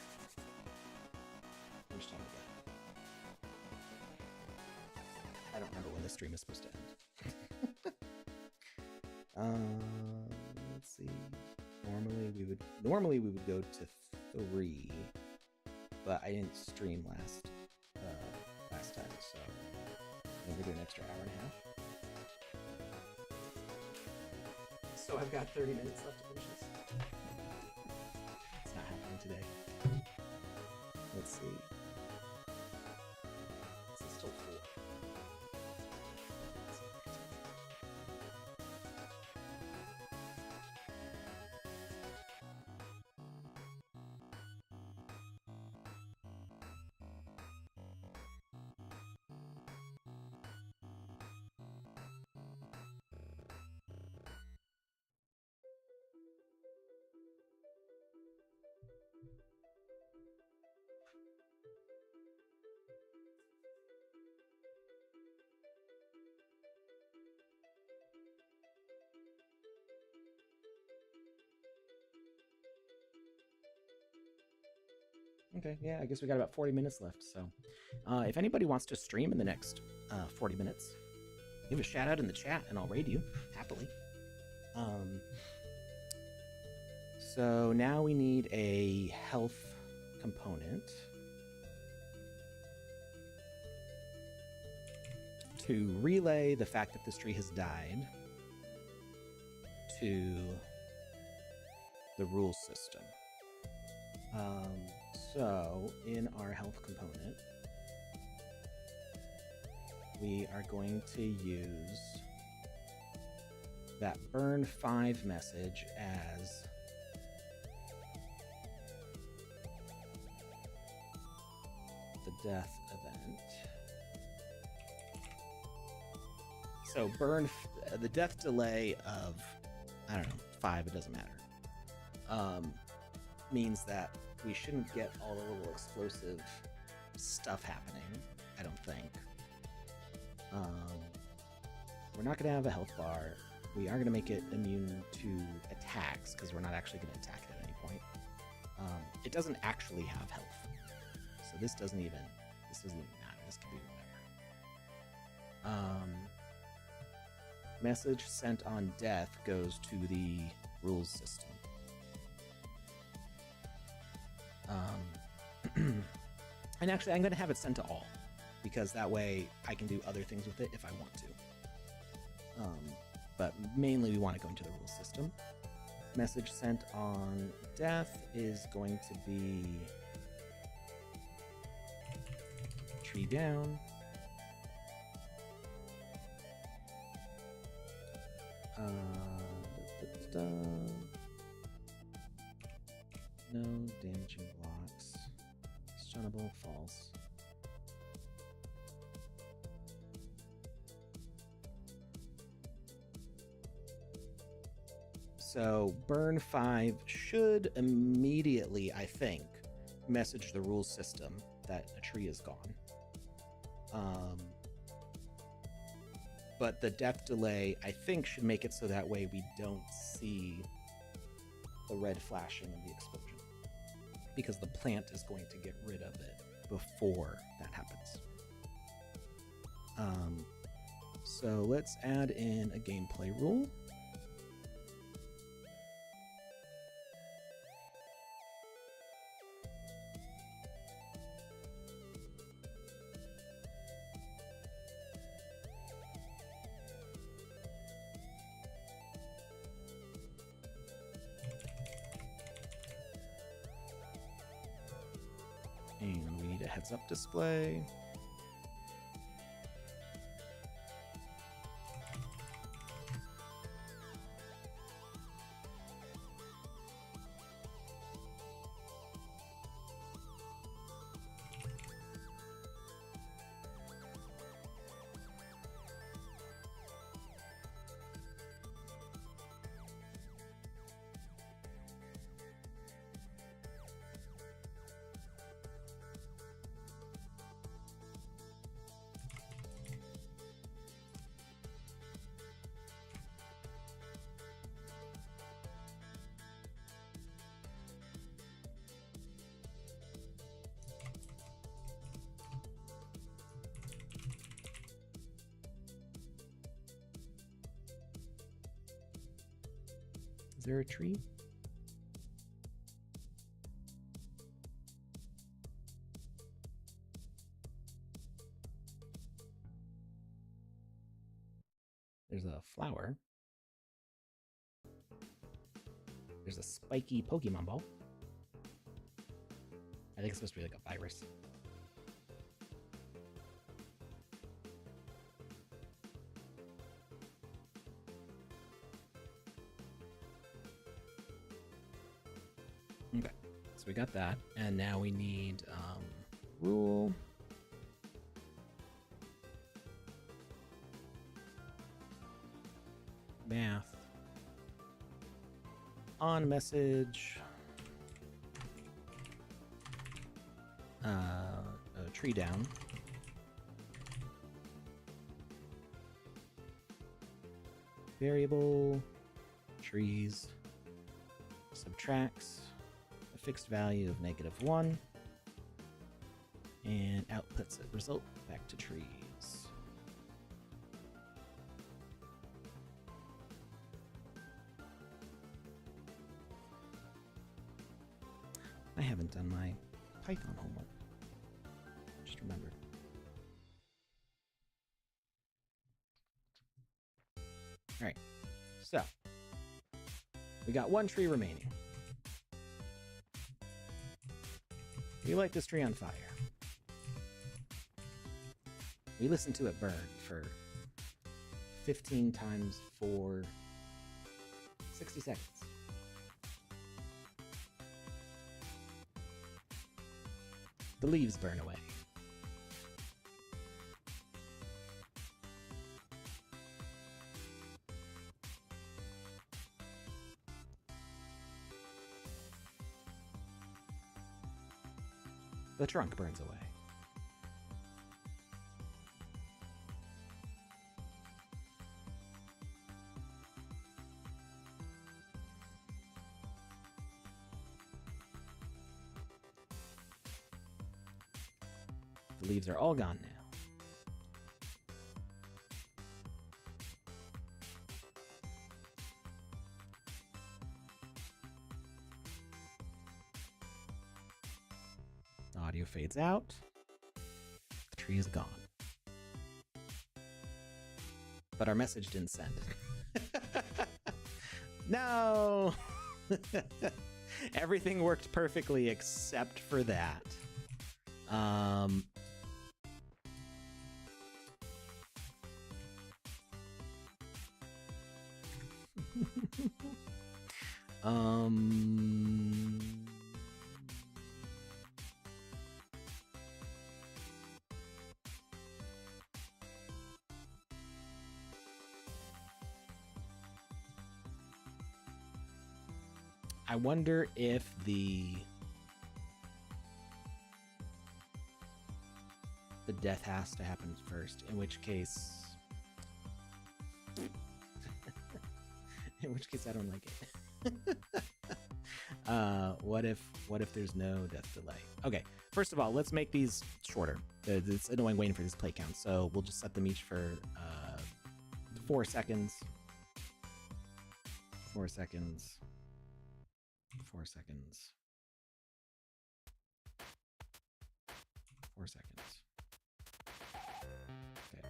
How much time we got? I don't remember when the stream is supposed to end. Let's see. Normally we would go to 3, but I didn't stream last time, so I'm gonna do an extra hour and a half. So I've got 30 minutes left to finish this. It's not happening today. Let's see. This is still 4. Okay, yeah, I guess we got about 40 minutes left, so if anybody wants to stream in the next 40 minutes, give a shout out in the chat and I'll raid you happily. So now we need a health component to relay the fact that this tree has died to the rules system. So in our health component, we are going to use that burn 5 message as the death event. So the death delay of, I don't know, 5, it doesn't matter, means that we shouldn't get all the little explosive stuff happening, I don't think. We're not going to have a health bar. We are going to make it immune to attacks, because we're not actually going to attack it at any point. It doesn't actually have health. So this doesn't even matter. This could be whatever. Message sent on death goes to the rules system. And actually, I'm going to have it sent to all, because that way I can do other things with it if I want to. But mainly we want to go into the rules system. Message sent on death is going to be tree down. No damaging blocks. reliable, false. So burn 5 should immediately, I think, message the rules system that a tree is gone. But the death delay, I think, should make it so that way we don't see the red flashing in the explosion, because the plant is going to get rid of it before that happens. So let's add in a gameplay rule. And we need a heads-up display. Is there a tree? There's a flower. There's a spiky Pokemon ball. I think it's supposed to be like a virus. Okay, so we got that, and now we need rule. Math. On message. A tree down. Variable. Trees. Subtracts a fixed value of -1. And outputs a result back to trees. I haven't done my Python homework. Just remembered. All right, so we got one tree remaining. We light this tree on fire. We listen to it burn for 15 times for 60 seconds. The leaves burn away. The trunk burns away. The leaves are all gone now. The audio fades out. The tree is gone. But our message didn't send. No! Everything worked perfectly except for that. I wonder if the death has to happen first, in which case I don't like it. What if there's no death delay? Okay, first of all, let's make these shorter. It's annoying waiting for this play count, so we'll just set them each for 4 seconds. 4 seconds. 4 seconds. 4 seconds. Okay.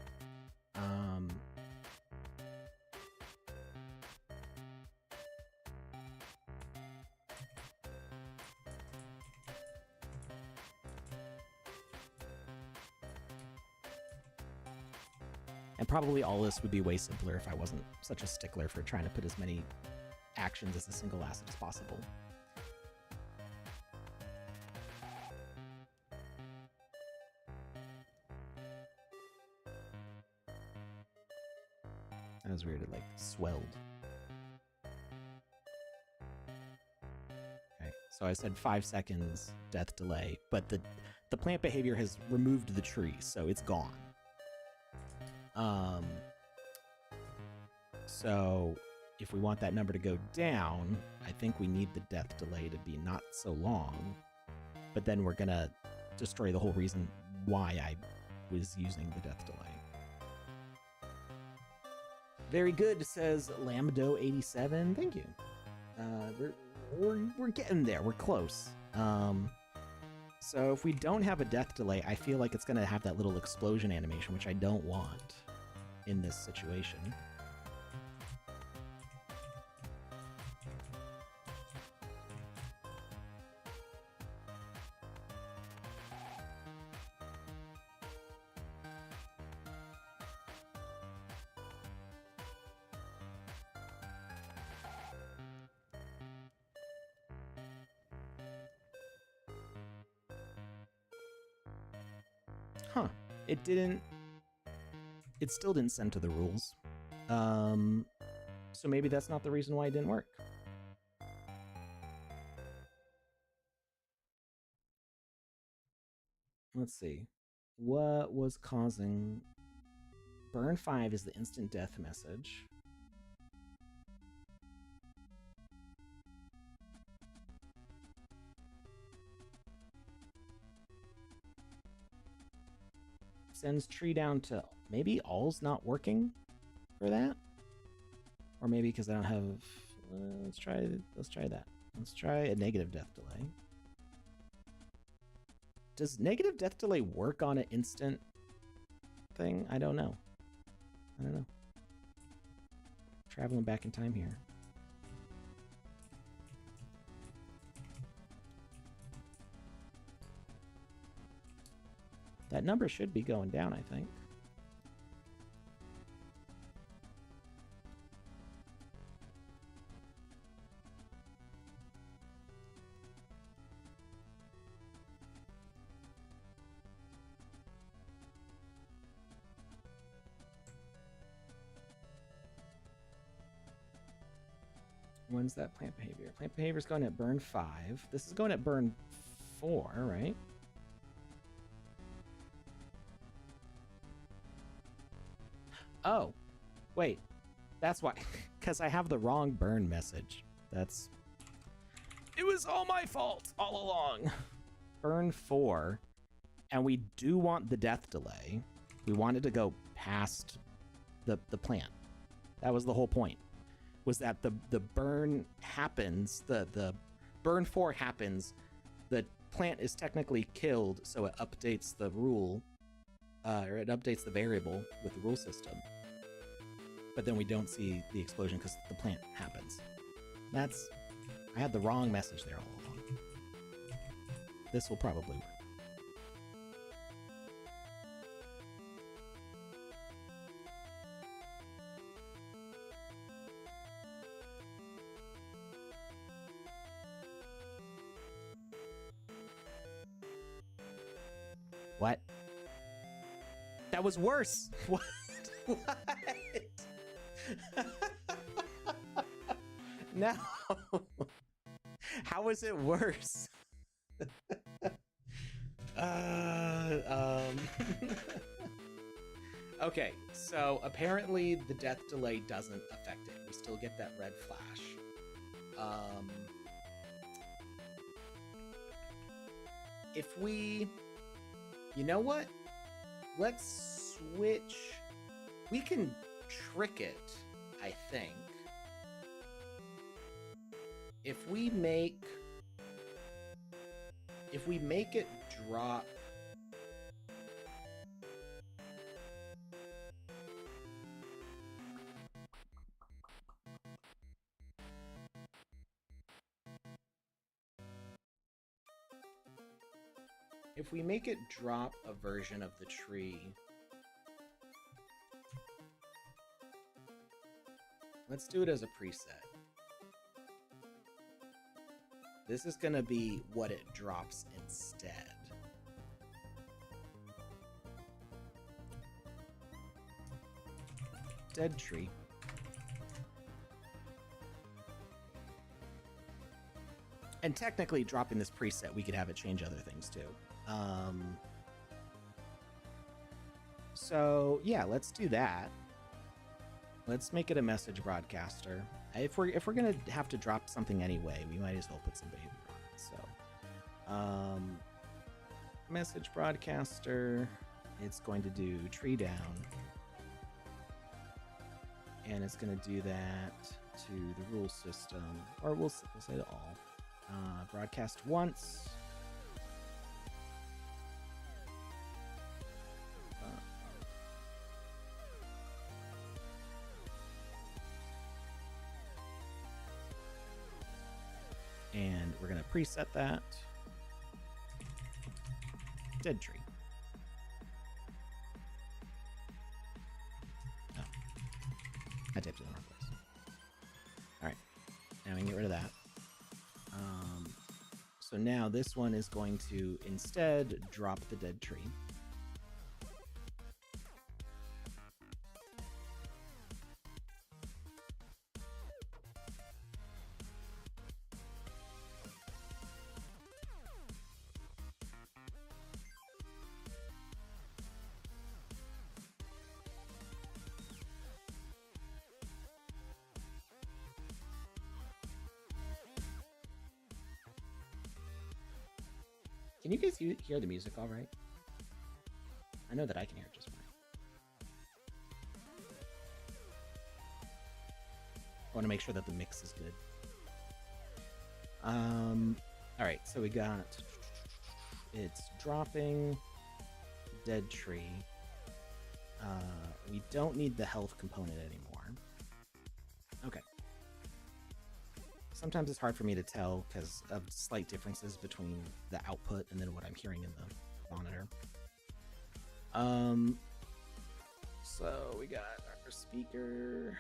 And probably all this would be way simpler if I wasn't such a stickler for trying to put as many actions as a single asset as possible. That was weird, it like swelled. Okay, so I said 5 seconds death delay, but the plant behavior has removed the tree, so it's gone. So if we want that number to go down, I think we need the death delay to be not so long, but then we're gonna destroy the whole reason why I was using the death delay. Very good, says Lambdo87. Thank you. We're getting there. We're close. So if we don't have a death delay, I feel like it's gonna have that little explosion animation, which I don't want in this situation. Huh. It still didn't send to the rules. So maybe that's not the reason why it didn't work. Let's see. What was causing... Burn 5 is the instant death message. Sends tree down to... Maybe all's not working for that? Or maybe because I don't have... let's try that. Let's try a negative death delay. Does negative death delay work on an instant thing? I don't know. Traveling back in time here. That number should be going down, I think. When's that plant behavior? Plant behavior is going at burn 5. This is going at burn 4, right? Oh, wait. That's why. Because I have the wrong burn message. It was all my fault all along. Burn 4. And we do want the death delay. We wanted to go past the plant. That was the whole point. Was that the burn happens, the burn 4 happens, the plant is technically killed, so it updates the rule, or it updates the variable with the rule system. But then we don't see the explosion because the plant happens. I had the wrong message there all along. This will probably work. What? That was worse. What? What? No. How is it worse? Okay, so apparently the death delay doesn't affect it. We still get that red flash. If we... You know what? Let's switch... We can trick it, I think. If we make it drop... If we make it drop a version of the tree... Let's do it as a preset. This is gonna be what it drops instead. Dead tree. And technically, dropping this preset, we could have it change other things too. So yeah, let's do that. Let's make it a message broadcaster. If we're gonna have to drop something anyway, we might as well put some behavior on it. So, message broadcaster. It's going to do tree down, and it's going to do that to the rule system, or we'll say to all. Broadcast once. And we're going to preset that. Dead tree. Oh. I typed it in the wrong place. Alright. Now we can get rid of that. So now this one is going to instead drop the dead tree. Can you guys hear the music all right? I know that I can hear it just fine. I want to make sure that the mix is good. All right, so we got it's dropping dead tree. We don't need the health component anymore. Okay. Sometimes it's hard for me to tell because of slight differences between the output and then what I'm hearing in the monitor. So we got our speaker.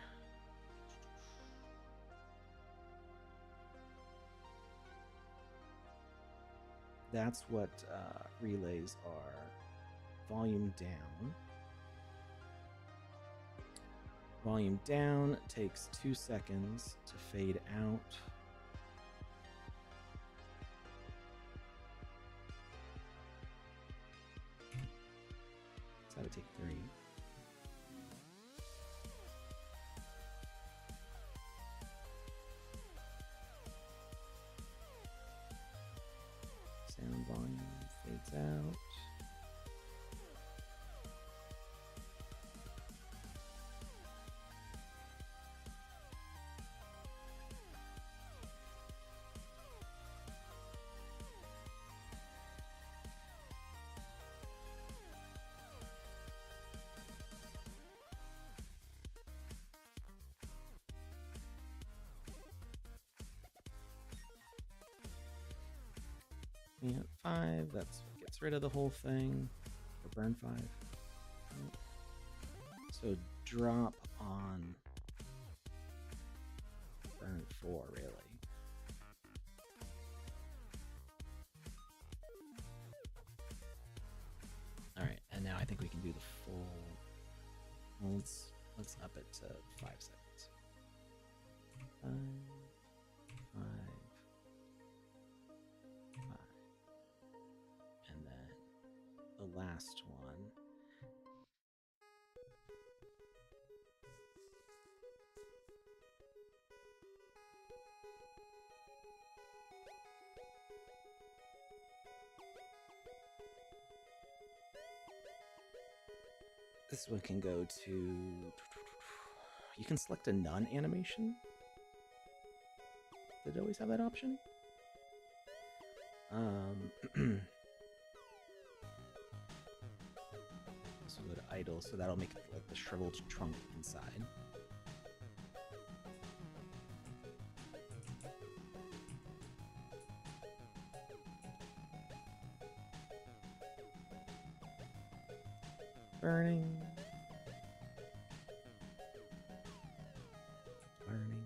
That's what relays are. Volume down. Volume down takes 2 seconds to fade out. So that would take 3. Sound volume fades out. Yeah, 5, that's what gets rid of the whole thing. Or burn 5. So drop on burn 4, really. Alright, and now I think we can do the full. Well, let's up it to 5 seconds. 5, 5, the last one. This one can go to... You can select a none animation. Did it always have that option? So go to idle, so that'll make it like the shriveled trunk inside. Burning. Burning.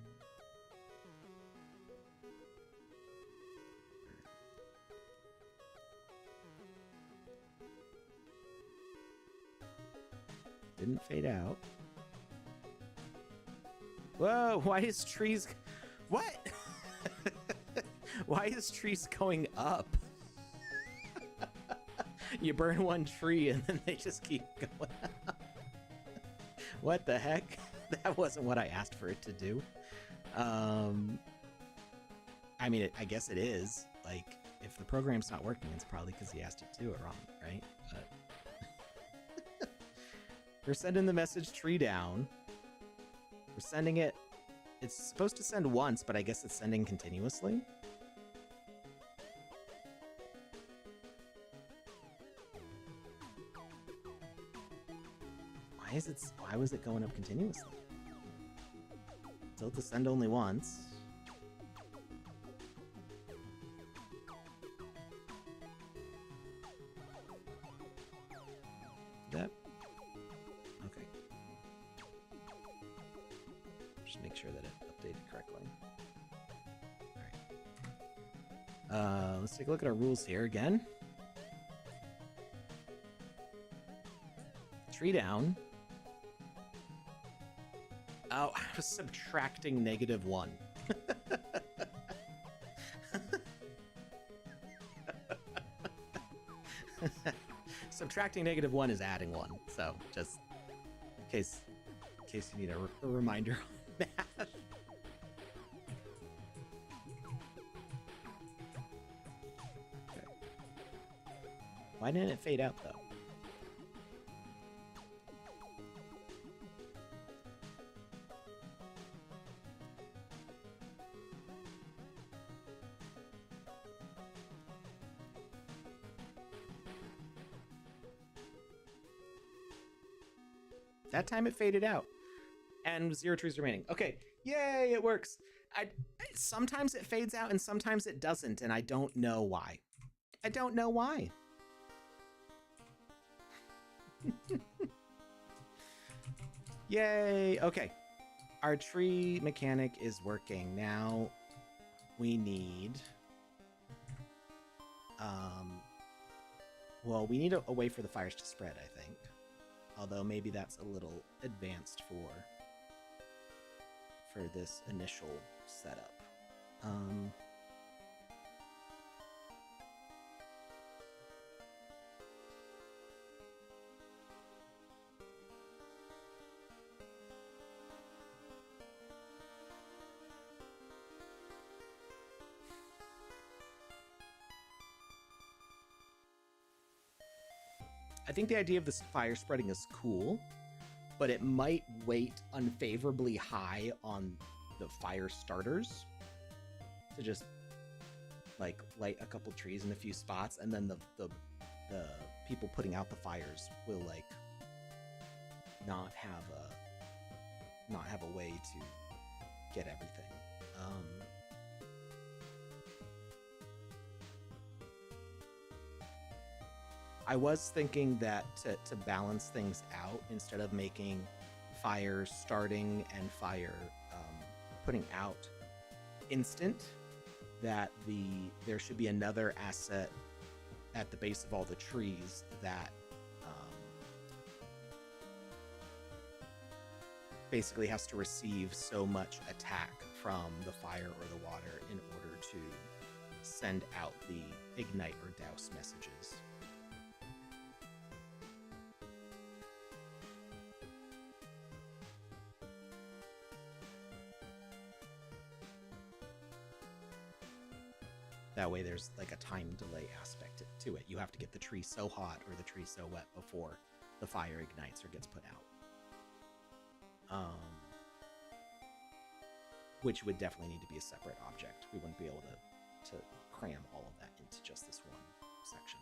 Didn't fade out. Whoa, why is trees... What? Why is trees going up? You burn one tree and then they just keep going up. What the heck? That wasn't what I asked for it to do. I mean, I guess it is. Like, if the program's not working, it's probably because he asked it to do it wrong, right? But we're sending the message tree down. We're sending it. It's supposed to send once, but I guess it's sending continuously. Why was it going up continuously? Told to send only once. That. Okay. Just make sure that it updated correctly. Alright. Let's take a look at our rules here again. Tree down. Oh, I was subtracting -1. Subtracting -1 is adding 1, so just in case you need a reminder on that. Okay. Why didn't it fade out though? That time it faded out. And 0 trees remaining. Okay, yay, it works. Sometimes it fades out and sometimes it doesn't, and I don't know why. I don't know why. Yay, okay. Our tree mechanic is working. Now we need... well, we need a way for the fires to spread, I think. Although maybe that's a little advanced for this initial setup. I think the idea of this fire spreading is cool, but it might weight unfavorably high on the fire starters to just like light a couple trees in a few spots, and then the people putting out the fires will like not have a way to get everything. I was thinking that to balance things out, instead of making fire starting and fire putting out instant, that there should be another asset at the base of all the trees that basically has to receive so much attack from the fire or the water in order to send out the ignite or douse messages. That way there's like a time delay aspect to it. You have to get the tree so hot or the tree so wet before the fire ignites or gets put out. Which would definitely need to be a separate object. We wouldn't be able to cram all of that into just this one section.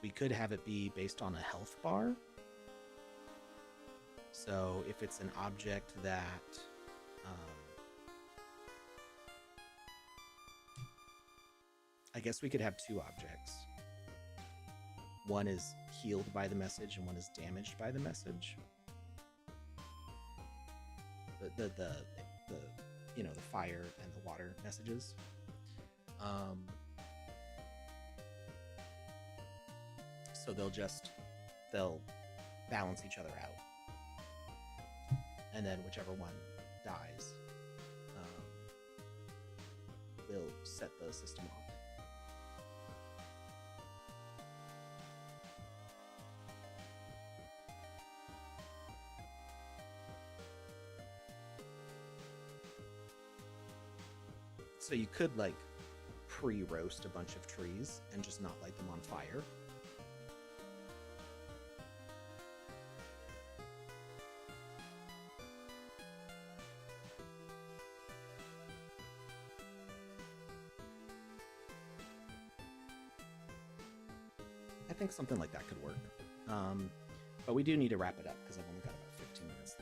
We could have it be based on a health bar. So if it's an object that I guess we could have two objects. One is healed by the message and one is damaged by the message. The you know, the fire and the water messages. So they'll balance each other out. And then whichever one dies will set the system off. So you could like pre-roast a bunch of trees and just not light them on fire. I think something like that could work. But we do need to wrap it up because I've only got about 15 minutes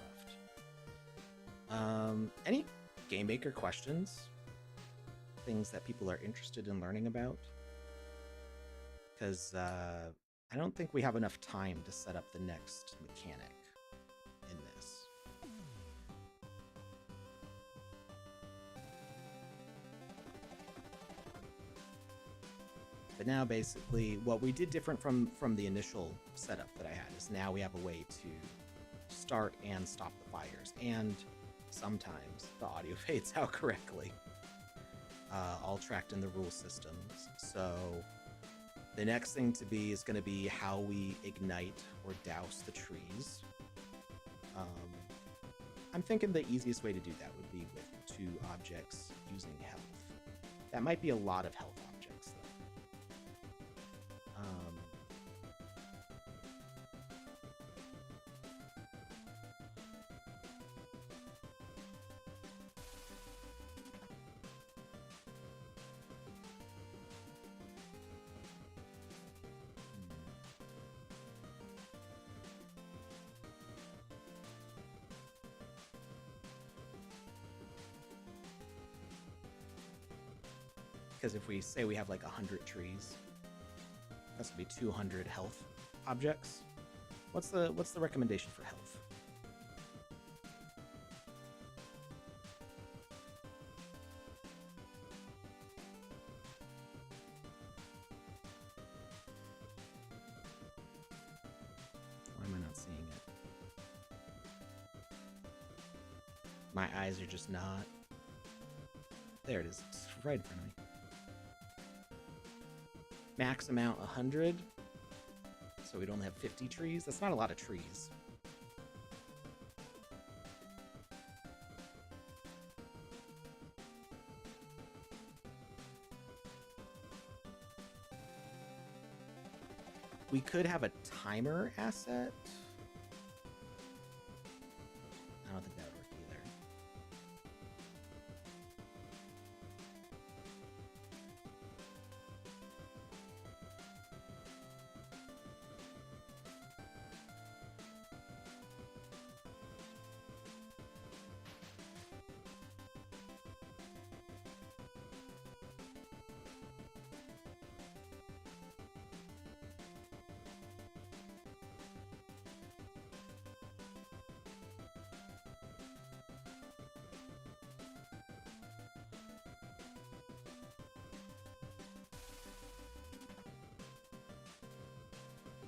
left. Any Game Maker questions? Things that people are interested in learning about? Because I don't think we have enough time to set up the next mechanic in this. But now basically what we did different from the initial setup that I had is now we have a way to start and stop the fires, and sometimes the audio fades out correctly. All tracked in the rule systems. So the next thing to be is going to be how we ignite or douse the trees. I'm thinking the easiest way to do that would be with two objects using health. That might be a lot of health objects, though. Because if we say we have like 100 trees, that's gonna be 200 health objects. What's the recommendation for health? Why am I not seeing it? My eyes are just not. There it is. It's right in front of me. Max amount 100, so we'd only have 50 trees. That's not a lot of trees. We could have a timer asset. I don't think that would work either.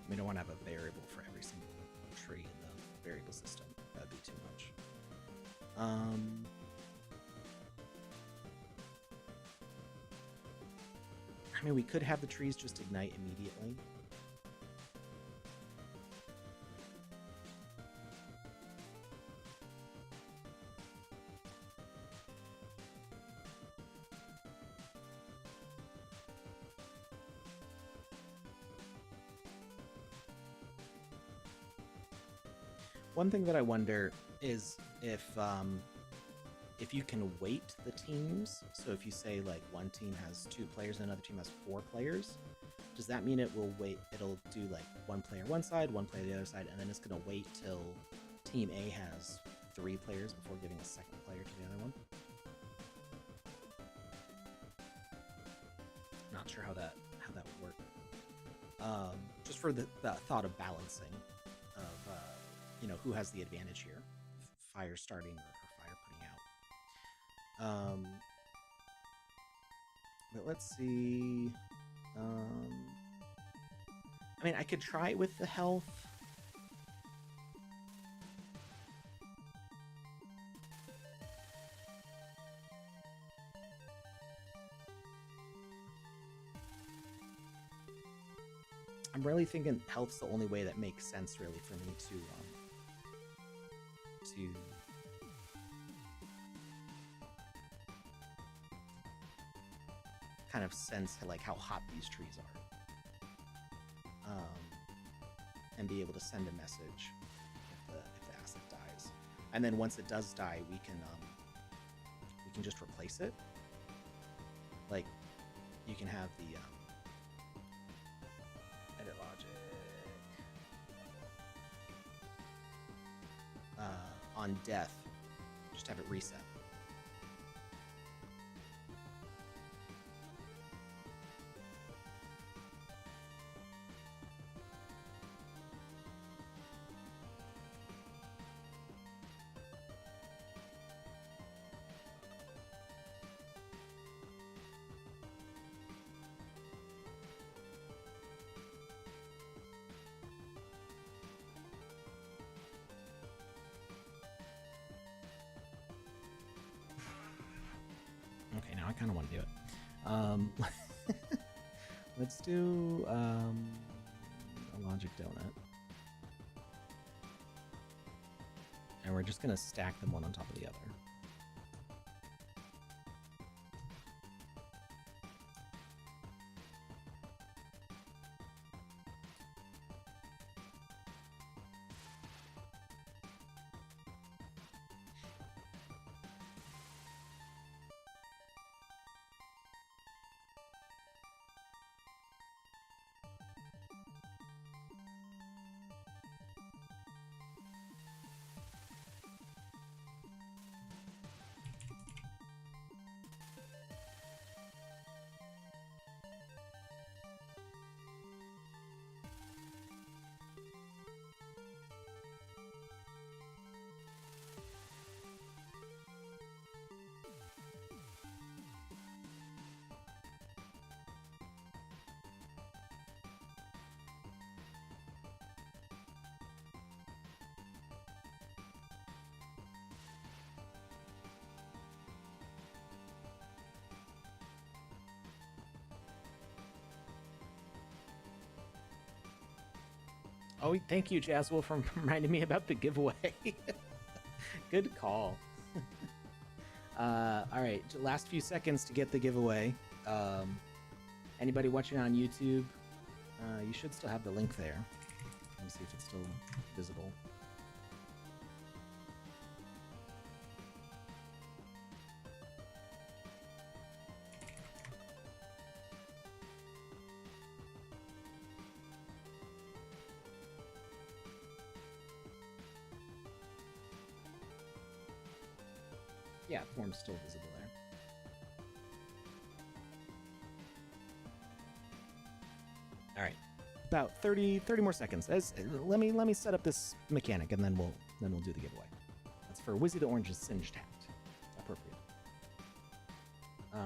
We don't want to have a variable for every single tree in the variable system. That'd be too much. I mean, we could have the trees just ignite immediately. One thing that I wonder is if you can weight the teams. So if you say like one team has 2 players and another team has 4 players, does that mean it'll do like 1 player one side, 1 player the other side, and then it's gonna wait till team A has 3 players before giving a second player to the other one? Not sure how that would work. Just for the thought of balancing of who has the advantage here, fire starting or fire putting out. But let's see. I mean, I could try it with the health. I'm really thinking health's the only way that makes sense, really, for me to kind of sense like how hot these trees are, and be able to send a message if the asset dies. And then once it does die, we can just replace it. Like, you can have the edit logic on death, just have it reset. Okay, now I kind of want to do it. Let's do a logic donut. And we're just going to stack them one on top of the other. Oh, thank you, Jazzwolf, for reminding me about the giveaway. Good call. All right, last few seconds to get the giveaway. Anybody watching on YouTube, you should still have the link there. Let me see if it's still visible. Yeah, the form's still visible there. All right, about 30 more seconds. Let me set up this mechanic, and then we'll do the giveaway. That's for Wizzy the Orange's Singed Hat. Appropriate. All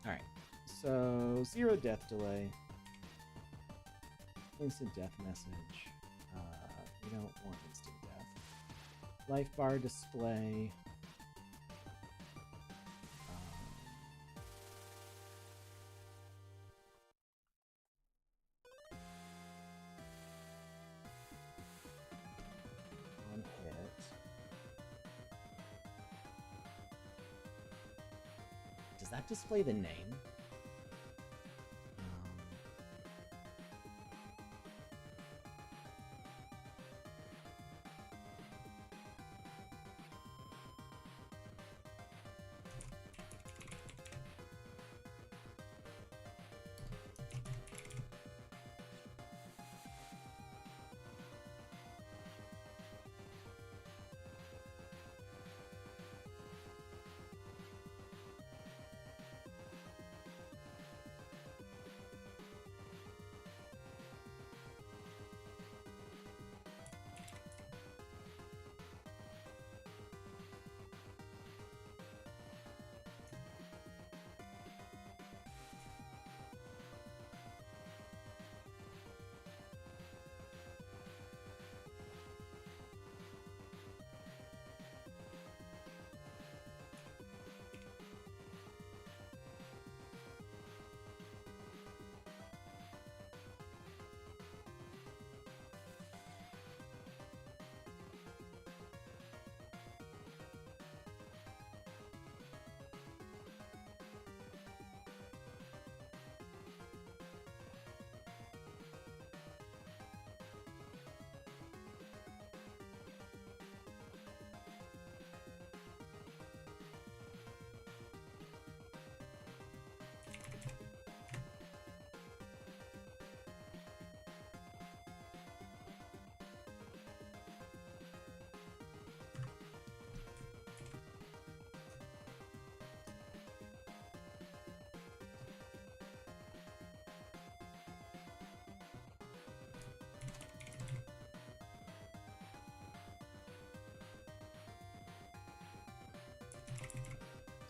right, so 0 death delay, instant death message. We don't want instant death. Life bar display. Does that display the name?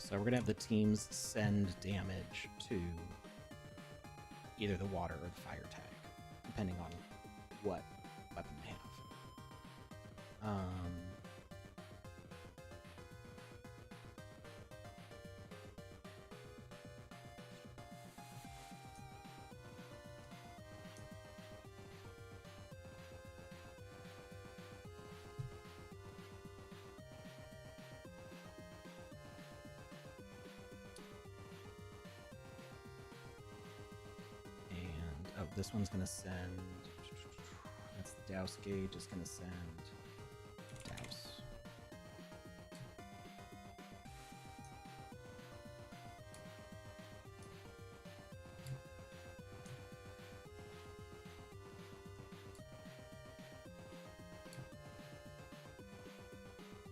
So we're going to have the teams send damage to either the water or the fire tag, depending on what weapon they have. This one's going to send, that's the douse gauge, is going to send douse.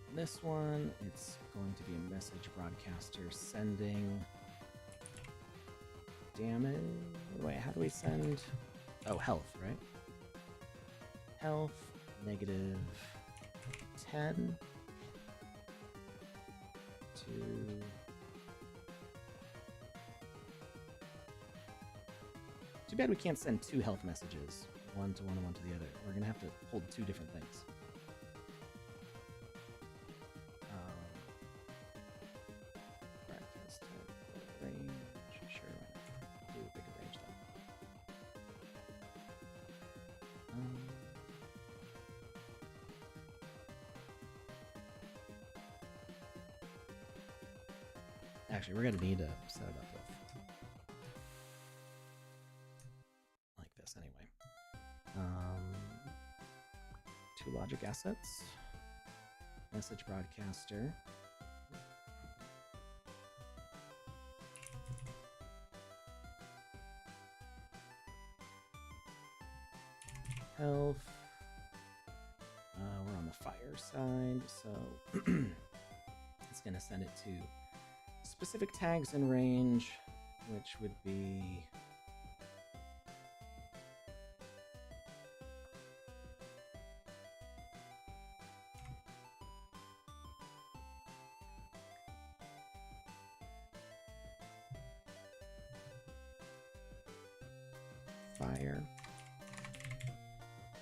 And this one, it's going to be a message broadcaster sending damage. Wait, how do we send? Oh, health, right? Health, negative 10 to... Too bad we can't send two health messages, one to one and one to the other. We're gonna have to hold two different things. Broadcast type, range, sure, why not? Do a bigger range though. Actually, we're gonna need to set it up with like this anyway. Two logic assets, message broadcaster. Health. We're on the fire side, so it's going to send it to specific tags in range, which would be fire.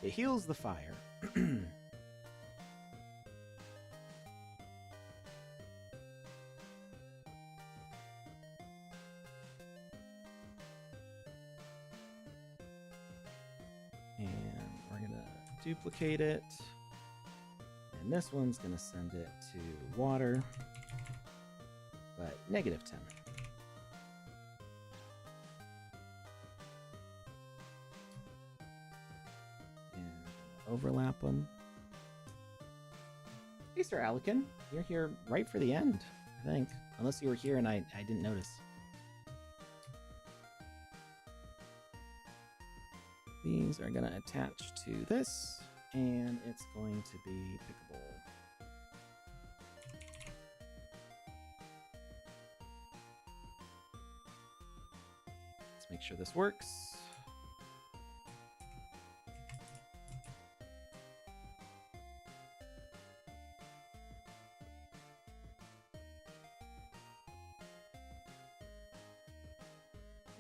It heals the fire. And we're gonna duplicate it. And this one's gonna send it to water, but negative 10. overlap them. Hey, Sir Alican, you're here right for the end, I think. Unless you were here and I didn't notice. These are gonna attach to this, and it's going to be pickable. Let's make sure this works.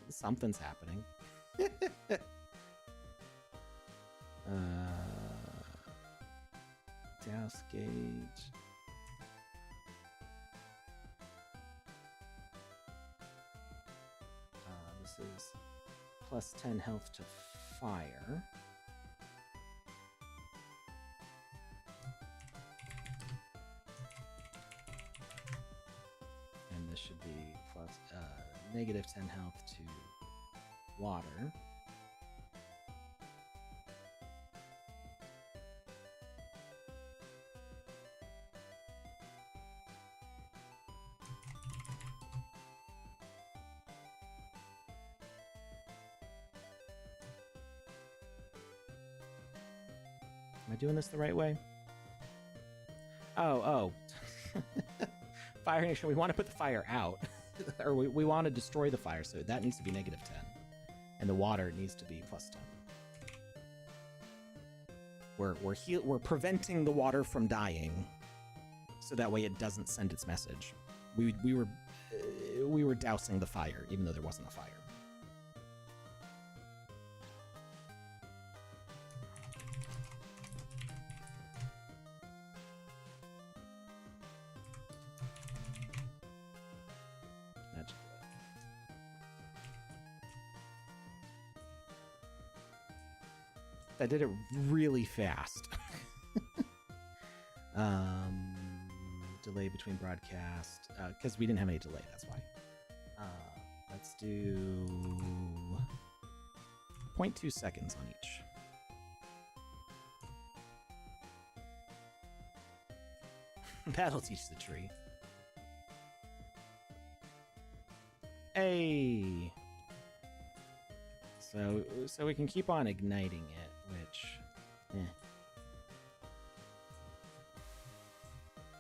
Something's happening. Douse gauge. This is plus 10 health to fire. And this should be plus negative 10 health to water. Am I doing this the right way? Oh. Fire ignition, we want to put the fire out. Or we want to destroy the fire, so that needs to be negative 10. And the water needs to be plus 10. We're preventing the water from dying, so that way it doesn't send its message. We were dousing the fire, even though there wasn't a fire. I did it really fast. Delay between broadcast, because we didn't have any delay, that's why. Let's do 0.2 seconds on each. That'll teach the tree. Hey! So we can keep on igniting it, which,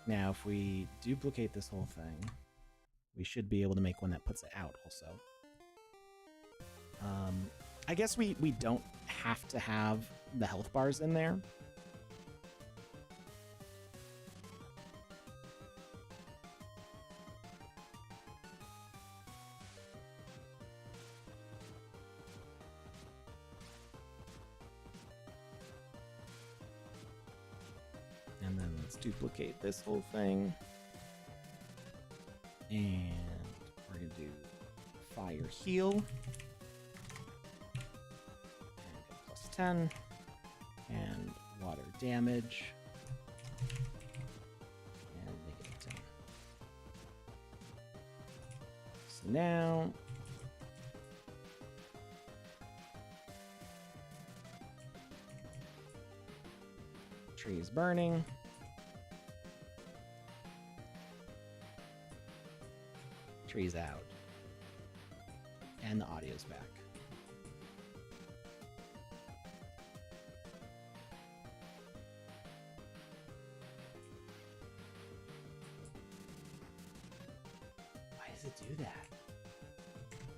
Now, if we duplicate this whole thing, we should be able to make one that puts it out also. I guess we don't have to have the health bars in there. And then let's duplicate this whole thing. And we're going to do fire heal. And get plus 10. And water damage. And negative 10. So now... tree is burning. Tree's out. And the audio's back. Why does it do that?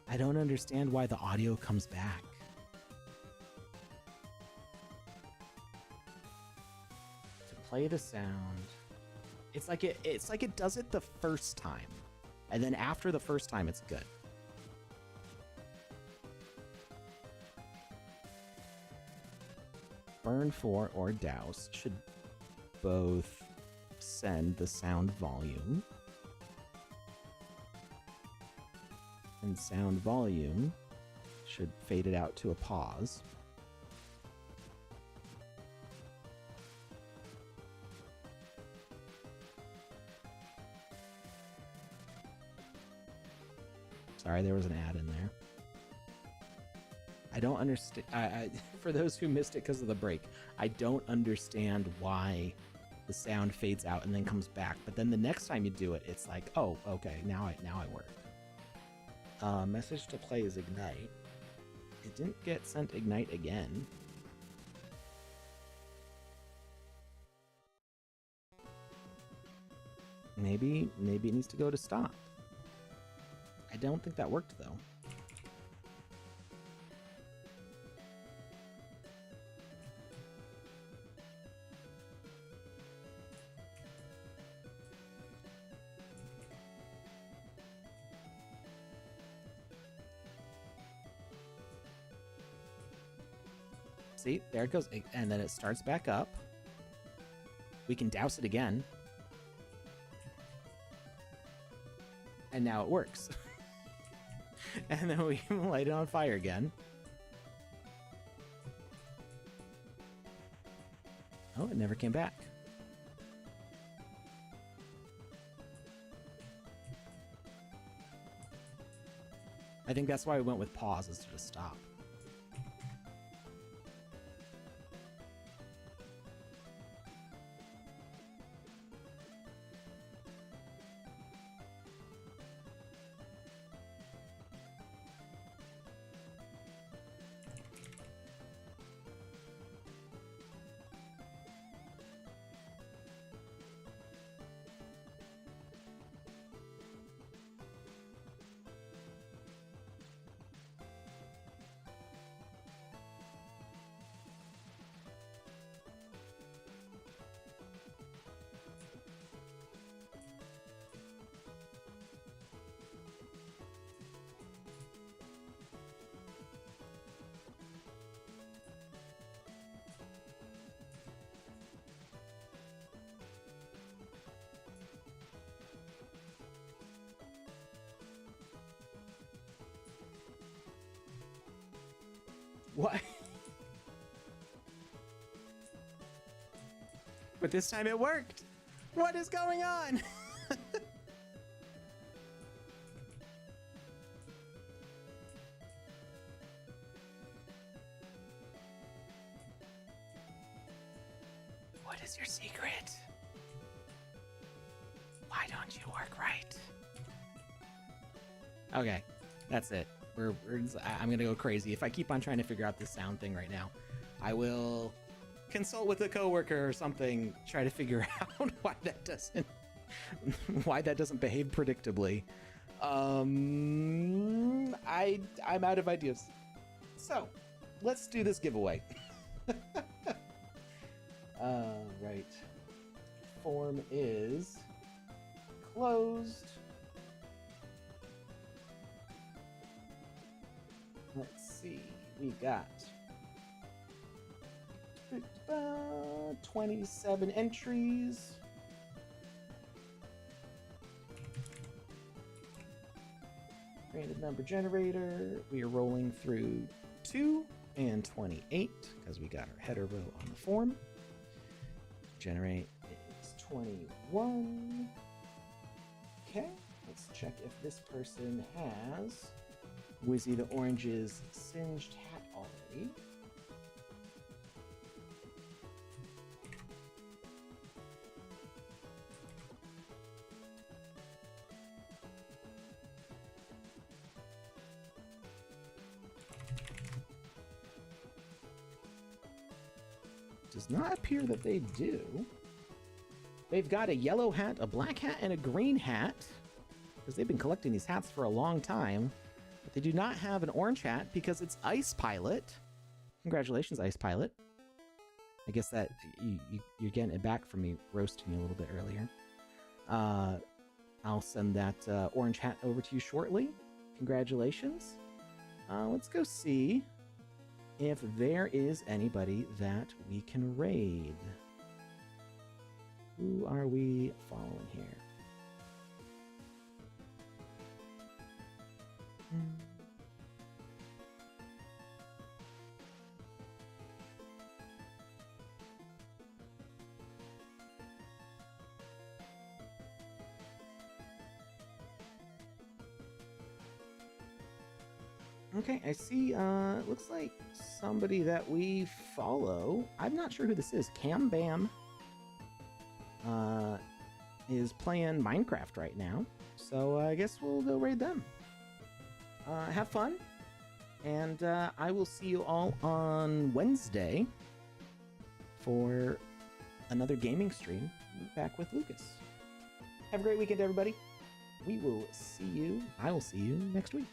I don't understand why the audio comes back. Play the sound. It's like it does it the first time, and then after the first time it's good. Burn for or douse should both send the sound volume, and sound volume should fade it out to a pause. Sorry, there was an ad in there. I don't understand. For those who missed it because of the break, I don't understand why the sound fades out and then comes back. But then the next time you do it, it's like, oh, okay, now I work. Message to play is Ignite. It didn't get sent Ignite again. Maybe it needs to go to stop. I don't think that worked though. See, there it goes, and then it starts back up. We can douse it again. And now it works. And then we can light it on fire again. Oh, it never came back. I think that's why we went with pause instead of stop. What? But this time it worked. What is going on? What is your secret? Why don't you work right? Okay, that's it. I'm gonna go crazy. If I keep on trying to figure out this sound thing right now, I will consult with a coworker or something, try to figure out why that doesn't behave predictably. I'm out of ideas. So let's do this giveaway. Right. Form is closed. Let's see, we got 27 entries. Random number generator. We are rolling through 2 and 28 because we got our header row on the form. Generate is 21. Okay, let's check if this person has Wizzy the Orange's singed hat already. Does not appear that they do. They've got a yellow hat, a black hat, and a green hat, because they've been collecting these hats for a long time. But they do not have an orange hat because it's Ice Pilot. Congratulations, Ice Pilot. I guess that you're getting it back from me roasting you a little bit earlier. I'll send that orange hat over to you shortly. Congratulations. Let's go see if there is anybody that we can raid. Who are we following here? Okay, I see. It looks like somebody that we follow. I'm not sure who this is. Cam Bam is playing Minecraft right now, so I guess we'll go raid them. Have fun, and I will see you all on Wednesday for another gaming stream back with Lucas. Have a great weekend, everybody. I will see you next week.